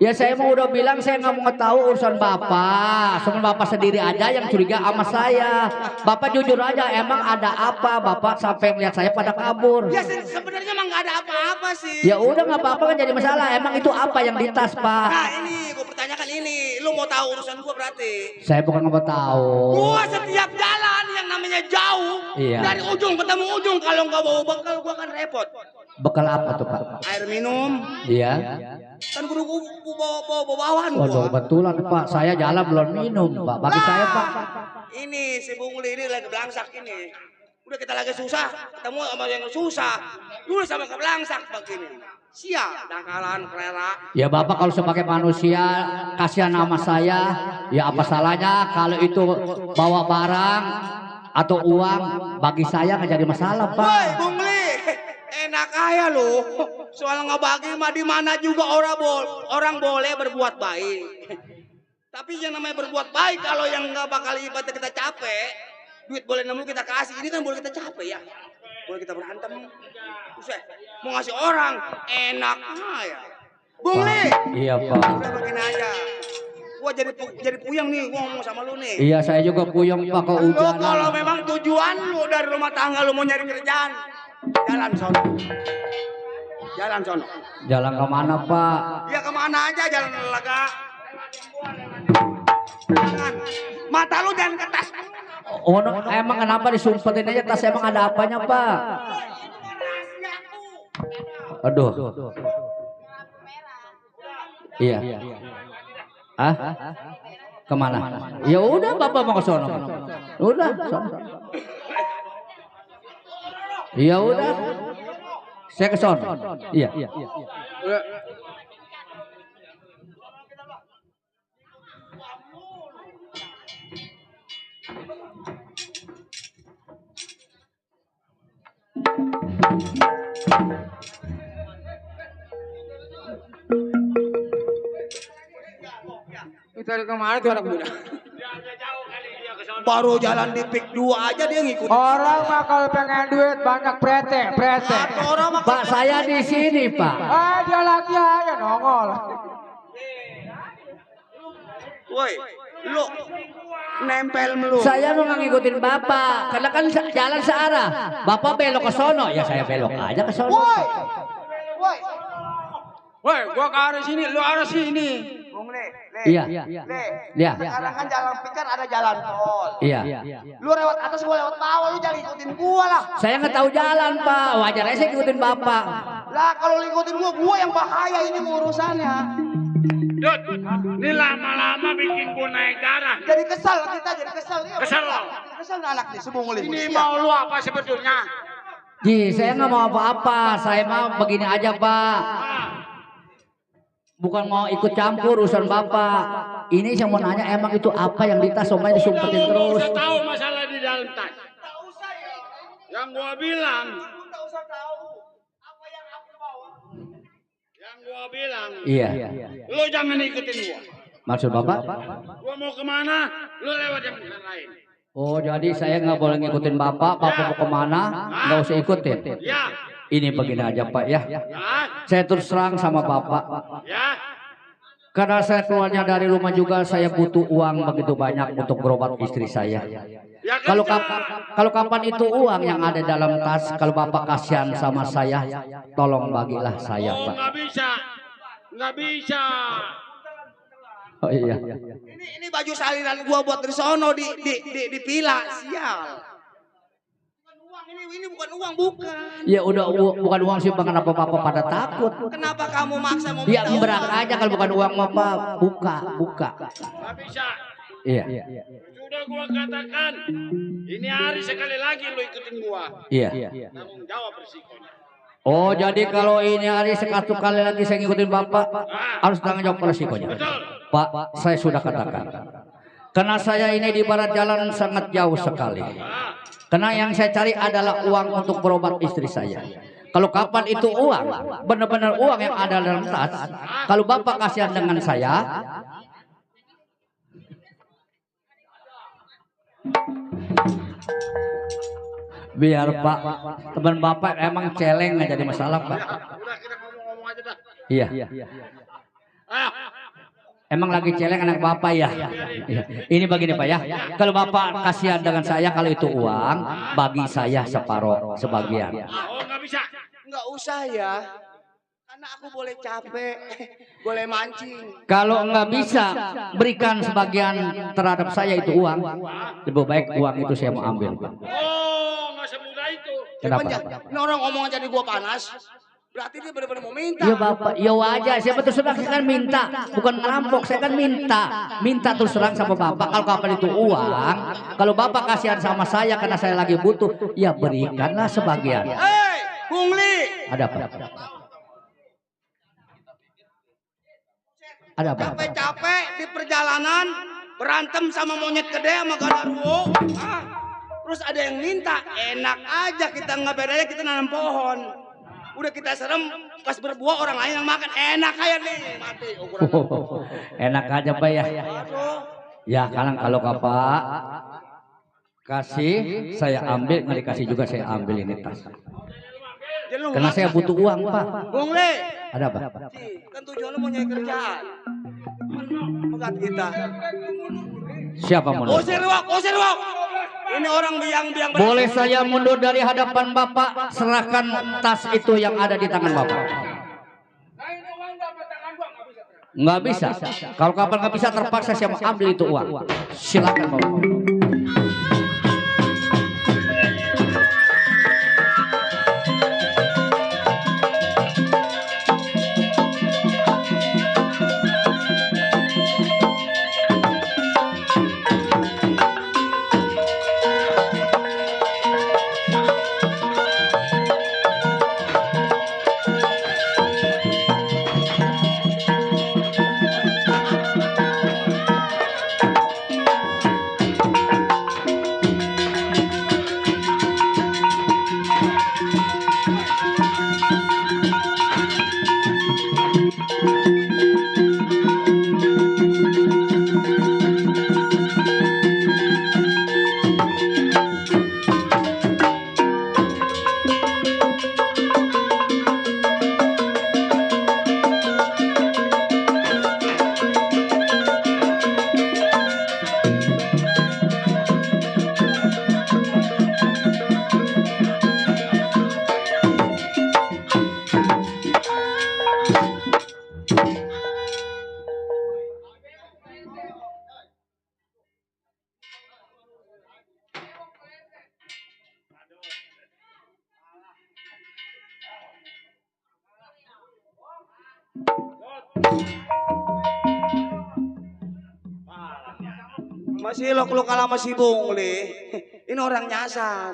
Ya saya mau udah bilang saya nggak mau tahu urusan Bapak. Sebenarnya Bapak sendiri aja yang curiga sama saya. Bapak jujur aja, emang ada apa Bapak sampai melihat saya pada kabur? Ya sebenarnya emang nggak ada apa-apa sih. Ya udah nggak apa-apa kan jadi masalah. Emang itu apa yang di tas Pak? Nah ini gua pertanyakan ini, lu mau tahu urusan gua berarti? Saya bukan nggak mau tahu. Gua setiap jalan yang namanya jauh, Iya. dari ujung ketemu ujung, kalau nggak bawa bekal gua kan repot. Bekal apa tuh Pak? Air minum, Iya. kan kudu bawa bawahan gua. Waduh, betulan Pak, saya jalan belum minum Pak. Bagi saya Pak. Ini si Bung Li ini lagi belangsak ini. Udah kita lagi susah, ketemu sama yang susah. Dulu sama kebelangsak begini. Sial, dangkalan, kelera. Ya Bapak kalau sebagai manusia kasihan nama saya, ya apa salahnya kalau itu bawa barang atau uang bagi saya nggak jadi masalah Pak. Woi, Bung Li, enak aja lu. Soal ngebagi mah di mana juga orang boleh berbuat baik. Tapi yang namanya berbuat baik kalau yang nggak bakal ibaratnya kita capek, duit boleh nemu kita kasih. Ini kan boleh kita capek ya. Boleh kita berantem. Usah, mau ngasih orang enak aja. Bung Li. Iya Pak. Udah begini aja. Gua jadi puyeng nih gua ngomong sama lu nih. Iya saya juga puyeng Pak Lu kehujanan. kalau memang tujuan lu dari rumah tangga lu mau nyari kerjaan, jalan sono. Jalan sono. Jalan kemana Pak? Ya kemana aja jalan lega. Jangan. Mata lu jangan ke tas. Oh no, emang kenapa disumpetin aja tas emang ada apanya Pak? Aduh. Iya. Ah? Kemana? Ya udah Bapak mau ke sono. Udah. Sono. Ya udah. Saya ke sono. Iya. Itu dari kemarin tuh anak muda. Baru jalan di pik 2 aja dia ngikut. Orang mah kalau pengen duit banyak prete. Pak saya di sini Pak. Dia lagi aja nongol. Woi, lu nempel melu. Saya mau ngikutin Bapak, karena kan jalan searah. Bapak belok ke sono, ya saya belok aja ke sono. Woi, gua ke arah sini, lu arah sini. Bung Le. Iya. Iya. Sekarang kan jalan pik kan ada jalan tol. Iya. Lu lewat atas gua lewat bawah, lu jangan ikutin gua lah. Saya nggak tahu jalan Pak, wajar aja saya ngikutin Bapak. Lah kalau lu ikutin gua yang bahaya ini urusannya. Dut, ini lama-lama bikin gua naik darah. Jadi kesal kita, jadi kesal. Kesal lo? Kesal anak nih, Bung Le. Ini mau lu apa sebetulnya? Ji, saya nggak mau apa-apa, saya mau begini aja Pak. Bukan mau ikut campur urusan Bapak. Ini saya mau nanya emang itu apa yang di tas somai disumpetin terus. Gua usah tahu masalah di dalam tas. Yang gua bilang. Yang gua bilang. Iya. Lu jangan ikutin gua. Maksud Bapak? Gua mau kemana, lu lewat yang lain. Oh jadi saya nggak boleh ngikutin Bapak mau kemana, nggak usah ikutin. Ya. Ini begini aja Pak ya. Saya terus terang sama Bapak. Ya. Karena saya keluarnya dari rumah juga saya butuh uang begitu banyak untuk berobat istri saya. Kalau kapan itu uang yang ada dalam tas, kalau Bapak kasihan sama saya, tolong bagilah saya Pak. Nggak bisa. Oh iya. Ini baju salinan gua buat dari sono di pila, sial. Ini bukan uang, bukan. Ya udah bukan uang sih Bang, kenapa Bapak pada takut? Kenapa kamu maksa mau ya berak aja kalau bukan uang Bapak, buka. Nggak bisa. Iya. Sudah gua katakan, ini hari sekali lagi lu ikutin gua. Iya. Tanggung jawab resikonya. Oh jadi kalau ini hari satu kali lagi saya ngikutin Bapak harus tanggung jawab resikonya. Pak, saya sudah katakan. Karena saya ini di barat jalan sangat jauh sekali. Karena yang saya cari adalah uang untuk berobat istri saya. Kalau kapan itu uang, benar-benar uang yang ada dalam tas. Kalau Bapak kasihan dengan saya, biar Pak, teman Bapak emang celeng nggak jadi masalah Pak. Udah kita ngomong aja dah. Iya. Emang lagi celeng anak Bapak ya. Ini begini Pak ya. Kalau Bapak kasihan dengan saya, kalau itu uang, bagi saya sebagian. Oh nggak bisa. Nggak usah ya. Karena aku boleh capek, boleh mancing. Kalau nggak bisa berikan sebagian terhadap saya itu uang, lebih baik uang itu saya mau ambil Pak. Oh nggak semudah itu. Kenapa? Ini orang ngomong aja di gua panas. Berarti dia benar-benar mau minta. Iya bapak, iya wajar. Siapa terus terang saya kan minta, bukan ngerampok. Saya kan minta terus terang sama bapak. Kalau kapan itu uang, kalau bapak kasihan sama saya karena saya lagi butuh, ya berikanlah sebagian. Hei, Pungli. Ada apa? Ada apa? Capek-capek di perjalanan berantem sama monyet gede sama genderuwo. Terus ada yang minta, enak aja kita nggak bedanya kita nanam pohon. Udah kita serem, pas berbuah orang lain yang makan, enak aja nih, mati ukuran. Enak aja pak ya. Ya kalau bapak kasih, saya ambil, nggak dikasih juga saya ambil ini tas. Karena saya butuh uang pak. Bung Le, ada apa? kan tujuan lu mau nyari kerjaan. Pegat kita. Siapa mundur? Usir wak. Ini orang biang-biang. Boleh saya mundur dari hadapan bapak? Serahkan tas itu yang ada di tangan bapak. Nggak bisa. Kalau kapan nggak bisa terpaksa saya mau ambil itu uang. Silakan bapak. Masih lo kalah sama si Bung Le. Ini orang nyasar.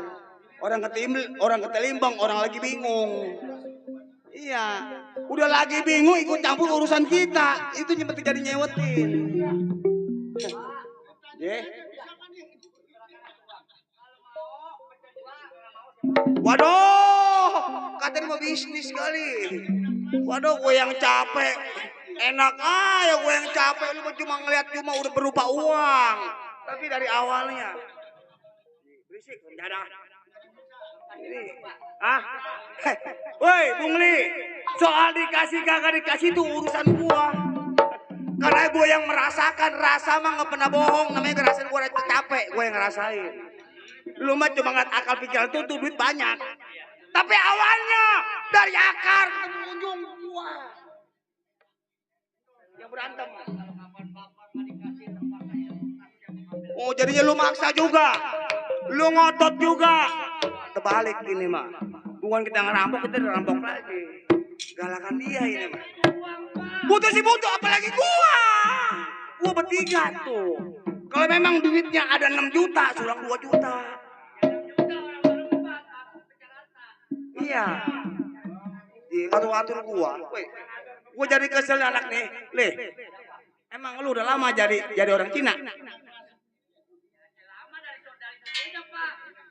Orang ketelimbang, orang lagi bingung. Iya. Udah lagi bingung ikut campur urusan kita. Itu nyempet jadi nyewetin. Waduh, katanya mau bisnis kali. Waduh, gue yang capek. Enak aja gue yang capek, lu cuma ngeliat cuma udah berupa uang. Tapi dari awalnya. Berisik, mendadak. Ini. Woi, Bung Li. Soal dikasih kagak dikasih itu urusan gua. Karena gue yang merasakan, rasa mah gak pernah bohong. Namanya ngerasain gue capek, gue yang ngerasain. Lu mah cuma ngat akal pikiran tuh duit banyak. Tapi awalnya dari akar ke ujung gua. Yang berantem. Oh jadinya lu maksa juga. Lu ngotot juga. Terbalik ini mah. Bukan kita ngerampok, kita ngerampok lagi. Galakan dia ini mah. Butuh sih butuh, apalagi gua. Gua bertiga tuh. Kalau memang duitnya ada 6 juta, sulang 2 juta. Iya. Atur-atur gua. Gua jadi kesel anak nih. Le. Emang lu udah lama jadi orang Cina?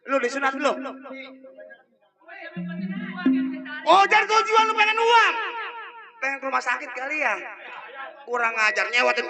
Lu disunat lu? Oh, jadi tujuan lu pengen uang? Pengen ke rumah sakit kali ya? Kurang ajar nyewatin.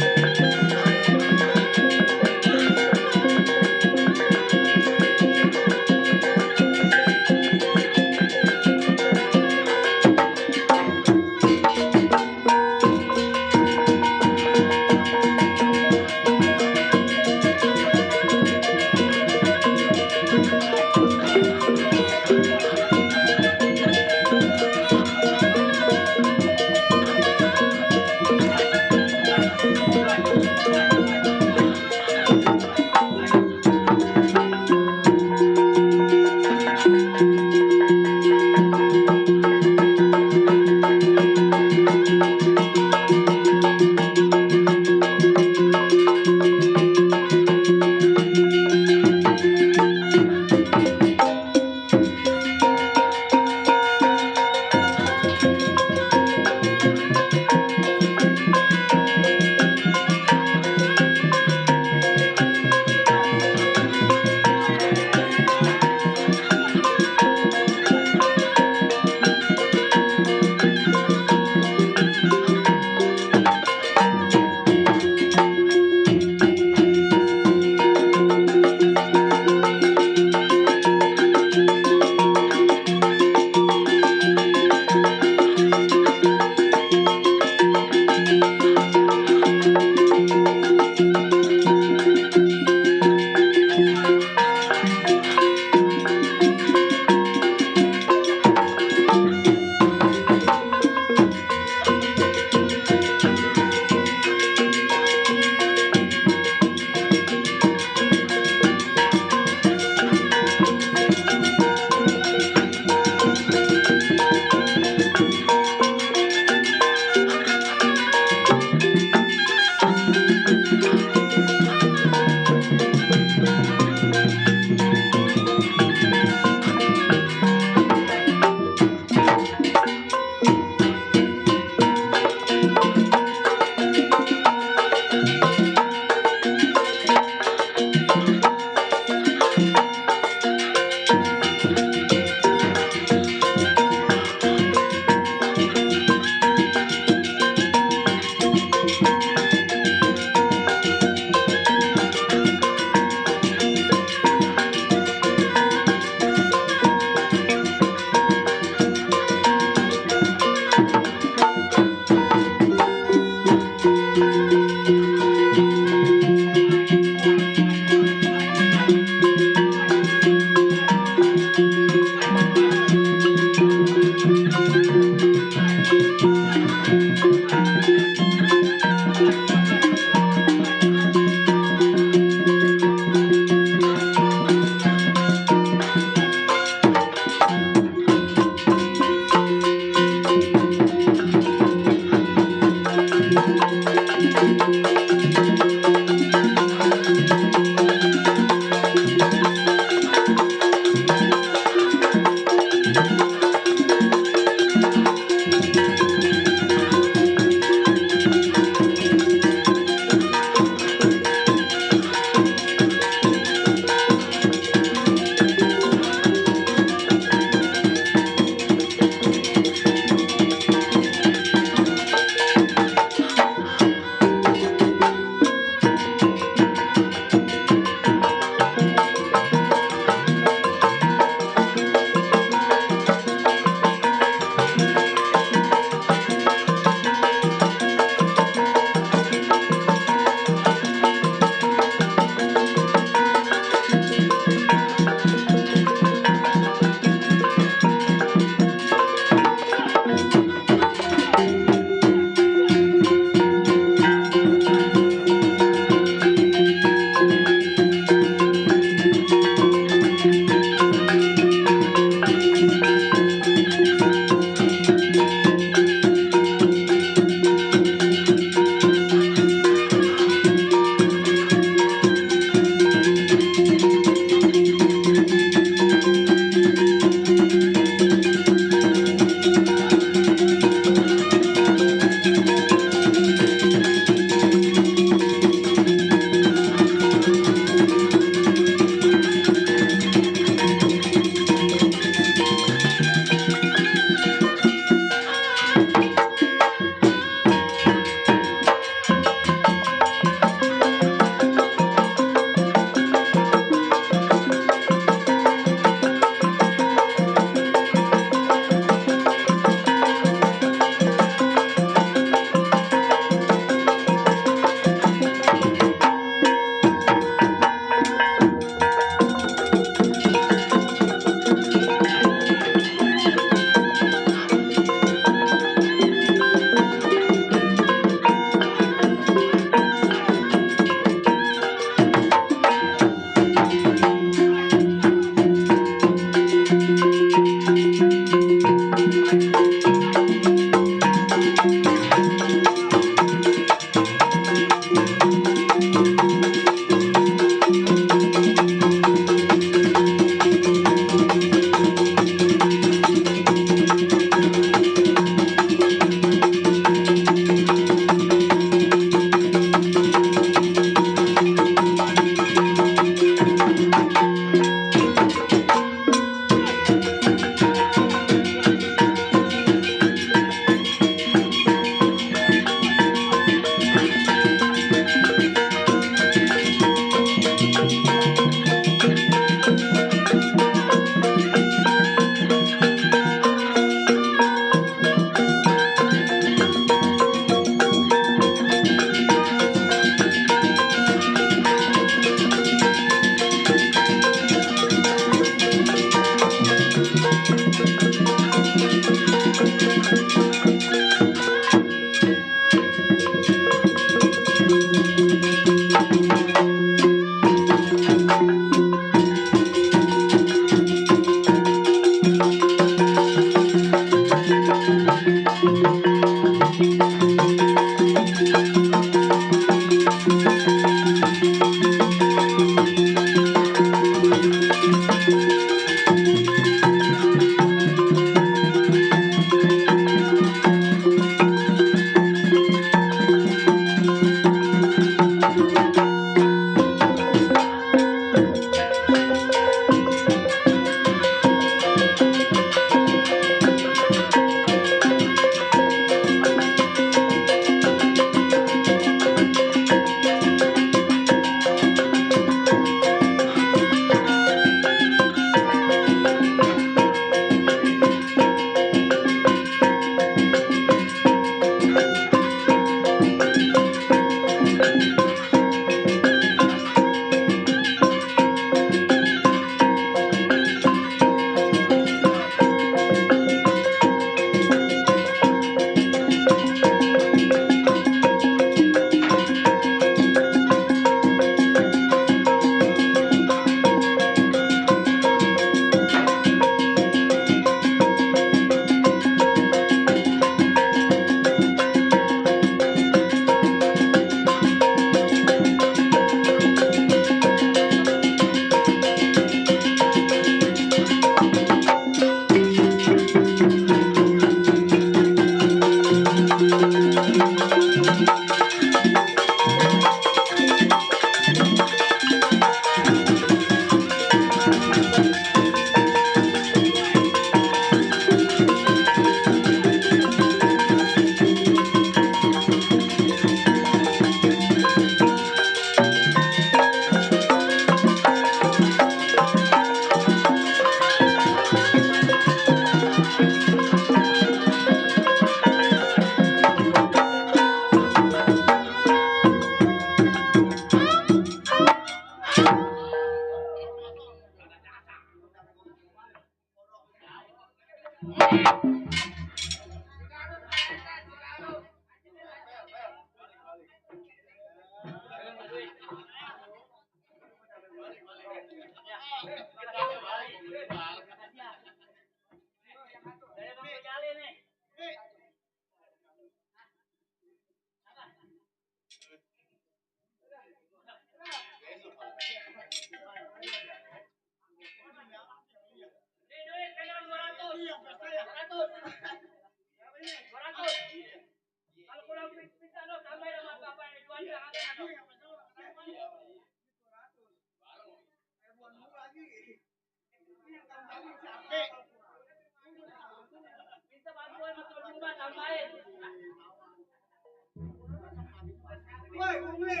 Woi, Bungli.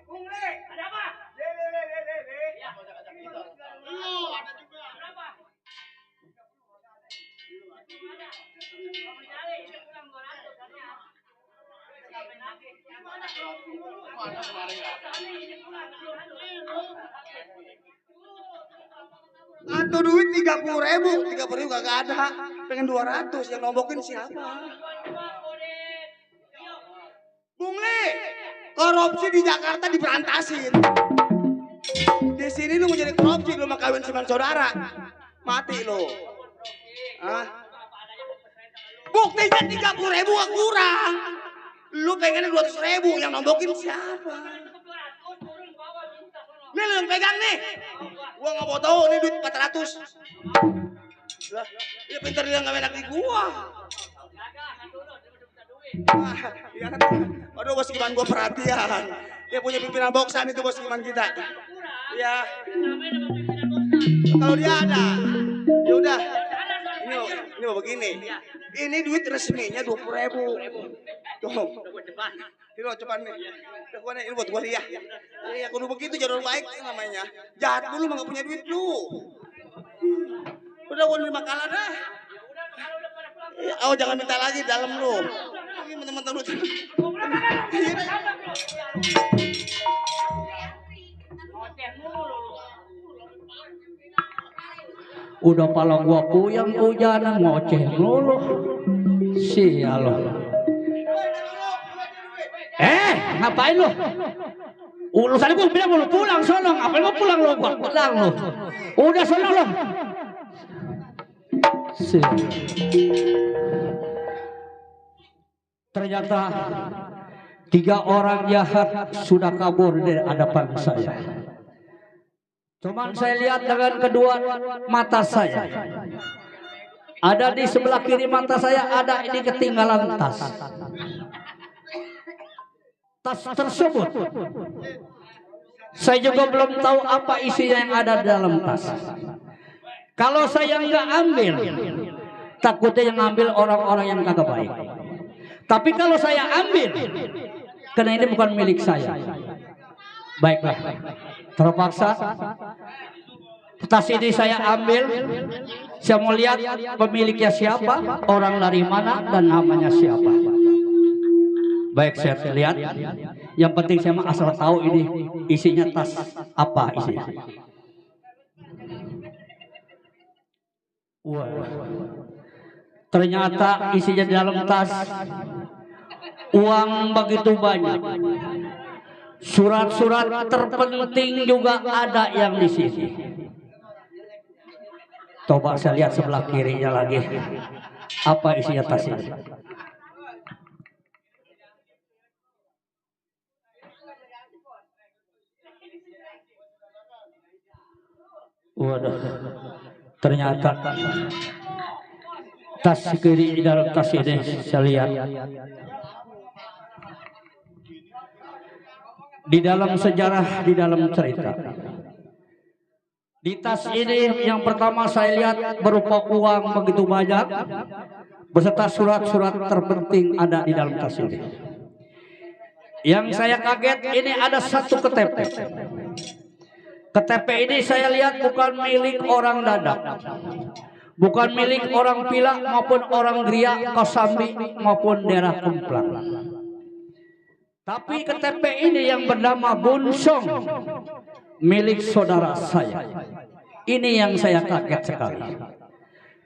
Bungli. Ada apa? Le. Ya. Lu ada juga. Berapa? Atau duit 30.000, 30.000 kagak ada. Pengen 200, yang nombokin siapa? Bungli, korupsi di Jakarta diberantasin. Di sini lu mau jadi korupsi, lu mau kawin sama saudara, mati lu. Hah? Buktinya 30.000 gak kurang. Lu pengennya 200.000, yang nombokin siapa? Nih lu yang pegang nih. Gua gak mau tahu, ini duit 400. Lah, ya pintar dia gak enak di gua. Iya kan? Aduh, bos Iman gua perhatian. Dia punya pimpinan boksan itu bos Iman kita. Ya. Kalau dia ada, ya udah. Ini mau begini. Ini duit resminya 20.000. Tuh. Ini lo coba nih. Ini buat gua ya. Ya kudu begitu jalur baik namanya. Jahat dulu mah gak punya duit lu. Udah gua nerima kalah dah. Oh jangan minta lagi dalam lu. Ini teman-teman lu. Udah pala gua puyang hujanan ngoceh mulu. Sial lo. Ngapain lu? Urusan gua bilang lu pulang sono, ngapain lu pulang lu? Gua pulang lu. Udah sono lu. Ternyata 3 orang jahat sudah kabur dari hadapan saya. Cuman saya lihat dengan kedua mata saya. Ada di sebelah kiri mata saya, ada ini ketinggalan tas. Tas tersebut saya juga belum tahu apa isinya yang ada di dalam tas. Kalau saya nggak ambil, takutnya yang ngambil orang-orang yang kagak baik. Tapi kalau saya ambil, karena ini bukan milik saya. Baiklah, terpaksa tas ini saya ambil. Saya mau lihat pemiliknya siapa, orang dari mana, dan namanya siapa. Baik, saya lihat. Yang penting saya mah asal tahu ini isinya tas apa isinya. Wah, ternyata isinya di dalam tas uang begitu banyak. Surat-surat terpenting juga ada yang di sini. Coba saya lihat sebelah kirinya lagi. Apa isinya tas ini? Waduh, ternyata tas kiri di dalam tas ini saya lihat. Di dalam sejarah, di dalam cerita. Di tas ini yang pertama saya lihat berupa uang begitu banyak, beserta surat-surat terpenting ada di dalam tas ini. Yang saya kaget ini ada satu KTP. KTP ini saya lihat bukan milik orang Dadak, bukan milik orang Pilak maupun orang Gria, Kosambi maupun daerah Kemplang. Tapi KTP ini yang bernama Bunsong, milik saudara saya. Ini yang saya kaget sekali.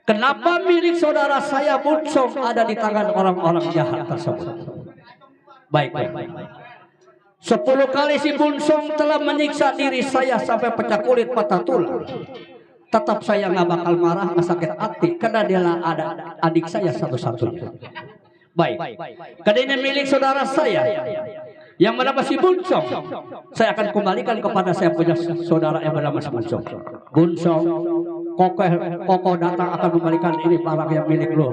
Kenapa milik saudara saya Bunsong ada di tangan orang-orang jahat tersebut? Baik. 10 kali si Bunsong telah menyiksa diri saya sampai pecah kulit patah tulang. Tetap saya nggak bakal marah, nggak sakit hati, karena dia ada adik saya satu-satunya. Baik, karena ini milik saudara saya yang bernama si Bunsong. Saya akan kembalikan kepada saya punya saudara yang bernama si Bunsong. Bunsong, kokoh datang akan kembalikan ini barang yang milik lo.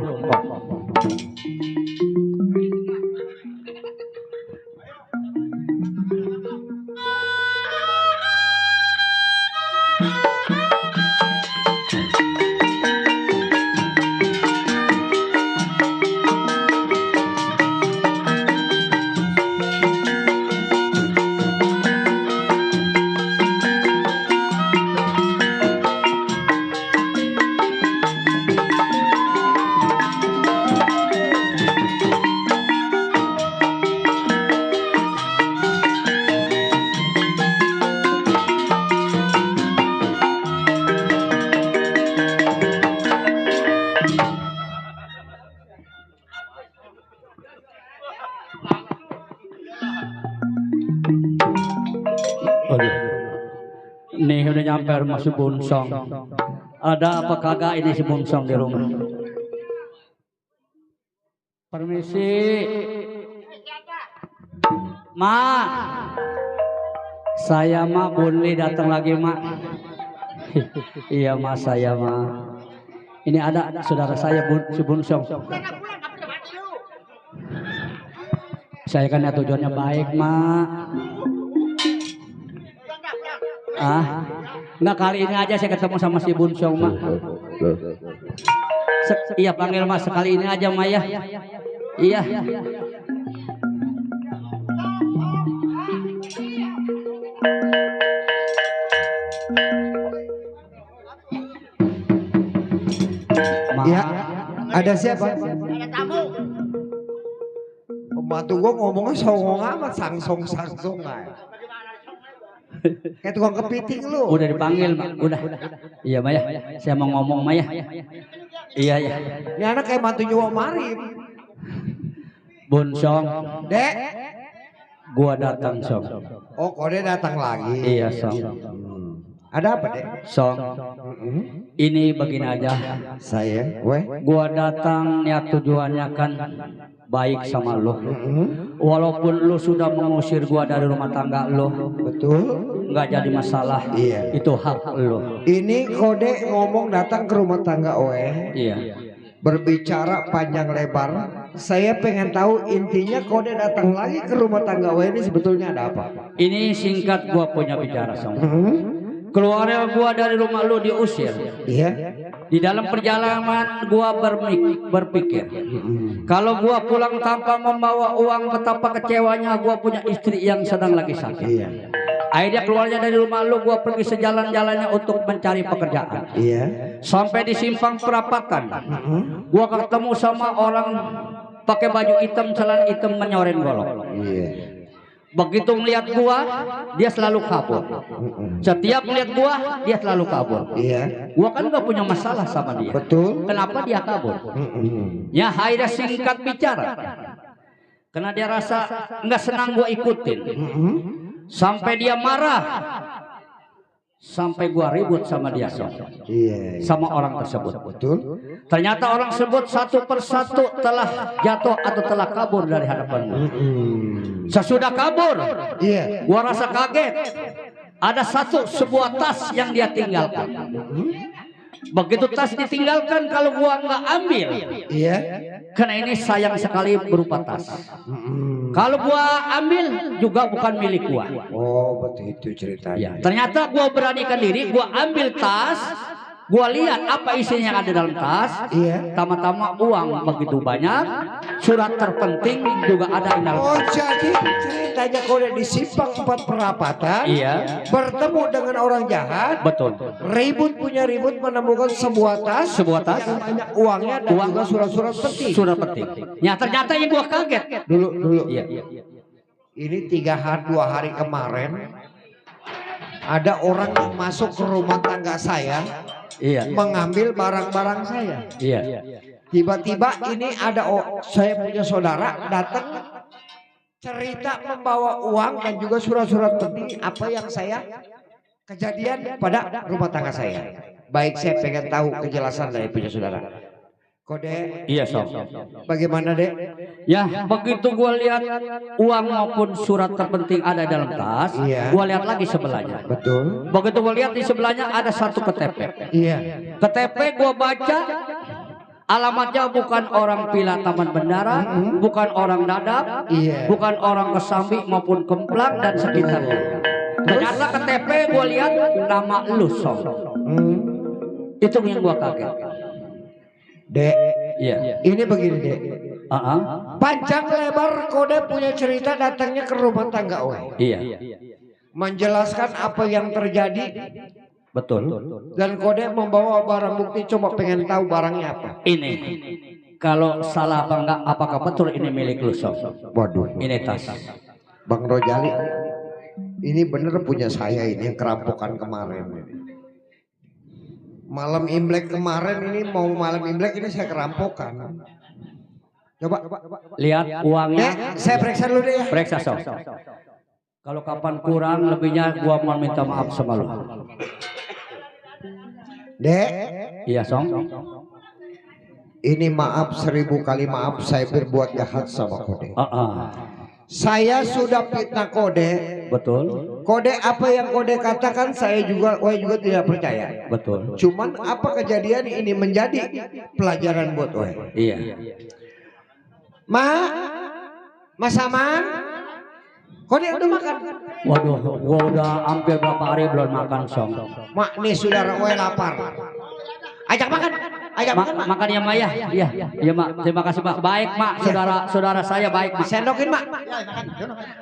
Nih udah nyampe rumah si Bunsong. Ada apa kagak ini si Bunsong di rumah? Permisi. Ma. Saya Ma Bunli datang lagi Ma. Iya Ma, saya Ma. Ini ada saudara saya si Bunsong. Saya kan ya tujuannya baik Ma. Enggak, kali ini aja saya ketemu sama si Bunsong Ma. Iya panggil Mas sekali ini aja Ma ya. Iya. Ya, ada siapa? Ada tamu. Pembantu gua ngomongnya songong amat, sangsong aja. Kayak tukang kepiting lu. Udah dipanggil, Ma. Udah. Iya, Maya. Saya mau ngomong, Maya. Iya, iya. Ini anak kayak mantu nyawa Marim. Bunsong. Dek. Gua datang, Song. Oh, Kode datang lagi. Iya, Song. Ada apa, Dek? Song. Ini begini aja. Saya, gua datang niat tujuannya kan baik sama lo. Walaupun lo sudah mengusir gua dari rumah tangga lo. Betul. Nggak jadi masalah. Iya. Itu hak lo. Ini Kode ngomong datang ke rumah tangga Oe. Iya. Berbicara panjang lebar. Saya pengen tahu intinya Kode datang lagi ke rumah tangga Oe ini sebetulnya ada apa? Ini singkat gua punya bicara sama. Keluarga gua dari rumah lu diusir. Iya. Di dalam perjalanan gua berpikir, kalau gua pulang tanpa membawa uang, betapa kecewanya gua punya istri yang sedang lagi sakit. Iya. Akhirnya keluarnya dari rumah lu, gua pergi sejalan-jalannya untuk mencari pekerjaan. Iya. Sampai di simpang perapatan, gua ketemu sama orang pakai baju hitam, celana hitam, menyoren golok. Iya. Begitu melihat gua, dia selalu kabur. Setiap melihat gua, dia selalu kabur. Iya. Gua kan gak punya masalah sama dia. Betul. Kenapa dia kabur? Ya akhirnya singkat bicara. Karena dia rasa nggak senang gua ikutin. Sampai dia marah. Sampai gua ribut sama dia, Iya. sama orang tersebut. Betul. Ternyata orang tersebut satu persatu telah jatuh atau telah kabur dari hadapan gua. Sesudah kabur, iya, gua rasa kaget. Ada sebuah tas yang dia tinggalkan. Begitu tas ditinggalkan, kalau gua nggak ambil, iya, karena ini sayang sekali berupa tas. Kalau gua ambil juga bukan milik gua. Oh, betul itu ceritanya. Ternyata gua beranikan diri, gua ambil tas. Gua lihat apa isinya yang ada dalam tas. Iya. Tama-tama uang begitu banyak. Surat terpenting juga ada di dalam tas. Oh, jadi ceritanya Kode di simpang 4 perapatan. Iya. Bertemu dengan orang jahat. Betul. Ribut menemukan sebuah tas. Sebuah tas. Yang banyak uangnya dan juga surat-surat penting. Surat penting. Ya ternyata yang gua kaget. Dulu. Iya. Ini 2 hari kemarin. Ada orang yang masuk ke rumah tangga saya. Iya. Mengambil barang-barang saya. Iya. Tiba-tiba ini ada saya punya saudara datang cerita membawa uang dan juga surat-surat penting apa yang saya kejadian pada rumah tangga saya. Baik, saya pengen tahu kejelasan dari punya saudara. Kode. Iya, Sob. Bagaimana, Dek? Ya, begitu gua lihat uang maupun surat terpenting ada dalam tas, iya, gua lihat lagi sebelahnya. Betul. Begitu gua lihat di sebelahnya ada satu KTP. Iya. KTP gua baca, alamatnya bukan orang Pila Taman Bendara, bukan orang Dadap, iya, bukan orang Kesambi maupun Kemplang dan sekitarnya. Ternyata KTP gua lihat nama lu, Sob. Itu yang gua kaget. Dek, iya. Ini begini, Dek. Panjang lebar Kode punya cerita datangnya ke rumah tangga Oe. Iya. Menjelaskan apa yang terjadi. Betul. Dan Kode membawa barang bukti, coba pengen tahu barangnya apa. Ini. Kalau salah apa enggak, apakah betul ini milik lu, Sob? Waduh. Ini tas. Bang Rojali, ini bener punya saya ini yang kerampokan kemarin. Malam Imlek kemarin ini mau malam Imlek ini saya kerampokan. Coba lihat uangnya. Saya periksa dulu deh ya. Periksa, Sob. Kalau kapan kurang lebihnya gua mau minta maaf sama lu. Dek. Iya, Song. Ini maaf 1000 kali maaf saya berbuat jahat sama Kode. Saya sudah fitnah Kode. Betul. Kode apa yang Kode katakan saya juga tidak percaya. Betul. Cuman apa kejadian ini menjadi pelajaran buat Oe. Iya. Mas Saman, Kode udah makan? Waduh, gua udah hampir berapa hari belum makan, Song. Mak nih saudara Oe lapar. Ajak makan. Makan ya, Mak ya. Iya, Mak. Terima kasih, Mak. Baik, Mak. Saudara saya baik, Mak. Sendokin, Mak.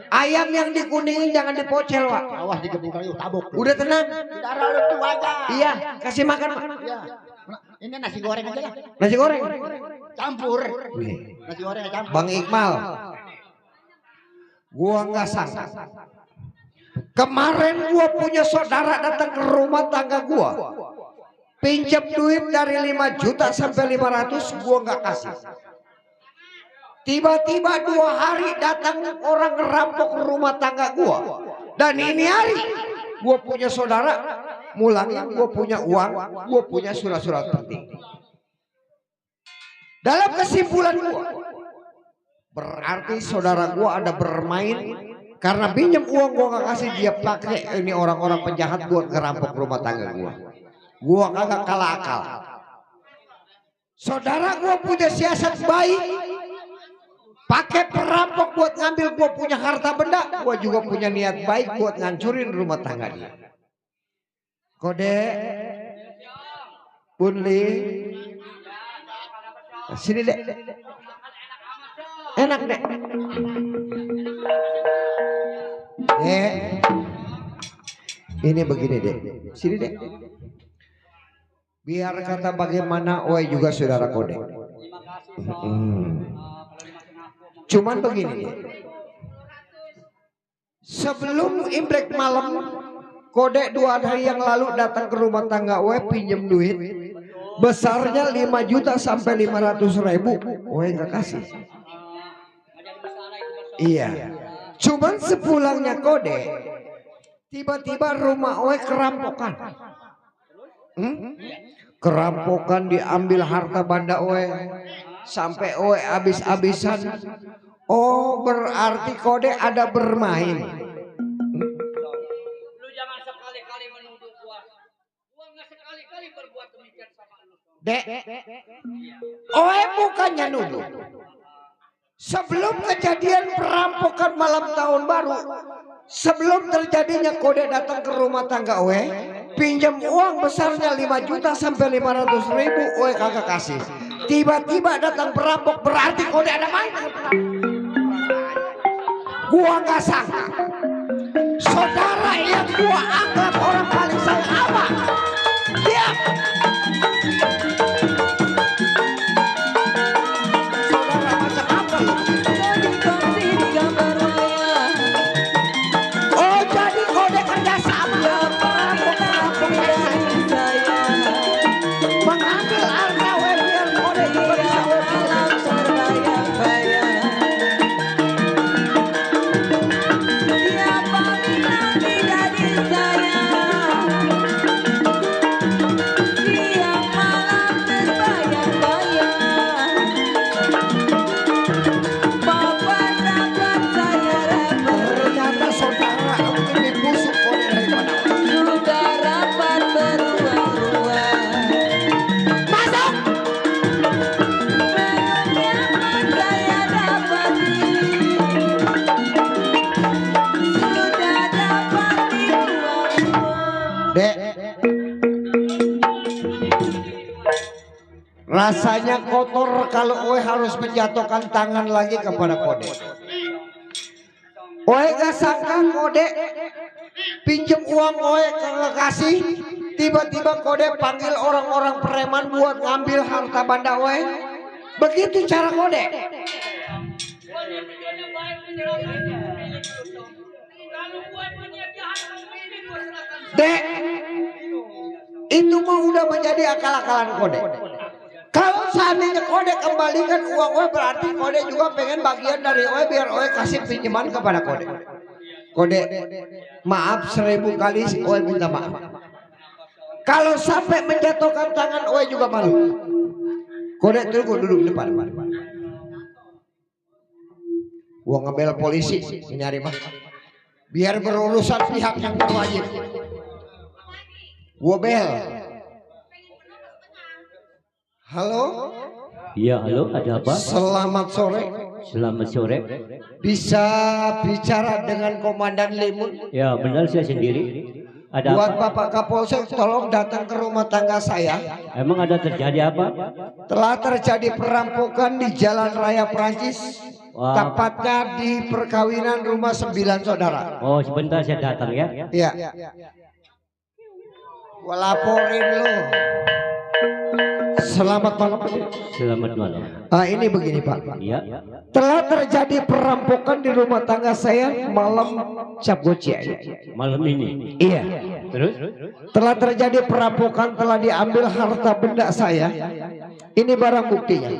Ayam yang dikuningin jangan dipocel, Wak. Awas digebuk kali tabuk. Udah tenang. Darah lu tuh aja. Iya, kasih makan, Mak. Iya. Ini nasi goreng aja lah. Nasi goreng. Campur. Nasi goreng campur. Bang Iqbal. Gua nggak sangka. Kemarin gua punya saudara datang ke rumah tangga gua. Pinjam duit dari 5 juta sampai 500 gua nggak kasih. Tiba-tiba 2 hari datang orang ngerampok rumah tangga gua. Dan ini hari gua punya saudara mulangin gua punya uang, gua punya surat-surat penting. Dalam kesimpulan gua, berarti saudara gua ada bermain karena pinjam uang gua nggak kasih dia pakai ini orang-orang penjahat buat ngerampok rumah tangga gua. Gua kagak kalah akal. Saudara gua punya siasat baik. Pakai perampok buat ngambil gua punya harta benda. Gua juga punya niat baik buat ngancurin rumah tangga dia. Kode Bunli. Sini dek. Enak dek. Ini begini dek. Sini dek. Biar kata bagaimana Oe juga saudara Kode. Cuman begini. Sebelum Imlek malam Kode 2 hari yang lalu datang ke rumah tangga Oe pinjem duit. Besarnya 5 juta sampai 500.000. Oe gak kasih. Iya. Cuman sepulangnya Kode tiba-tiba rumah Oe kerampokan. Kerampokan diambil harta benda Oe sampai Oe habis-habisan. Oh berarti Kode ada bermain. Lu jangan sekali-kali menuduh gua. Gua nggak sekali-kali berbuat demikian sama lu. Dek, Oe bukannya nuduh. Sebelum kejadian perampokan malam tahun baru, sebelum terjadinya Kode datang ke rumah tangga Oe, pinjam uang besarnya 5 juta sampai 500.000, Oe kagak kasih. Tiba-tiba datang perampok, berarti Kode ada main. Gua nggak sangka. Saudara yang gua anggap orang paling sayang apa? Dia rasanya kotor kalau Oe harus menjatuhkan tangan lagi kepada Kode. Oe gak sangka Kode pinjem uang Oe kagak kasih. Tiba-tiba Kode panggil orang-orang preman buat ngambil harta benda Oe. Begitu cara Kode. Dek, itu mah udah menjadi akal-akalan Kode. Kalau seandainya Kode kembalikan uang Oe, berarti Kode juga pengen bagian dari Oe biar Oe kasih pinjaman kepada Kode. Kode, maaf 1000 kali Oe minta maaf. Kalau sampai menjatuhkan tangan, Oe juga malu. Kode tuh gua duduk depan. Gua ngebel polisi ini hari mah. Biar berurusan pihak yang berwajib. Gua bel. Halo? Iya, halo, ada apa? Selamat sore. Selamat sore. Bisa bicara dengan Komandan Limun? Ya, benar saya sendiri. Ada Buat apa? Bapak Kapolsek, tolong datang ke rumah tangga saya. Emang ada terjadi apa? Telah terjadi perampokan di Jalan Raya Perancis. Wah. Tepatnya di perkawinan rumah 9 saudara. Oh, sebentar saya datang ya. Iya. Gua laporin lo. Selamat malam. Selamat malam. Ini begini Pak. Iya. Telah terjadi perampokan di rumah tangga saya malam Cap Gocek. Malam ini. Iya. Terus? Telah terjadi perampokan, telah diambil harta benda saya. Ini barang buktinya.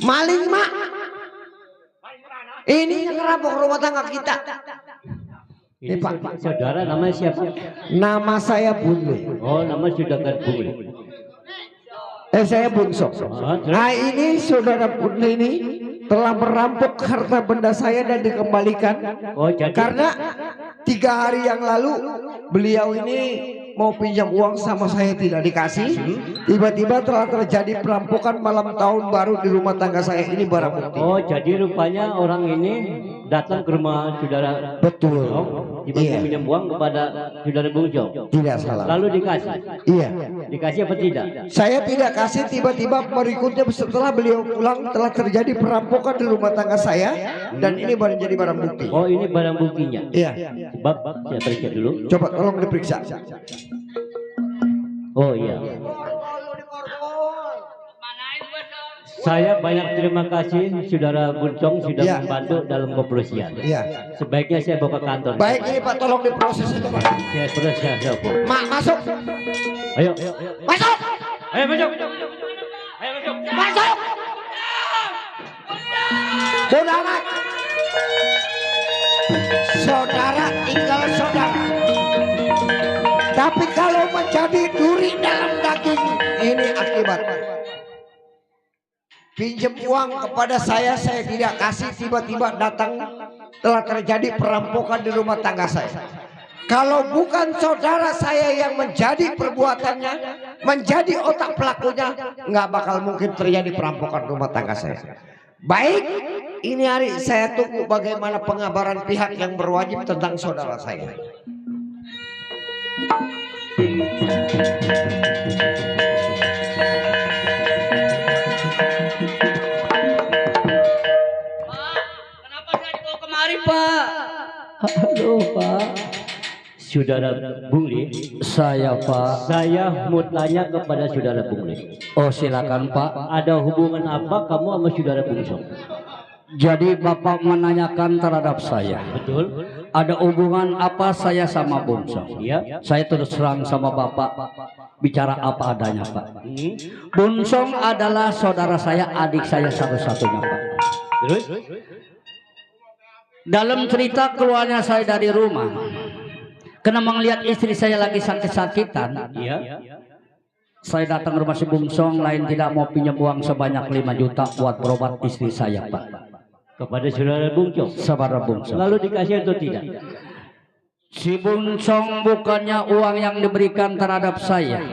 Maling mak. Ini yang ngerampok rumah tangga kita. Ini Pak. Saudara namanya siapa? Nama saya Bunle. Oh, nama saudara Bunle. Saya Bungso. Nah ini saudara Bunle ini telah merampok harta benda saya dan dikembalikan. Oh, jadi... Karena 3 hari yang lalu beliau ini mau pinjam uang sama saya tidak dikasih. Tiba-tiba telah terjadi perampokan malam tahun baru di rumah tangga saya. Ini barang bukti. Oh, jadi rupanya orang ini datang ke rumah saudara. Betul. Tiba-tiba pinjam uang kepada saudara Bungso. Tidak salah. Lalu dikasih. Iya. Dikasih apa tidak? Saya tidak kasih. Tiba-tiba berikutnya setelah beliau pulang telah terjadi perampokan di rumah tangga saya dan ini baru jadi barang bukti. Oh, ini barang buktinya. Iya. Sebab saya periksa dulu. Coba tolong diperiksa. Oh iya. Saya banyak terima kasih saudara Buncong sudah membantu dalam kepolisian. Iya. Sebaiknya saya bawa ke kantor. Baik ini Pak, tolong diproses itu Pak. Saya proses Bu. Masuk. Ayo. Masuk. Ayo masuk. Ayo masuk. Masuk. Bodoh amat. Saudara tinggal saudara. Tapi kalau menjadi duri dalam daging, ini akibat. Pinjam uang kepada saya tidak kasih, tiba-tiba datang telah terjadi perampokan di rumah tangga saya. Kalau bukan saudara saya yang menjadi perbuatannya, menjadi otak pelakunya, nggak bakal mungkin terjadi perampokan rumah tangga saya. Baik, ini hari saya tunggu bagaimana pengabaran pihak yang berwajib tentang saudara saya. Pak. Halo Pak. Saudara Bungli. Saya Pak. Saya mau tanya kepada saudara Bungli. Oh silakan Pak. Ada hubungan apa kamu sama saudara Bungso? Jadi Bapak menanyakan terhadap saya. Betul. Ada hubungan apa saya sama Bungso? Iya. Saya terus terang sama Bapak. Bicara apa adanya Pak. Bungsong adalah saudara saya, adik saya satu-satunya Pak. Terus? Dalam cerita keluarnya saya dari rumah, karena melihat istri saya lagi sakit-sakitan, saya datang ke rumah si Bungsong, lain tidak mau pinjam uang sebanyak 5 juta buat berobat istri saya Pak. Kepada saudara Bungsong? Saudara Bungsong. Lalu dikasih atau tidak? Si Bungsong bukannya uang yang diberikan terhadap saya,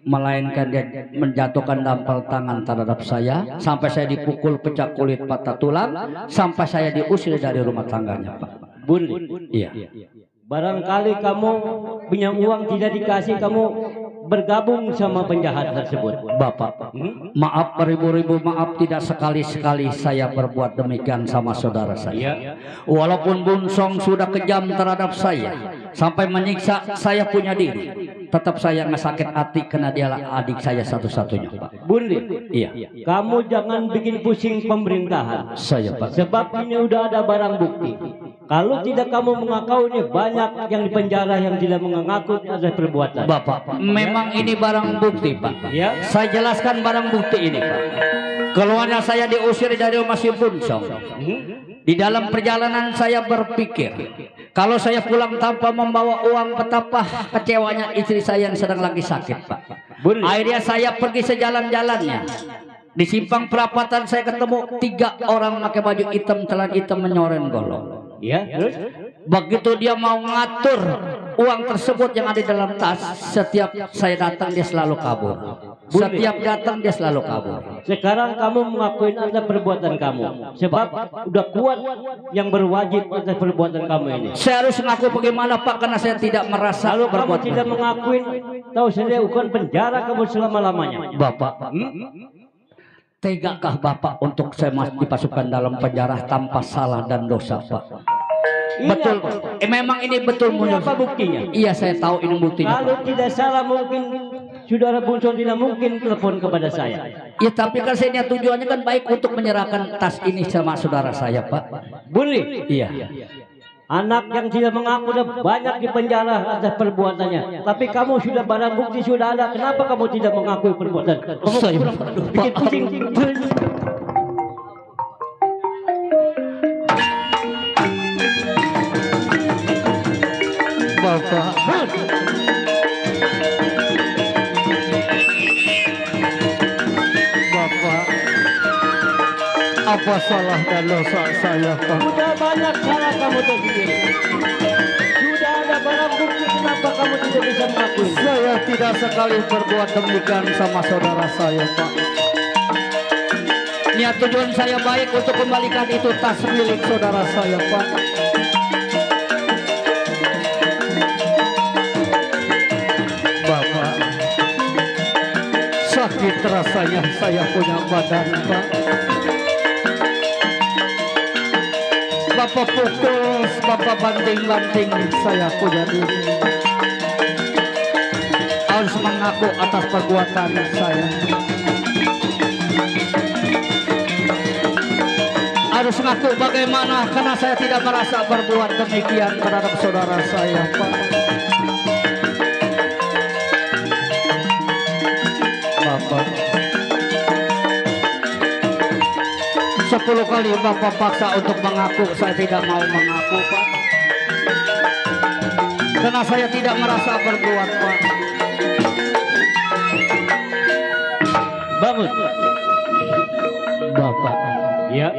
melainkan dia menjatuhkan dampal tangan terhadap saya sampai saya dipukul, pecah kulit, patah tulang, sampai saya diusir dari rumah tangganya Pak. Bunli. Iya. Barangkali kamu punya uang tidak dikasih, kamu bergabung sama penjahat tersebut. Bapak, maaf beribu-ribu maaf, tidak sekali-sekali saya berbuat demikian sama saudara saya. Walaupun Bungsong sudah kejam terhadap saya sampai menyiksa saya punya diri, tetap saya nggak sakit hati karena dialah adik saya satu-satunya Pak. Bunli. Iya. Kamu jangan bikin pusing pemerintahan. Saya Pak. Sebab ini udah ada barang bukti. Kalau tidak kamu mengaku, ini banyak yang di penjara yang tidak mengaku ada perbuatan. Bapak, memang ini barang bukti Pak. Ya. Saya jelaskan barang bukti ini Pak. Keluarnya saya diusir dari rumah si Bunsong. Di dalam perjalanan saya berpikir, kalau saya pulang tanpa membawa uang, betapa kecewanya istri saya yang sedang lagi sakit, Pak. Akhirnya saya pergi sejalan-jalannya. Di simpang perapatan saya ketemu 3 orang pakai baju hitam, celana hitam menyoren golong. Ya, terus? Begitu dia mau ngatur uang tersebut yang ada dalam tas, setiap saya datang dia selalu kabur. Setiap datang dia selalu kabur. Sekarang kamu mengakuin atas perbuatan kamu, sebab udah kuat yang berwajib atas perbuatan kamu ini. Saya harus mengaku bagaimana, Pak, karena saya tidak merasa. Kalau kamu tidak mengakuin, tahu saya hukuman penjara kamu selama-lamanya. Bapak, tegakah Bapak untuk saya dipasukkan dalam penjara tanpa salah dan dosa, Pak? Betul, memang ini betul. Ini apa buktinya? Iya, saya tahu ini buktinya. Kalau tidak salah, mungkin saudara Bunsong tidak mungkin telepon kepada saya. Ya, tapi kan saya niat tujuannya kan baik untuk menyerahkan tas ini sama saudara saya, Pak. Boleh? Iya. Anak yang tidak mengaku sudah banyak di penjara atas perbuatannya. Tapi kamu sudah barang bukti sudah ada. Kenapa kamu tidak mengakui perbuatan? Kamu saya bikin pusing. Bapak, Bapak, apa salah dan dosa saya, Pak? Sudah banyak salah kamu sendiri. Sudah ada barang bukti, kenapa kamu tidak bisa mengakui? Saya tidak sekali berbuat demikian sama saudara saya, Pak. Niat tujuan saya baik untuk kembalikan itu tas milik saudara saya, Pak. Bapak, sakit rasanya saya punya badan, Pak. Bapak pukul, Bapak banting-banting saya punya diri. Harus mengaku atas perbuatan saya. Harus mengaku bagaimana, karena saya tidak merasa berbuat demikian terhadap saudara saya, Pak. Bapak, 10 kali Bapak paksa untuk mengaku, saya tidak mau mengaku, Pak. Karena saya tidak merasa berbuat, Pak. Bangun. Bapak, ya.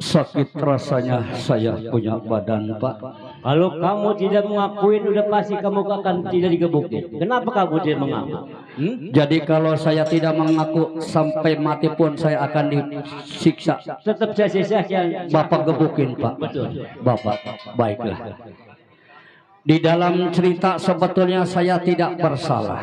Sakit rasanya saya punya badan, Pak. Kalau kamu tidak mengakuin, udah pasti kamu akan tidak digebukin. Kenapa kamu tidak mengaku? Jadi kalau saya tidak mengaku sampai mati pun saya akan disiksa. Tetap saya siksa. Bapak gebukin, Pak. Betul. Bapak, baiklah. Di dalam cerita sebetulnya saya tidak bersalah.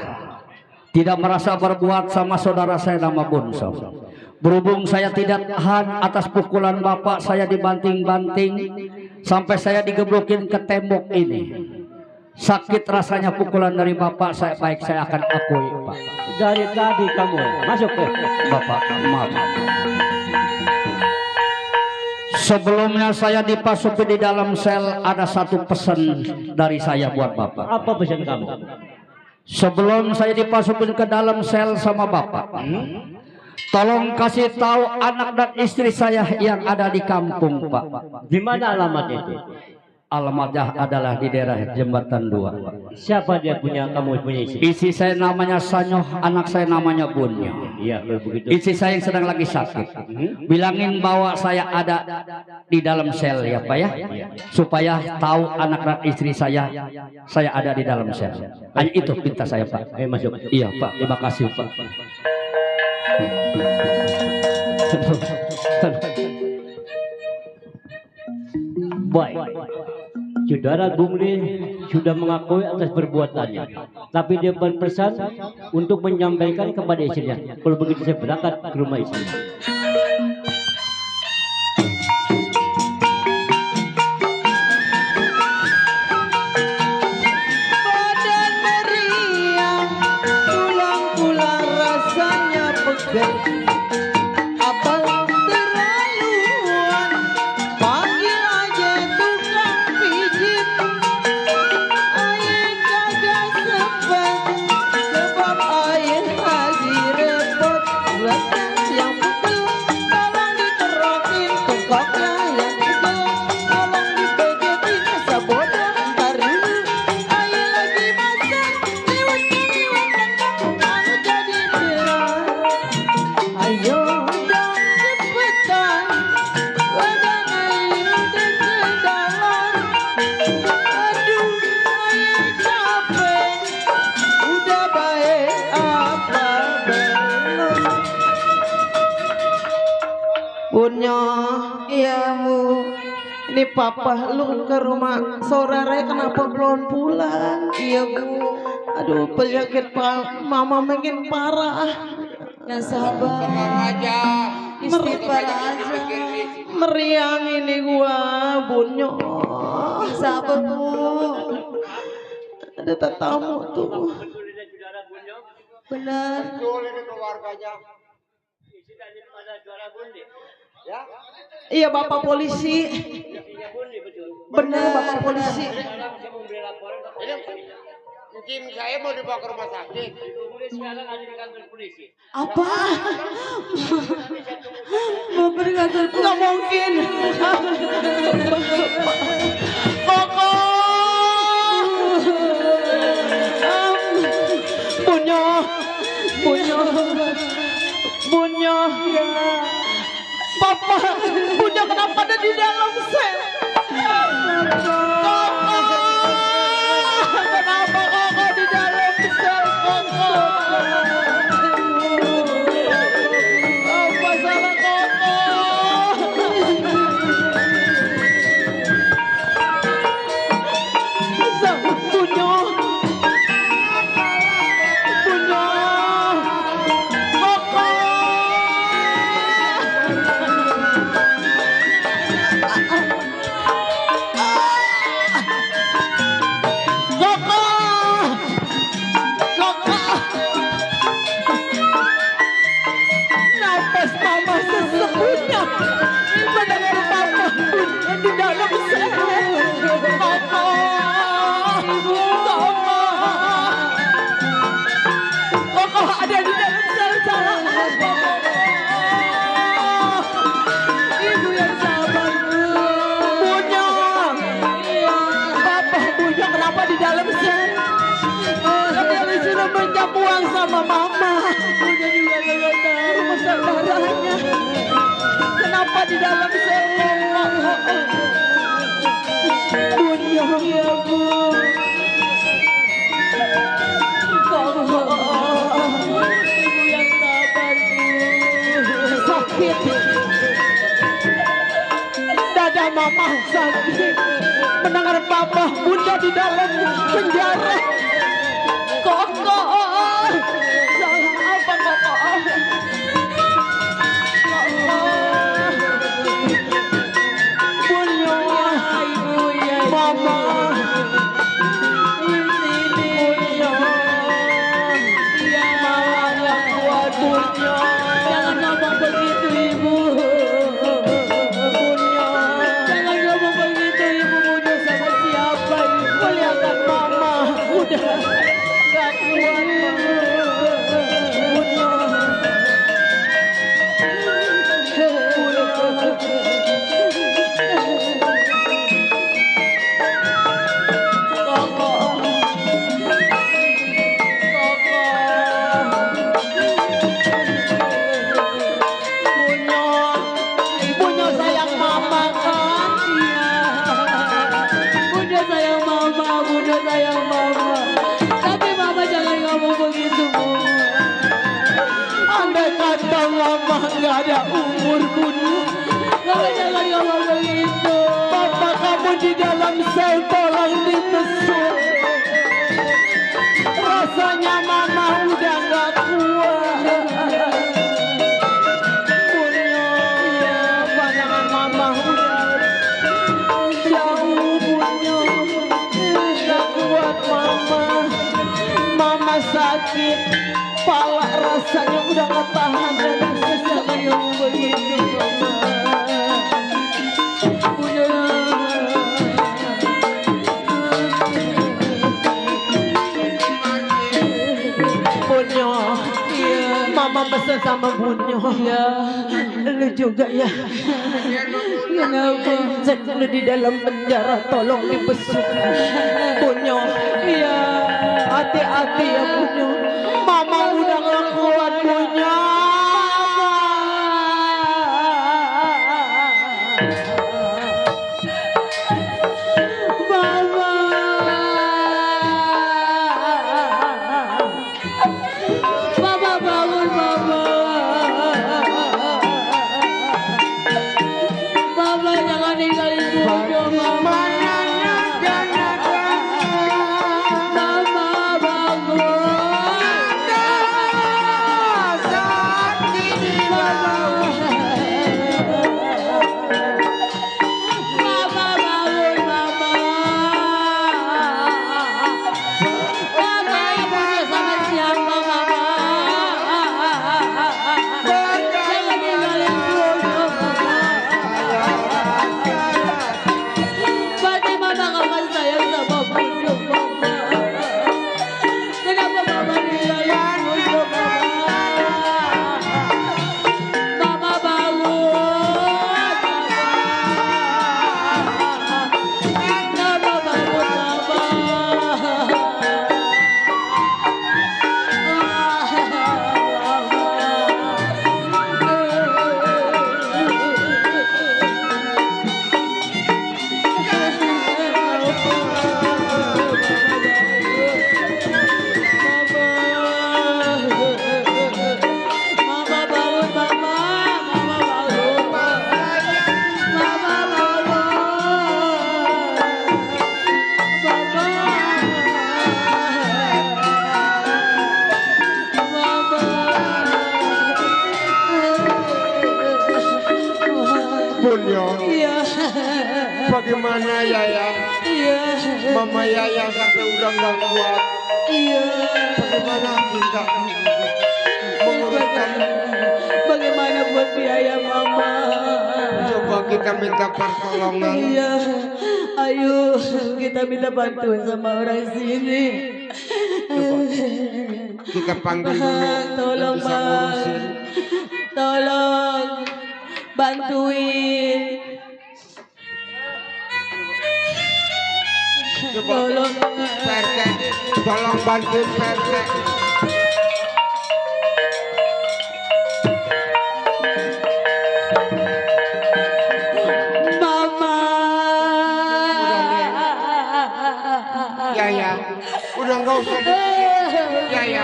Tidak merasa berbuat sama saudara saya nama Bunsong. Berhubung saya tidak tahan atas pukulan Bapak, saya dibanting-banting sampai saya digeblokin ke tembok ini. Sakit rasanya pukulan dari Bapak, saya akan akui, Pak. Dari tadi kamu masuk ke Bapak, maaf. Sebelumnya saya dipasuki di dalam sel, ada satu pesan dari saya buat Bapak. Apa pesan kamu? Sebelum saya dipasukin ke dalam sel sama Bapak, tolong kasih tahu anak dan istri saya yang ada di kampung, Pak. Di mana alamatnya itu? Alamatnya adalah di daerah Jembatan 2, Pak. Siapa dia punya, kamu punya istri? Istri saya namanya Sanyoh, anak saya namanya Bunyo. Iya, kalau begitu. Istri saya yang sedang lagi sakit. Bilangin bahwa saya ada di dalam sel, ya, Pak, ya. Supaya tahu anak dan istri saya ada di dalam sel. Hanya itu pinta saya, Pak. Ayo masuk. Iya, Pak. Terima kasih, Pak. Baik, saudara Bungli sudah mengakui atas perbuatannya, tapi dia berpesan untuk menyampaikan kepada istrinya. Kalau begitu saya berangkat ke rumah istrinya. Badan meriang, tulang-tulang rasanya pegal. Abang terlaluan, panggil aja tukang pijit. Ayah kagak sempat, sebab ayah lagi repot. Buatkan yang bukan Iya Bu. Ini papa lu ke rumah saudara kenapa belum pulang? Iya Bu. Aduh penyakit mama makin parah. Nah sabar aja. Istighfar aja. Meriang ini gua bunyo. Sabar Bu. Ada tetamu tuh. Benar. Betul ini keluarganya. Ya? Iya Bapak polisi. Benar Bapak polisi. Mungkin saya mau dibawa ke rumah sakit. Sekarang ada di kantor polisi. Apa? Mau pergi kantor polisi? Nggak mungkin. Koko. Bunyo. Bunyo. Bunyo. Papa. Bunyo kenapa ada di dalam sel? Kenapa Koko di dalam sel Koko? Apa salah Koko? Bunyo. Bunyo. Koko. Koko. Koko. Nafas mama sesungguhnya mendengar papa di dalam sel. Koko. Koko. Koko ada di dalam sel salah apa? Ibu yang sabar. Bunyo. Papa Bunyo kenapa di dalam sel? Dia sudah minjam uang sama mama. Bunyo juga nggak tahu saudaranya. Kenapa di dalam sel? Bunyo. Iya Bu. Koko. Ibu yang sabar Bu. Sakit. Dada mama sakit. Mendengar papa Bunda di dalam penjara. Koko. Salah apa Koko? Bunyo. Ibu ya. Mama. Bunyo. Iya. Mama yang kuat Bunyo. Jangan ngomong begitu Ibu. Bunyo. Jangan ngomong begitu Ibu. Bunyo sama siapa Ibu? Lihatkan mama. Udah gak kuat Bunyo. Bunyo sayang mama kan? Iya. Bunda sayang mama, Bunda sayang mama. Tapi mama jangan ngomong begitu Bu. Andai kata mama nggak ada umur Bunda. Mama jangan ngomong begitu. Papa kamu di dalam sel tolong dibesuk. Rasanya mama udah nggak kuat. Bunyo. Iya, pandangan mama udah jauh Bunyo. Nggak kuat mama. Mama sakit. Pala rasanya udah nggak tahan. Jangan ngomong begitu mama. Bunyo. Bunyo. Mama pesan sama Bunyo. Iya. Lu juga ya. Kenapa? Lu di dalam penjara tolong dibesuk. Bunyo. Iya. Hati-hati ya Bunyo. Mama udah gak kuat Bunyo. Mama. Mama bangun Mama. Bagaimana Yaya? Iya. Mama Yaya sampai udah nggak kuat. Iya. Bagaimana kita menguruskan? Bagaimana buat biaya mama? Coba kita minta pertolongan. Iya. Ayo kita minta bantuan sama orang sini. Kita panggil dulu. Tolong bang. Tolong bantuin. Tolong PRT, tolong bantuin PRT. Mama. Yaya, udah nggak usah. Yaya.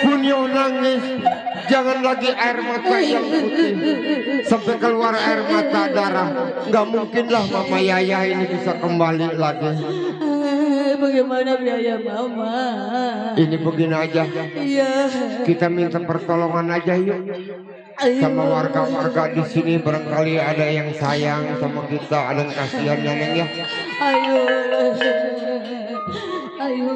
Bunyo nangis. Jangan lagi air mata yang putih sampai keluar air mata darah. Nggak mungkin lah Mama Yaya ini bisa kembali lagi. Bagaimana biaya mama? Ini begini aja. Iya. Kita minta pertolongan aja yuk. Sama warga-warga di sini barangkali ada yang sayang sama kita, ada yang kasihan ya Neng ya. Ayo. Ayo.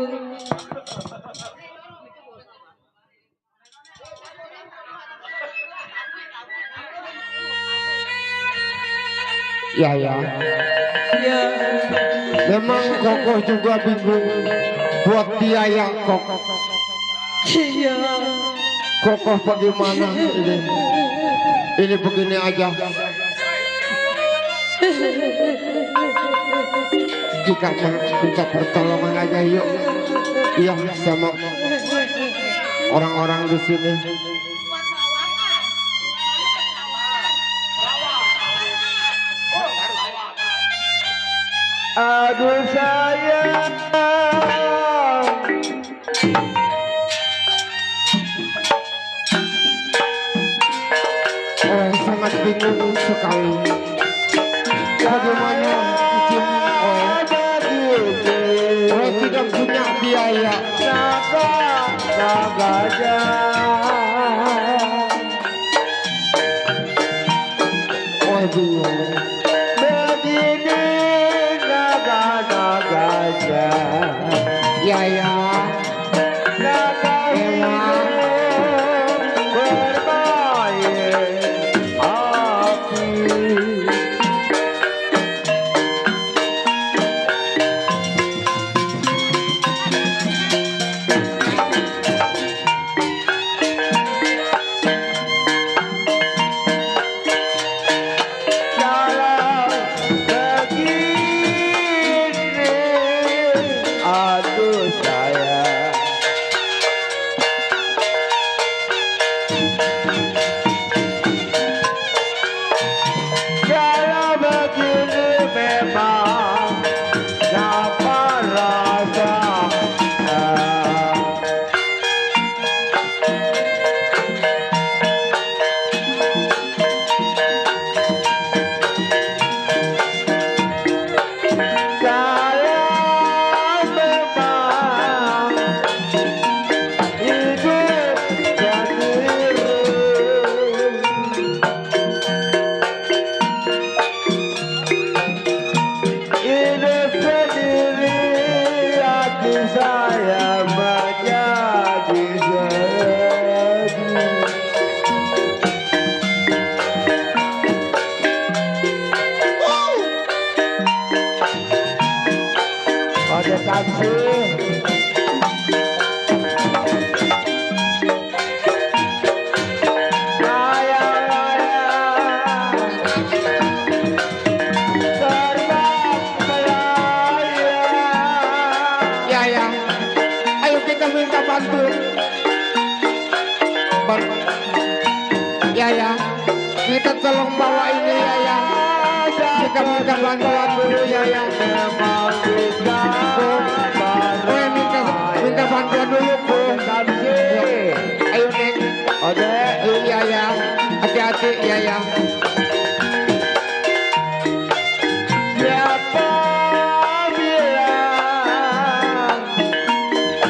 Ya. Ya. Memang Kokoh juga bingung buat biaya Kokoh. Iya. Kokoh bagaimana ini? Ini begini aja. Kita minta pertolongan aja yuk. Iya sama orang-orang di sini. Aduh sayang. Oh sangat bingung sekali. Bagaimana izin oh tidak punya biaya. Naga oh bingung. Begini naga-naga Yaya. Ya, kita tolong bawa ini ya. Kita minta bantuan dulu ya. Minta bantuan dulu Bu. Ayo Neng. Oke, ya. Hati-hati ya. Siapa bilang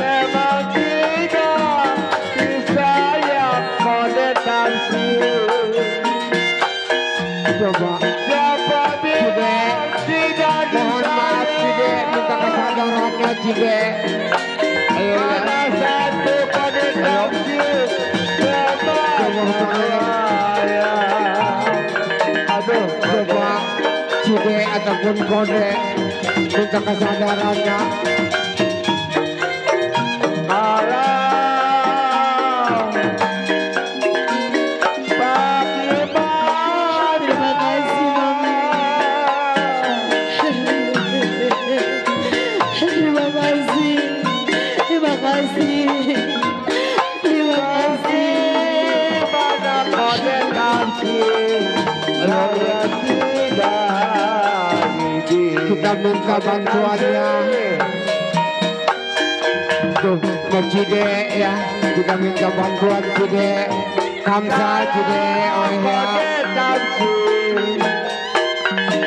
memang tidak bisa yang kode Coba siapa Cide, mohon maaf Cide, minta kesadarannya Cide. Ayo ada satu pada tamsil aduh coba Cide ataupun Kode minta kesadarannya. Kita minta bantuannya tuh ke Cide ya, kita minta bantuan Cide, Kamsa Cide, oh ya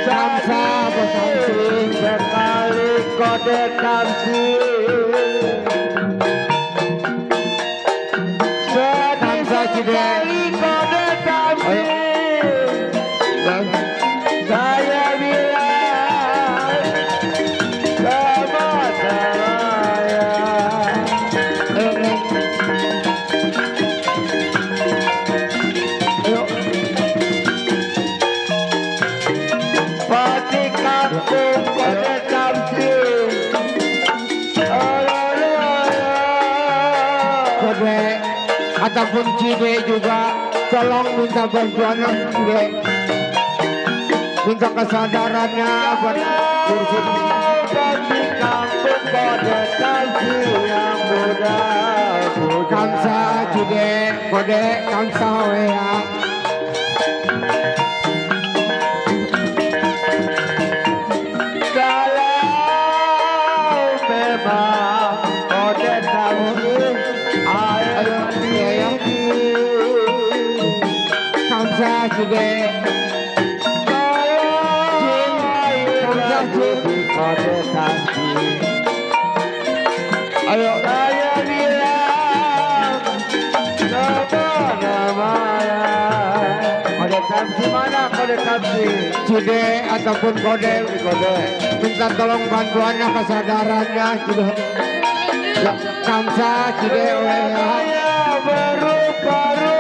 Kamsa Bosansi sekali Kode Kamsi Kamsa Cide Kode Kamsi saya bilang sama saya Pati kampung pada tamsil Kode ataupun Cide juga tolong minta bantuan Cide, minta kesadarannya buat kursi Pati kampung pada tamsil yang muda Kamsa Cide Kode Kamsa ya. Kamsa Cide Kamsa Cide Kode Kamsi ayo saya bilang namanya Kode Kamsi mana Kode Kamsi Cide ataupun Kode minta tolong bantuannya kesadarannya Cide ya, Kamsa Cide ya berupa-rupa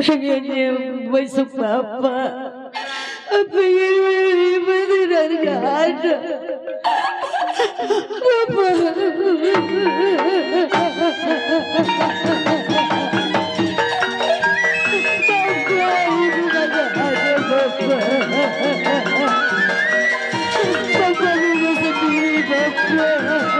pengennya besok bapak, pengen beneran gak ada. Bapak. Bapak lupa sendiri, Bapak.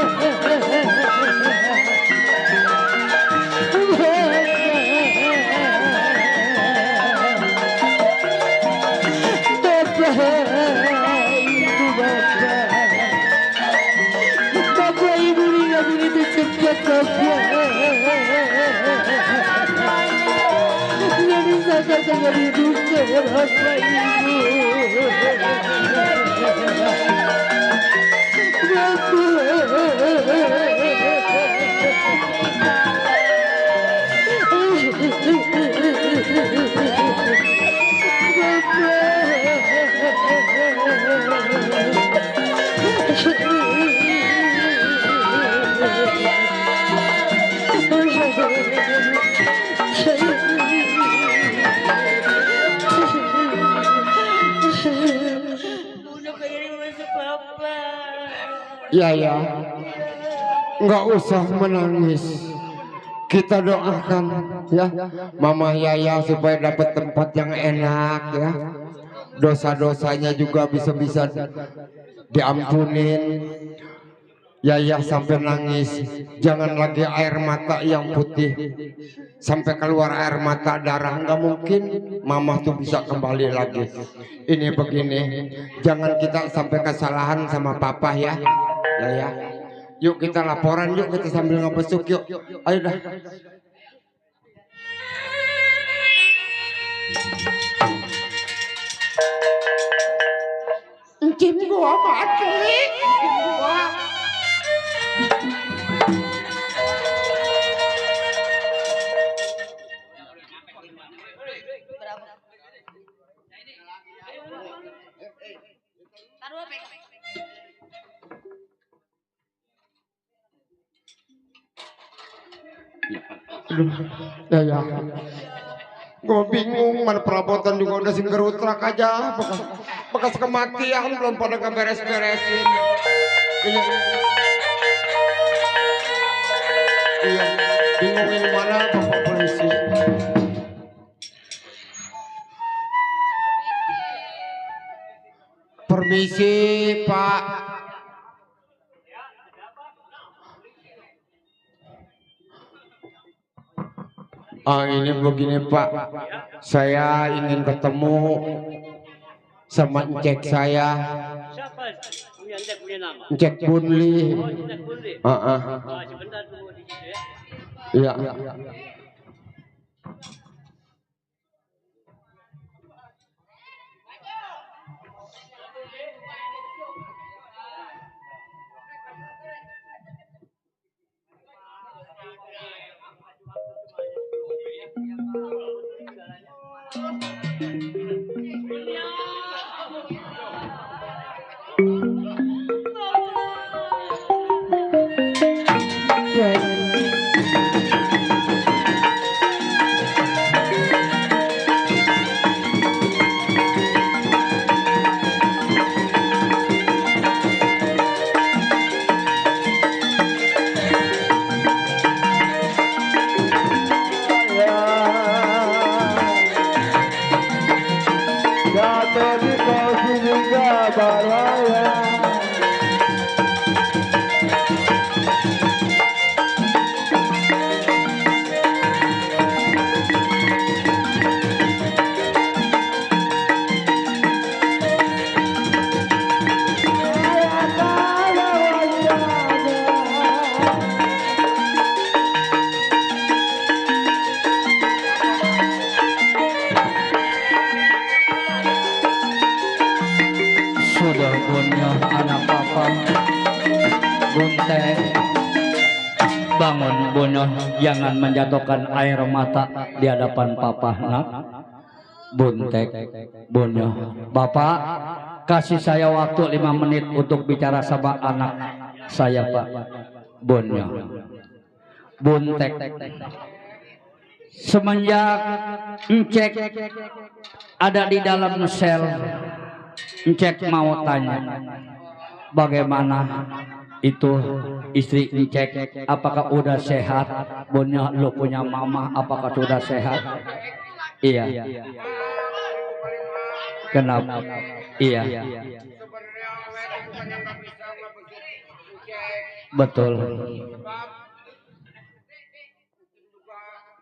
Jadi saya jangan hidup Bapak Ya, nggak usah menangis. Kita doakan ya Mama Yaya supaya dapat tempat yang enak ya. Dosa-dosanya juga bisa-bisa diampunin. Yaya sampai nangis, jangan lagi air mata yang putih sampai keluar air mata darah, nggak mungkin Mama tuh bisa kembali lagi. Ini begini, jangan kita sampai kesalahan sama Papa ya. Ya, yuk kita laporan, yuk kita sambil ngebesuk yuk. Ayo dah. Encim gua mati. Ya. Gue bingung, mana perabotan juga udah singgerutrak aja, bekas kematian belum pada ngeberes-beresin. Iya, bingung ini mana Bapak polisi. Permisi Pak. Ini begini Pak, saya ingin ketemu sama encek saya. Siapa? Encek punya nama? Encek Bunli. Oh, Encek Bunli. Sebentar tunggu di situ ya. Iya. Bangun Bunyo, jangan menjatuhkan air mata di hadapan Papa nak. Buntek, Bunyo, Bapak kasih saya waktu 5 menit untuk bicara sama anak saya Pak. Bunyo, Buntek, semenjak Encek ada di dalam sel, Encek mau tanya, bagaimana itu istri Encek, apakah udah sehat? Bunyo, lu punya mama, apakah sudah sehat? Iya. Kenapa? Iya. Betul.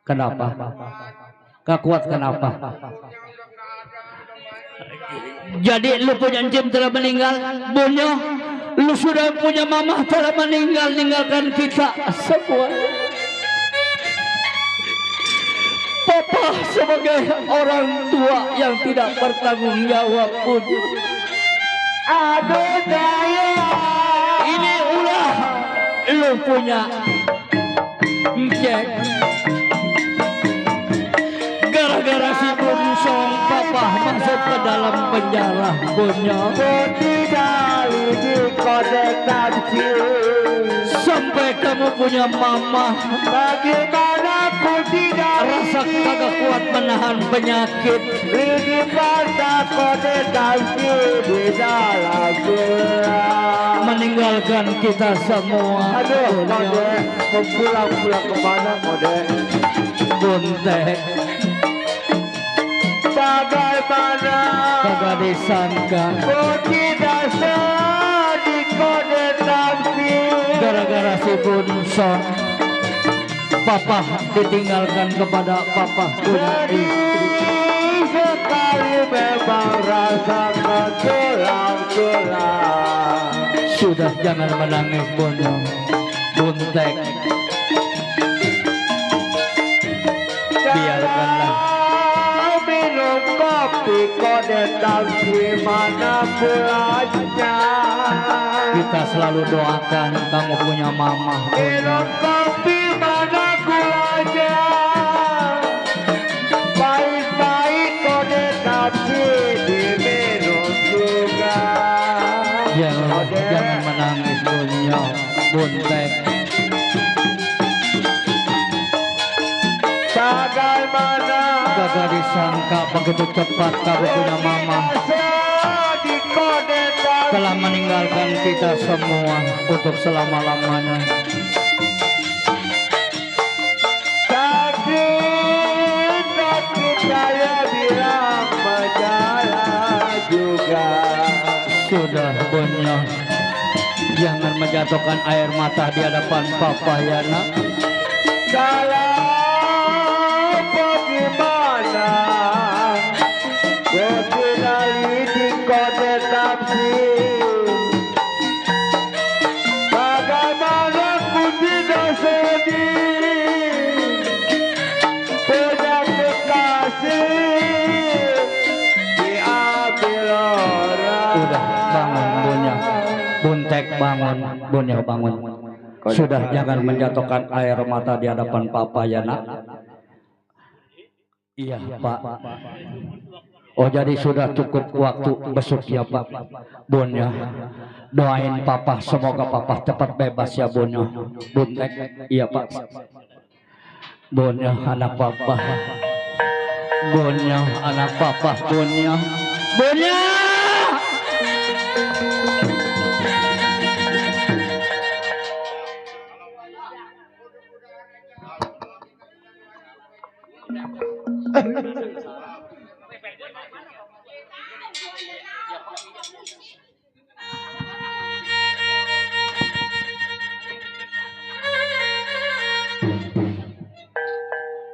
Kenapa? Gak kuat kenapa? Jadi lu punya Encim telah meninggal, Bunyo. Lu sudah punya mama telah meninggalkan kita semua. Papa sebagai orang tua yang tidak bertanggung jawab pun. Aduh saya. Ini ulah lu punya Cek. Gara-gara si Bunsong papa masuk ke dalam penjara punya. Tidak di kode taksi. Sampai kamu punya mama. Bagaimana aku tidak rasa kagak kuat menahan penyakit. Lidi pada kode taksi di dalam gelap. Meninggalkan kita semua. Aduh kode. Pulang kemana kode? Buntek. Bagaimana kagak disangka kau tidak di kode taksi. Gara-gara si Bunsong papa ditinggalkan kepada papa punya istri. Sekali memang rasakan tulang-tulang. Sudah jangan menangis Buntek. Biarkanlah minum kopi kode taksi mana pulangnya. Kita selalu doakan kamu punya mama. Minum kopi mana gulanya. Baik-baik kode taksi diminum juga. Jangan menangis Buntek. Bagaimana kagak disangka begitu cepat kamu punya mama telah meninggalkan kita semua untuk selama-lamanya. Sakit saya bilang berjalan juga. Sudah punya. Jangan menjatuhkan air mata di hadapan papa ya nak. Bagaimana kau tidak di kode taksi. Bagaimana ku tidak sedih punya kekasih diambil orang. Udah bangun Bunya. Buntek bangun. Bunya bangun. Sudah jangan menjatuhkan air mata di hadapan papa ya nak. Iya Pak. Oh jadi sudah cukup waktu besok ya Pak. Bunya doain papa semoga papa cepat bebas ya Bunya. Buntek. Iya Pak. Bunya anak papa. Bunya anak papa. Bunya. Bunya.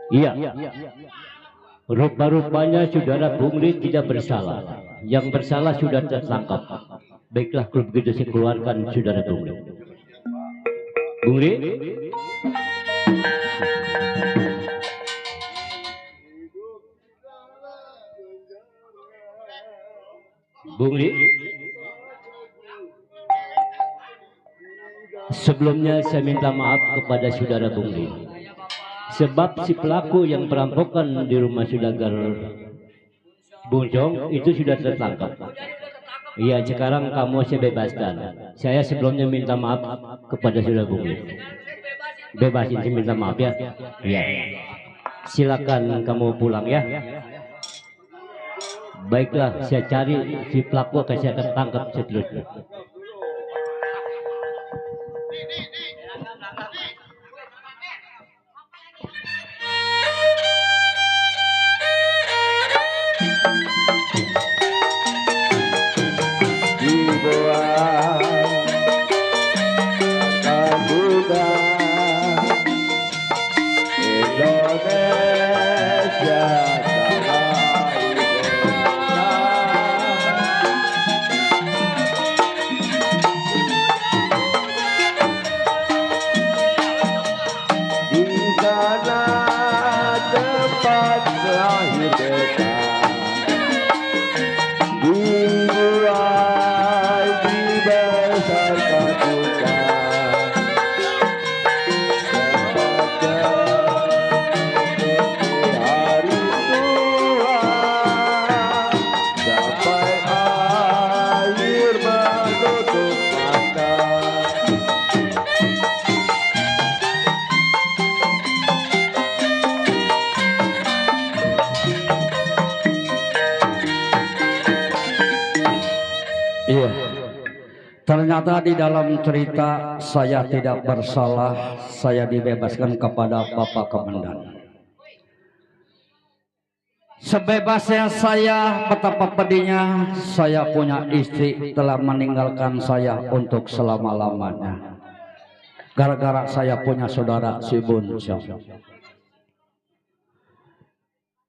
Iya, rupa-rupanya saudara Bungri tidak bersalah. Yang bersalah sudah tertangkap. Baiklah kalau begitu saya keluarkan saudara Bungri. Bungri? Bungri? Sebelumnya saya minta maaf kepada saudara Bungri. Sebab si pelaku yang perampokan di rumah Saudagar Bunsong itu sudah tertangkap. Iya, sekarang kamu saya bebaskan. Saya sebelumnya minta maaf kepada saudara Bungri. Bebasin, saya minta maaf ya. Iya. Silakan kamu pulang ya. Baiklah, saya cari si pelaku akan saya akan tangkap seterusnya. mana tempat lahir beta dibuai dibesarkan duka hari tua sampai air menutup mata. Iya. Ternyata di dalam cerita saya tidak bersalah, saya dibebaskan kepada Bapak Komandan. Sebebasnya saya, betapa pedihnya saya punya istri telah meninggalkan saya untuk selama-lamanya. Gara-gara saya punya saudara si Bunco.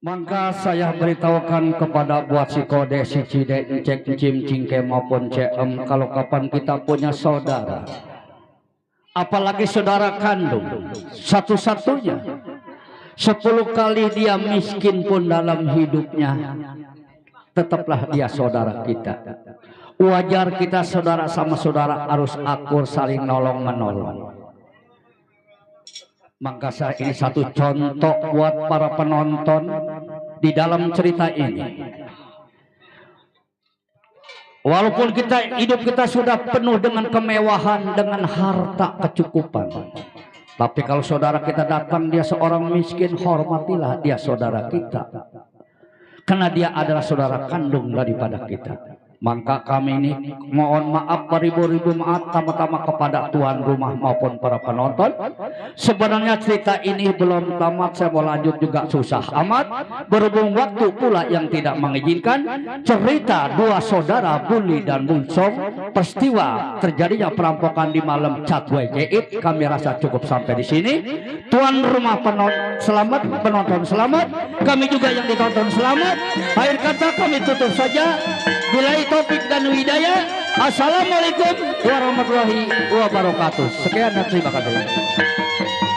Maka saya beritahukan kepada buat si Kode, si Cide, Cek, Cim, Cingke maupun CM, kalau kapan kita punya saudara, apalagi saudara kandung, satu-satunya, 10 kali dia miskin pun dalam hidupnya, tetaplah dia saudara kita. Wajar kita saudara sama saudara harus akur, saling nolong-menolong. Maka saya ini satu contoh buat para penonton di dalam cerita ini. Walaupun hidup kita sudah penuh dengan kemewahan, dengan harta kecukupan, tapi kalau saudara kita datang dia seorang miskin, hormatilah dia saudara kita, karena dia adalah saudara kandung daripada kita. Maka kami ini mohon maaf, beribu-ribu maaf pertama-tama kepada tuan rumah maupun para penonton. Sebenarnya cerita ini belum tamat, saya mau lanjut juga susah amat. Berhubung waktu pula yang tidak mengizinkan, cerita dua saudara Buli dan Bunsong, peristiwa terjadinya perampokan di malam Catway Jait, kami rasa cukup sampai di sini. Tuan rumah selamat, penonton selamat, kami juga yang ditonton selamat. Akhir kata kami tutup saja. Bilai topik dan hidayah. Assalamualaikum warahmatullahi wabarakatuh. Sekian dan terima kasih.